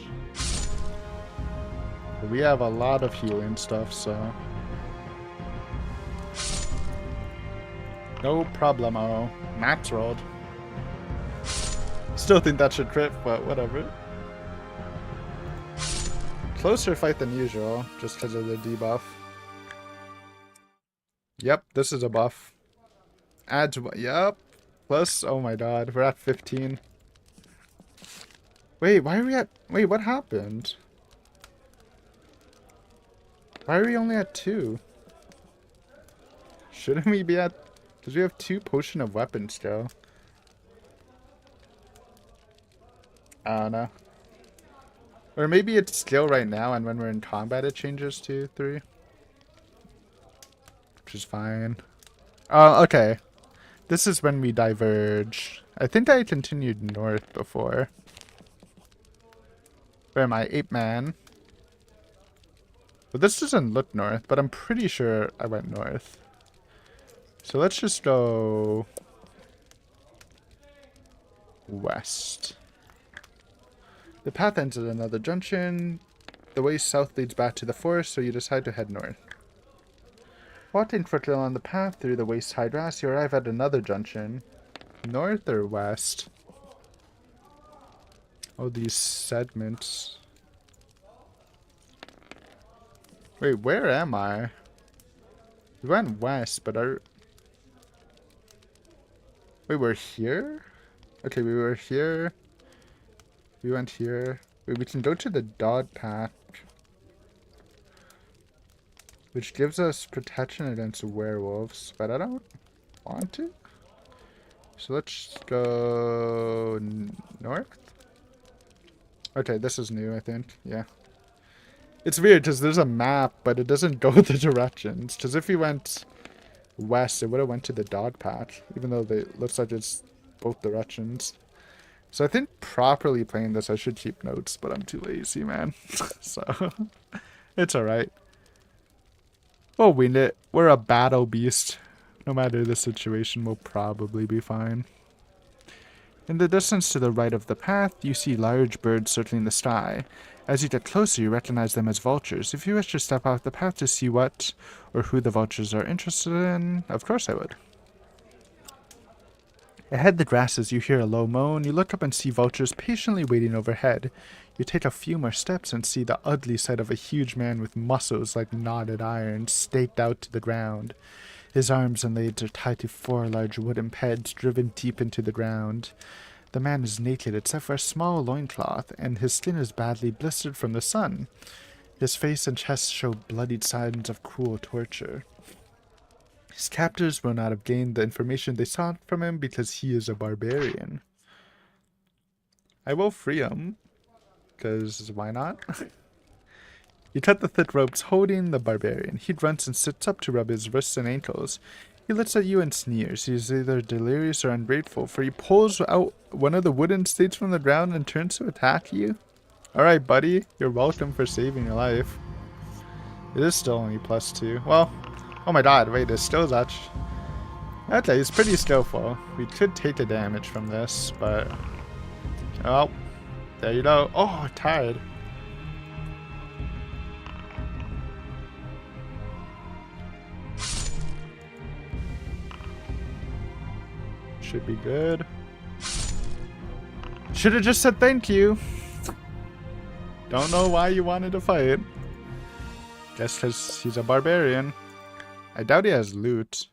But we have a lot of healing stuff, so... No problemo. Max rolled. Still think that should crit, but whatever. Closer fight than usual, just because of the debuff. Yep, this is a buff. Add to... Yep. Plus, oh my god, we're at 15. Wait, why are we at... Wait, what happened? Why are we only at 2? Shouldn't we be at... Because we have 2 potion of weapons still. I don't know. Or maybe it's skill right now, and when we're in combat it changes to 3. Which is fine. Oh, okay. This is when we diverge. I think I continued north before. Where am I? Ape Man. Well, this doesn't look north, but I'm pretty sure I went north. So let's just go west. The path ends at another junction. The way south leads back to the forest, so you decide to head north. Walking quickly along the path through the waist-high grass, you arrive at another junction. North or west? Oh, these segments. Wait, where am I? We went west, but wait, we're here? Okay, we were here. We went here. Wait, we can go to the dog pack, which gives us protection against werewolves, but I don't want to. So let's go north. Okay, this is new, I think. Yeah. It's weird because there's a map, but it doesn't go the directions. Because if we went west, it would have went to the dog pack, even though it looks like it's both directions. So I think properly playing this, I should keep notes, but I'm too lazy, man. So it's alright. We'll win it. We're a battle beast. No matter the situation, we'll probably be fine. In the distance to the right of the path, you see large birds circling the sky. As you get closer, you recognize them as vultures. If you wish to step off the path to see what or who the vultures are interested in, of course I would. Ahead the grasses, you hear a low moan. You look up and see vultures patiently waiting overhead. You take a few more steps and see the ugly sight of a huge man with muscles like knotted iron staked out to the ground. His arms and legs are tied to 4 large wooden pegs driven deep into the ground. The man is naked except for a small loincloth, and his skin is badly blistered from the sun. His face and chest show bloodied signs of cruel torture. His captors will not have gained the information they sought from him because he is a barbarian. I will free him, because why not? You cut the thick ropes holding the barbarian. He grunts and sits up to rub his wrists and ankles. He looks at you and sneers. He is either delirious or ungrateful, for he pulls out one of the wooden stakes from the ground and turns to attack you. Alright, buddy. You're welcome for saving your life. It is still only +2. Well, oh my god, wait, it still is actually... Okay, he's pretty skillful. We could take the damage from this, but... Oh, there you go. Oh, tired. Should be good. Should have just said thank you. Don't know why you wanted to fight. Guess because he's a barbarian. I doubt he has loot.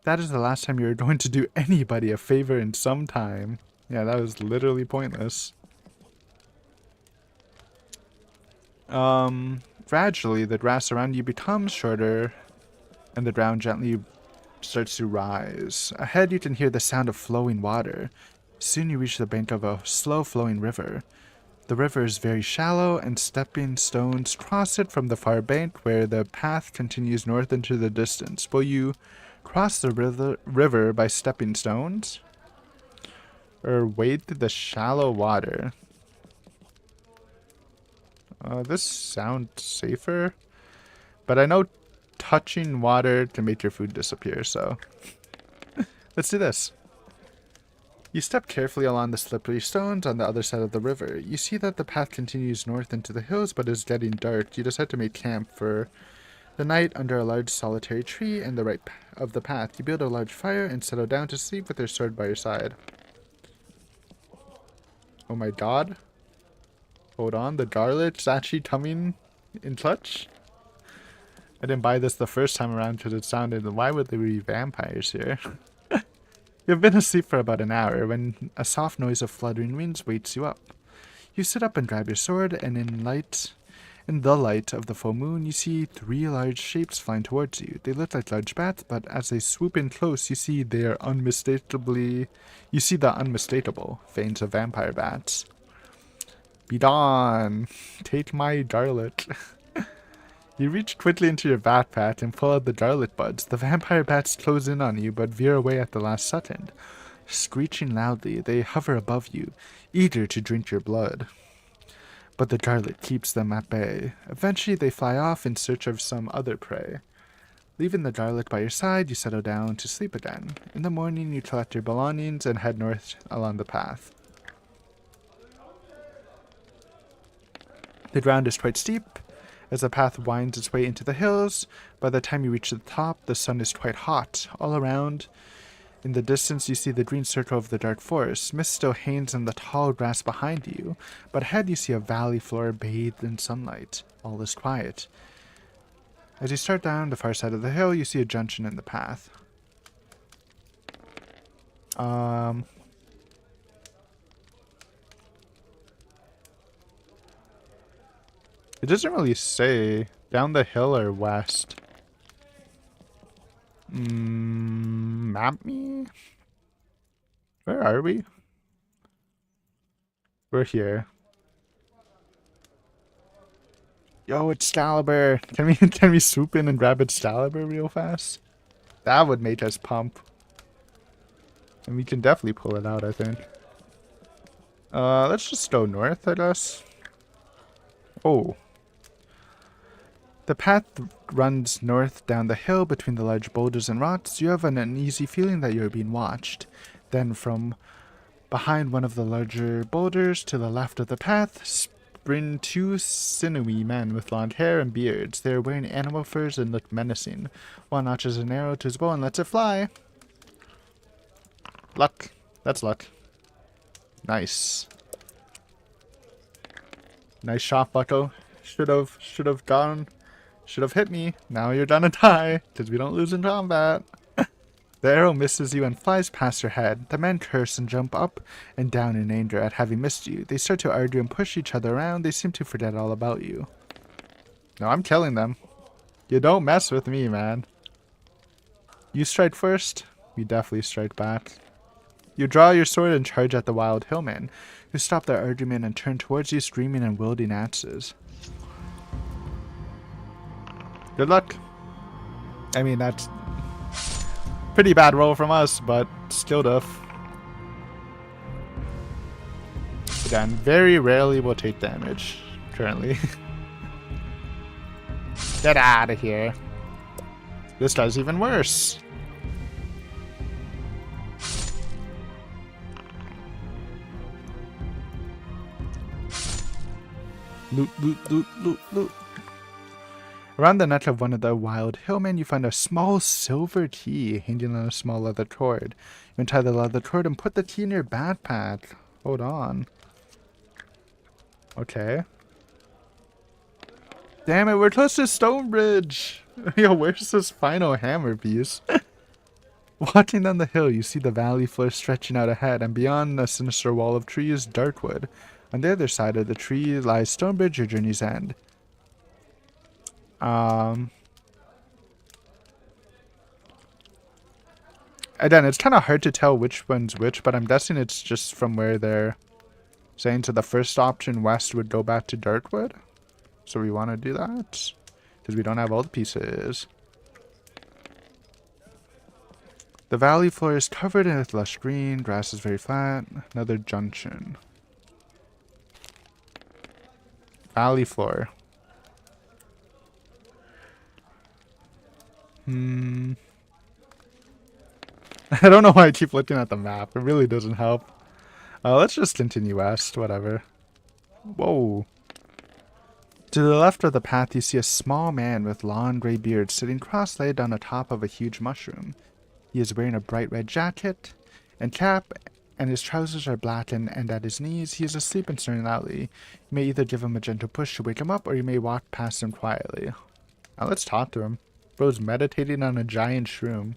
That is the last time you're going to do anybody a favor in some time. Yeah, that was literally pointless. Gradually, the grass around you becomes shorter, and the ground gently starts to rise. Ahead, you can hear the sound of flowing water. Soon you reach the bank of a slow-flowing river. The river is very shallow, and stepping stones cross it from the far bank, where the path continues north into the distance. Will you cross the river by stepping stones, or wade through the shallow water? This sounds safer, but I know touching water can make your food disappear, so let's do this. You step carefully along the slippery stones on the other side of the river. You see that the path continues north into the hills, but is getting dark. You decide to make camp for the night under a large solitary tree in the right of the path. You build a large fire and settle down to sleep with your sword by your side. Oh my god. Hold on, the garlic's actually coming in clutch? I didn't buy this the first time around because it sounded, why would there be vampires here? You've been asleep for about an hour when a soft noise of fluttering wings wakes you up. You sit up and grab your sword, and in the light of the full moon, you see 3 large shapes flying towards you. They look like large bats, but as they swoop in close, you see the unmistakable veins of vampire bats. Be gone! Take my darlet. You reach quickly into your backpack and pull out the darlet buds. The vampire bats close in on you, but veer away at the last second. Screeching loudly, they hover above you, eager to drink your blood. But the darlet keeps them at bay. Eventually, they fly off in search of some other prey. Leaving the darlet by your side, you settle down to sleep again. In the morning, you collect your belongings and head north along the path. The ground is quite steep, as the path winds its way into the hills. By the time you reach the top, the sun is quite hot. All around, in the distance, you see the green circle of the dark forest. Mist still hangs in the tall grass behind you, but ahead you see a valley floor bathed in sunlight. All is quiet. As you start down the far side of the hill, you see a junction in the path. It doesn't really say down the hill or west. Map me? Where are we? We're here. Yo, Excalibur! Can we swoop in and grab Excalibur real fast? That would make us pump. And we can definitely pull it out, I think. Let's just go north, I guess. Oh. The path runs north down the hill between the large boulders and rocks. You have an uneasy feeling that you are being watched. Then from behind one of the larger boulders to the left of the path spring 2 sinewy men with long hair and beards. They are wearing animal furs and look menacing. One notches an arrow to his bow and lets it fly. Luck. That's luck. Nice. Nice shot, Bucko. Should have gone. Should have hit me. Now you're gonna die, because we don't lose in combat. The arrow misses you and flies past your head. The men curse and jump up and down in anger at having missed you. They start to argue and push each other around. They seem to forget all about you. No, I'm killing them. You don't mess with me, man. You strike first. We definitely strike back. You draw your sword and charge at the wild hillmen, who stop their argument and turn towards you, screaming and wielding axes. Good luck. I mean, that's pretty bad roll from us, but still tough. Again, very rarely will take damage, currently. Get out of here. This guy's even worse. Loot, loot, loot, loot, loot. Around the neck of one of the wild hillmen, you find a small silver key hanging on a small leather cord. You untie the leather cord and put the key in your backpack. Hold on. Okay. Damn it, we're close to Stonebridge! Yo, where's this final hammer piece? Walking down the hill, you see the valley floor stretching out ahead, and beyond a sinister wall of trees, Darkwood. On the other side of the tree lies Stonebridge, your journey's end. Again, it's kind of hard to tell which one's which, but I'm guessing it's just from where they're saying. So the first option, west, would go back to Darkwood. So we want to do that, because we don't have all the pieces. The valley floor is covered in lush green, grass is very flat. Another junction. Valley floor. I don't know why I keep looking at the map. It really doesn't help. Let's just continue west, whatever. Whoa. To the left of the path, you see a small man with long gray beard sitting cross-legged on the top of a huge mushroom. He is wearing a bright red jacket and cap, and his trousers are black and at his knees. He is asleep and snoring loudly. You may either give him a gentle push to wake him up, or you may walk past him quietly. Now let's talk to him. Bro's meditating on a giant shroom.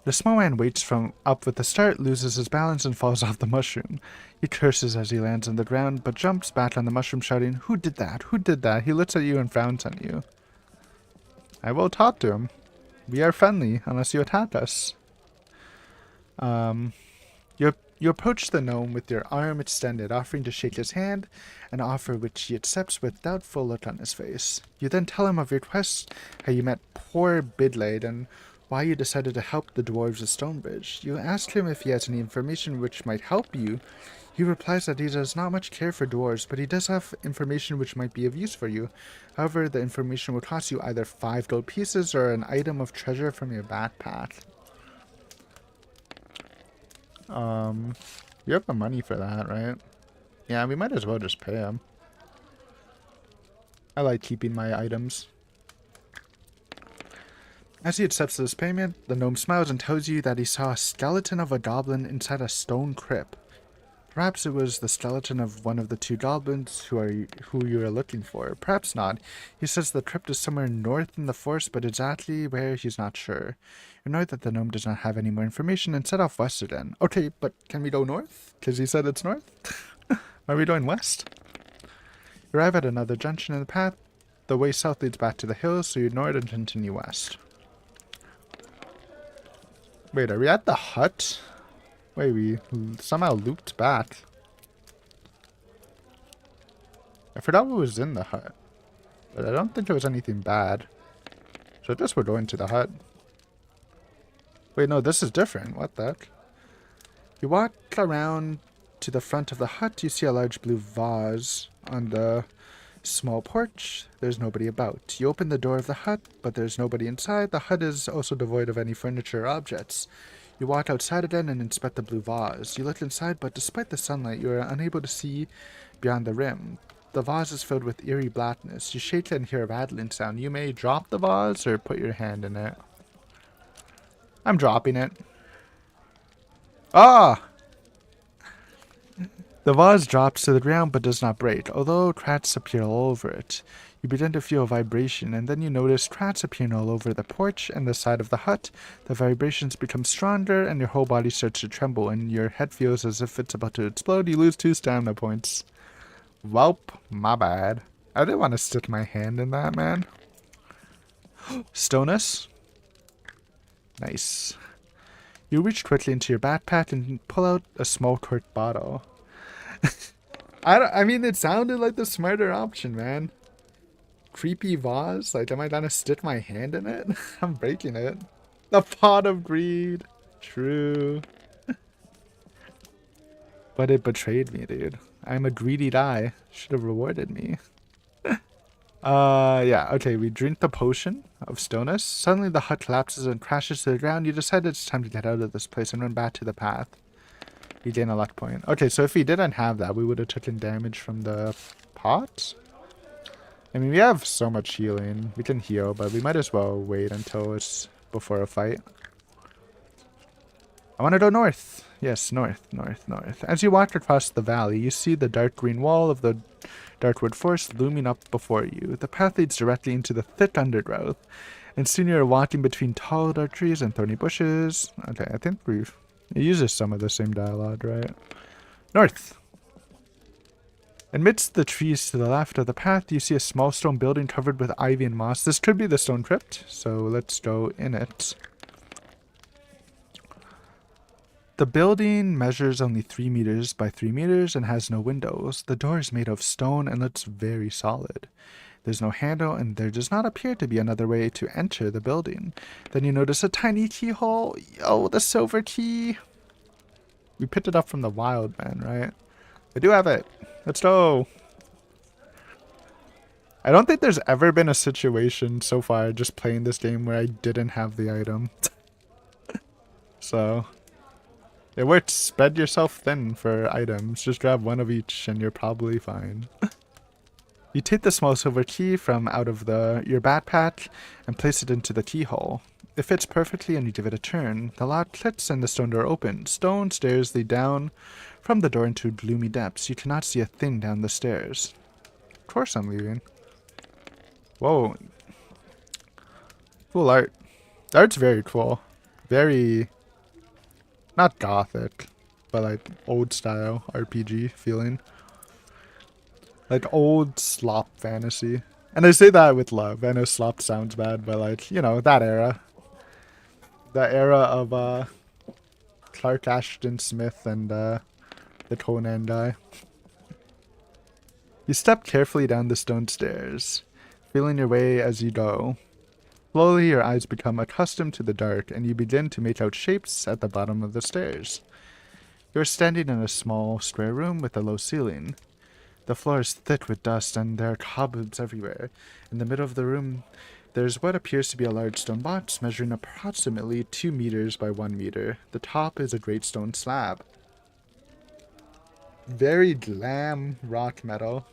The small man waits from up with the start, loses his balance, and falls off the mushroom. He curses as he lands on the ground, but jumps back on the mushroom, shouting, "Who did that? Who did that?" He looks at you and frowns at you. I will talk to him. We are friendly, unless you attack us. You approach the gnome with your arm extended, offering to shake his hand, an offer which he accepts with doubtful look on his face. You then tell him of your quest, how you met poor Bidlade, and why you decided to help the dwarves of Stonebridge. You ask him if he has any information which might help you. He replies that he does not much care for dwarves, but he does have information which might be of use for you. However, the information will cost you either 5 gold pieces or an item of treasure from your backpack. You have the money for that, right? Yeah, we might as well just pay him. I like keeping my items. As he accepts this payment, the gnome smiles and tells you that he saw a skeleton of a goblin inside a stone crypt. Perhaps it was the skeleton of one of the 2 goblins who you are looking for. Perhaps not. He says the crypt is somewhere north in the forest, but exactly where he's not sure. You know that the gnome does not have any more information and set off west again. Okay, but can we go north? Because he said it's north? Are we going west? You arrive at another junction in the path. The way south leads back to the hills, so you ignore it and continue west. Wait, are we at the hut? Wait, we somehow looped back. I forgot what was in the hut. But I don't think there was anything bad. So I guess we're going to the hut. Wait, no, this is different. What the heck? You walk around to the front of the hut. You see a large blue vase on the small porch. There's nobody about. You open the door of the hut, but there's nobody inside. The hut is also devoid of any furniture or objects. You walk outside again and inspect the blue vase. You look inside, but despite the sunlight, you are unable to see beyond the rim. The vase is filled with eerie blackness. You shake it and hear a rattling sound. You may drop the vase or put your hand in it. I'm dropping it. Ah! The vase drops to the ground but does not break, although cracks appear all over it. You begin to feel a vibration, and then you notice cracks appearing all over the porch and the side of the hut. The vibrations become stronger, and your whole body starts to tremble, and your head feels as if it's about to explode. You lose 2 stamina points. Welp, my bad. I didn't want to stick my hand in that, man. Stonus. Nice. You reach quickly into your backpack and pull out a small cork bottle. I mean, it sounded like the smarter option, man. Creepy vase? Like, am I gonna stick my hand in it? I'm breaking it. The pot of greed. True. But it betrayed me, dude. I'm a greedy guy. Should have rewarded me. Yeah, okay, we drink the potion of Stonus. Suddenly the hut collapses and crashes to the ground. You decide it's time to get out of this place and run back to the path. You gain a luck point. Okay, so if we didn't have that, we would have taken damage from the pot? I mean, we have so much healing. We can heal, but we might as well wait until it's before a fight. I want to go north. Yes, north, north, north. As you walk across the valley, you see the dark green wall of the Darkwood Forest looming up before you. The path leads directly into the thick undergrowth, and soon you are walking between tall dark trees and thorny bushes. Okay, I think it uses some of the same dialogue, right? North. Amidst the trees to the left of the path, you see a small stone building covered with ivy and moss. This could be the stone crypt, so let's go in it. The building measures only 3 meters by 3 meters and has no windows. The door is made of stone and looks very solid. There's no handle, and there does not appear to be another way to enter the building. Then you notice a tiny keyhole. Yo, the silver key. We picked it up from the wild man, right? I do have it. Let's go. I don't think there's ever been a situation so far just playing this game where I didn't have the item. So it works. Spread yourself thin for items. Just grab one of each and you're probably fine. You take the small silver key from out of your backpack and place it into the keyhole. It fits perfectly and you give it a turn. The lock clicks and the stone door opens. Stone stairs lead down from the door into gloomy depths. You cannot see a thing down the stairs. Of course I'm leaving. Whoa. Cool art. The art's very cool. Very Not gothic, but like old style RPG feeling. Like old slop fantasy. And I say that with love. I know slop sounds bad, but like, you know, that era. The era of Clark Ashton Smith and the Conan guy. You step carefully down the stone stairs, feeling your way as you go. Slowly your eyes become accustomed to the dark and you begin to make out shapes at the bottom of the stairs. You are standing in a small, square room with a low ceiling. The floor is thick with dust and there are cobwebs everywhere. In the middle of the room, there's what appears to be a large stone box measuring approximately 2 meters by 1 meter. The top is a great stone slab. Very glam rock metal.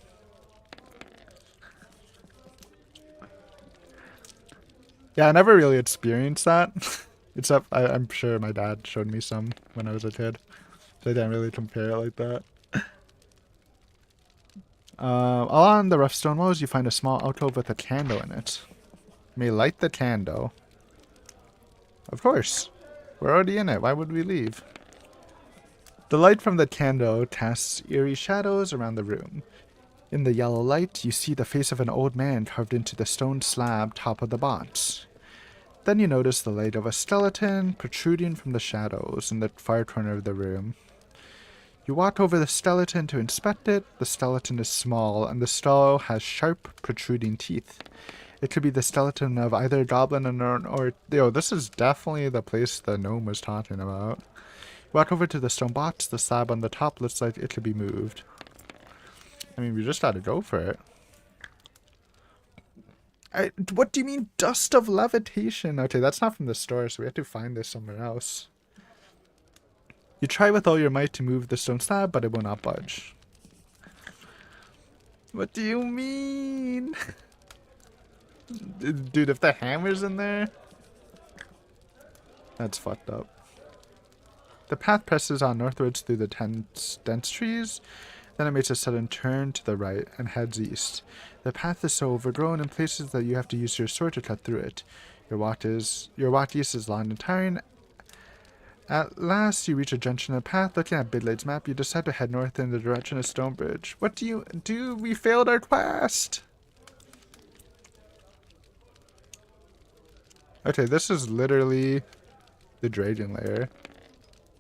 Yeah, I never really experienced that. Except I'm sure my dad showed me some when I was a kid. So I didn't really compare it like that. Along the rough stone walls, you find a small alcove with a candle in it. You may light the candle. Of course. We're already in it. Why would we leave? The light from the candle casts eerie shadows around the room. In the yellow light, you see the face of an old man carved into the stone slab top of the box. Then you notice the light of a skeleton protruding from the shadows in the far corner of the room. You walk over the skeleton to inspect it. The skeleton is small, and the skull has sharp, protruding teeth. It could be the skeleton of either a goblin or yo, this is definitely the place the gnome was talking about. You walk over to the stone box. The slab on the top looks like it could be moved. I mean, we just gotta go for it. What do you mean, dust of levitation? Okay, that's not from the store, so we have to find this somewhere else. You try with all your might to move the stone slab, but it will not budge. What do you mean? Dude, if the hammer's in there... That's fucked up. The path presses on northwards through the dense trees. Then it makes a sudden turn to the right and heads east. The path is so overgrown in places that you have to use your sword to cut through it. Your walk east is long and tiring. At last, you reach a junction in the path. Looking at Bidlade's map, you decide to head north in the direction of Stonebridge. What do you do? We failed our quest! Okay, this is literally the Dragon Lair.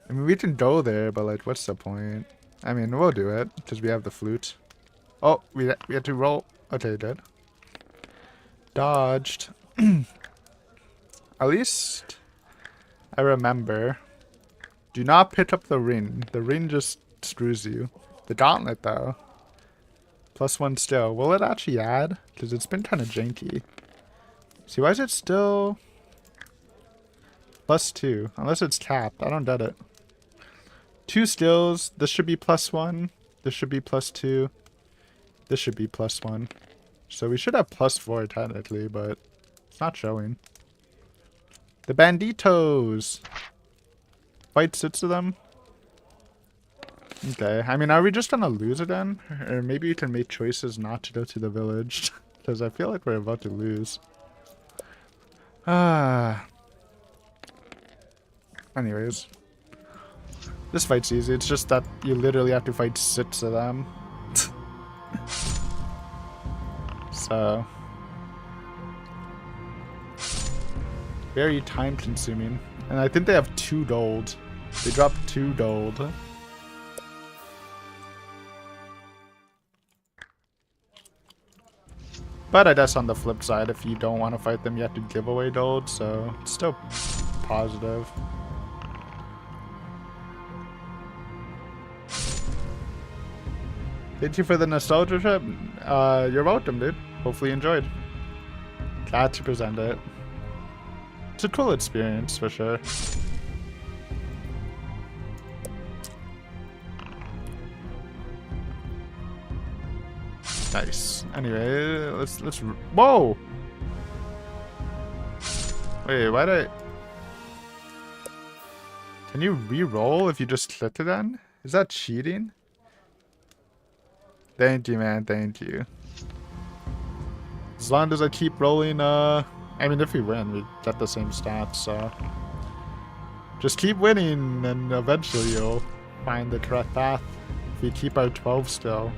I mean, we can go there, but like, what's the point? I mean, we'll do it, because we have the flute. Oh, we had to roll. Okay, good. Dodged. At least I remember. Do not pick up the ring. The ring just screws you. The gauntlet, though. +1 still. Will it actually add? Because it's been kind of janky. See, why is it still +2? Unless it's capped. I don't get it. 2 skills. This should be +1. This should be +2. This should be +1. So we should have +4 technically, but it's not showing. The banditos! Fight 6 of them? Okay, I mean, are we just gonna lose again? Or maybe you can make choices not to go to the village. Because I feel like we're about to lose. Anyways. This fight's easy, it's just that you literally have to fight 6 of them. So... very time consuming. And I think they have 2 gold. They dropped 2 gold. But I guess on the flip side, if you don't want to fight them, you have to give away gold, so it's still positive. Thank you for the nostalgia trip. You're welcome, dude. Hopefully you enjoyed. Glad to present it. It's a cool experience, for sure. Nice. Anyway, let's whoa! Wait, why'd I... Can you re-roll if you just click it on? Is that cheating? Thank you, man. Thank you. As long as I keep rolling, I mean, if we win, we get the same stats, so... Just keep winning, and eventually you'll find the correct path. If we keep our 12 still,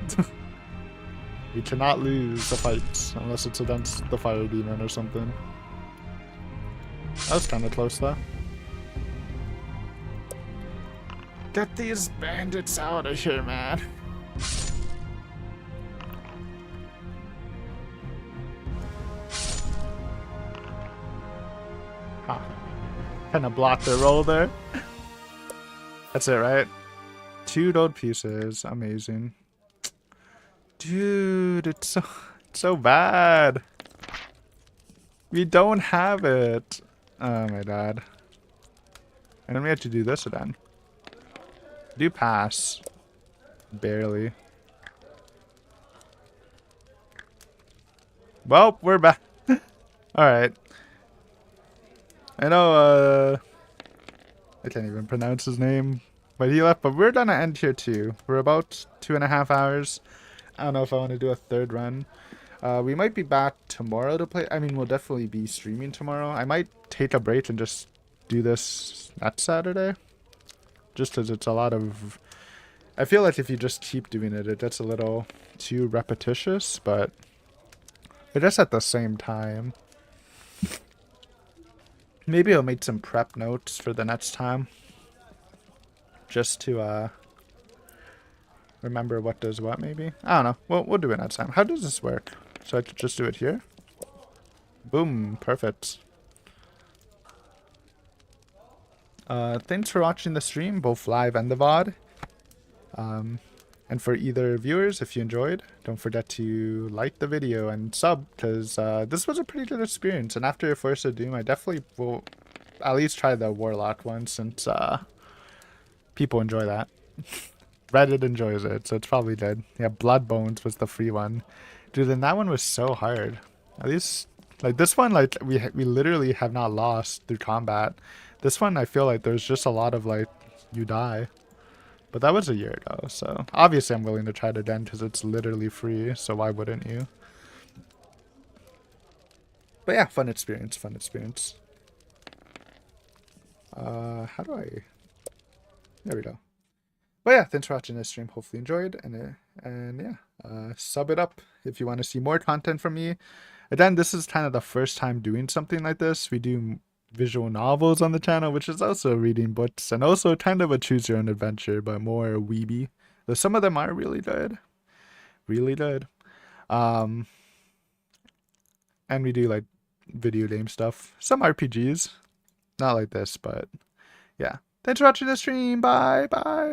we cannot lose the fights unless it's against the fire demon or something. That was kind of close though. Get these bandits out of here, man. Huh. Kind of blocked their roll there. That's it, right? 2 gold pieces. Amazing. Dude, it's so bad. We don't have it. Oh my god. And then we have to do this again. Do pass. Barely. Well, we're back. Alright. I know, I can't even pronounce his name. But he left, but we're gonna end here too. We're about 2.5 hours. I don't know if I want to do a 3rd run. We might be back tomorrow to play. I mean, we'll definitely be streaming tomorrow. I might take a break and just do this next Saturday. Just because it's a lot of... I feel like if you just keep doing it, it gets a little too repetitious, but it's just at the same time. Maybe I'll make some prep notes for the next time. Just to remember what does what, maybe? I don't know. We'll do it next time. How does this work? So I could just do it here? Boom. Perfect. Thanks for watching the stream, both live and the VOD. And for either viewers, if you enjoyed, don't forget to like the video and sub, because this was a pretty good experience. And after Force of Doom, I definitely will at least try the Warlock one, since people enjoy that. Reddit enjoys it, so it's probably good. Yeah, Blood Bones was the free one. Dude, and that one was so hard. At least, like, this one, like, we literally have not lost through combat. This one, I feel like there's just a lot of, like, you die. But that was a year ago, so obviously I'm willing to try it again because it's literally free, so why wouldn't you? But yeah, fun experience, fun experience. How do I... There we go. But yeah, thanks for watching this stream. Hopefully you enjoyed, and yeah, sub it up if you want to see more content from me. Again, this is kind of the first time doing something like this. We do visual novels on the channel, which is also reading books, and also kind of a choose your own adventure, but more weeby. Though some of them are really good. Really good. And we do like video game stuff. Some RPGs. Not like this, but yeah. Thanks for watching the stream. Bye. Bye.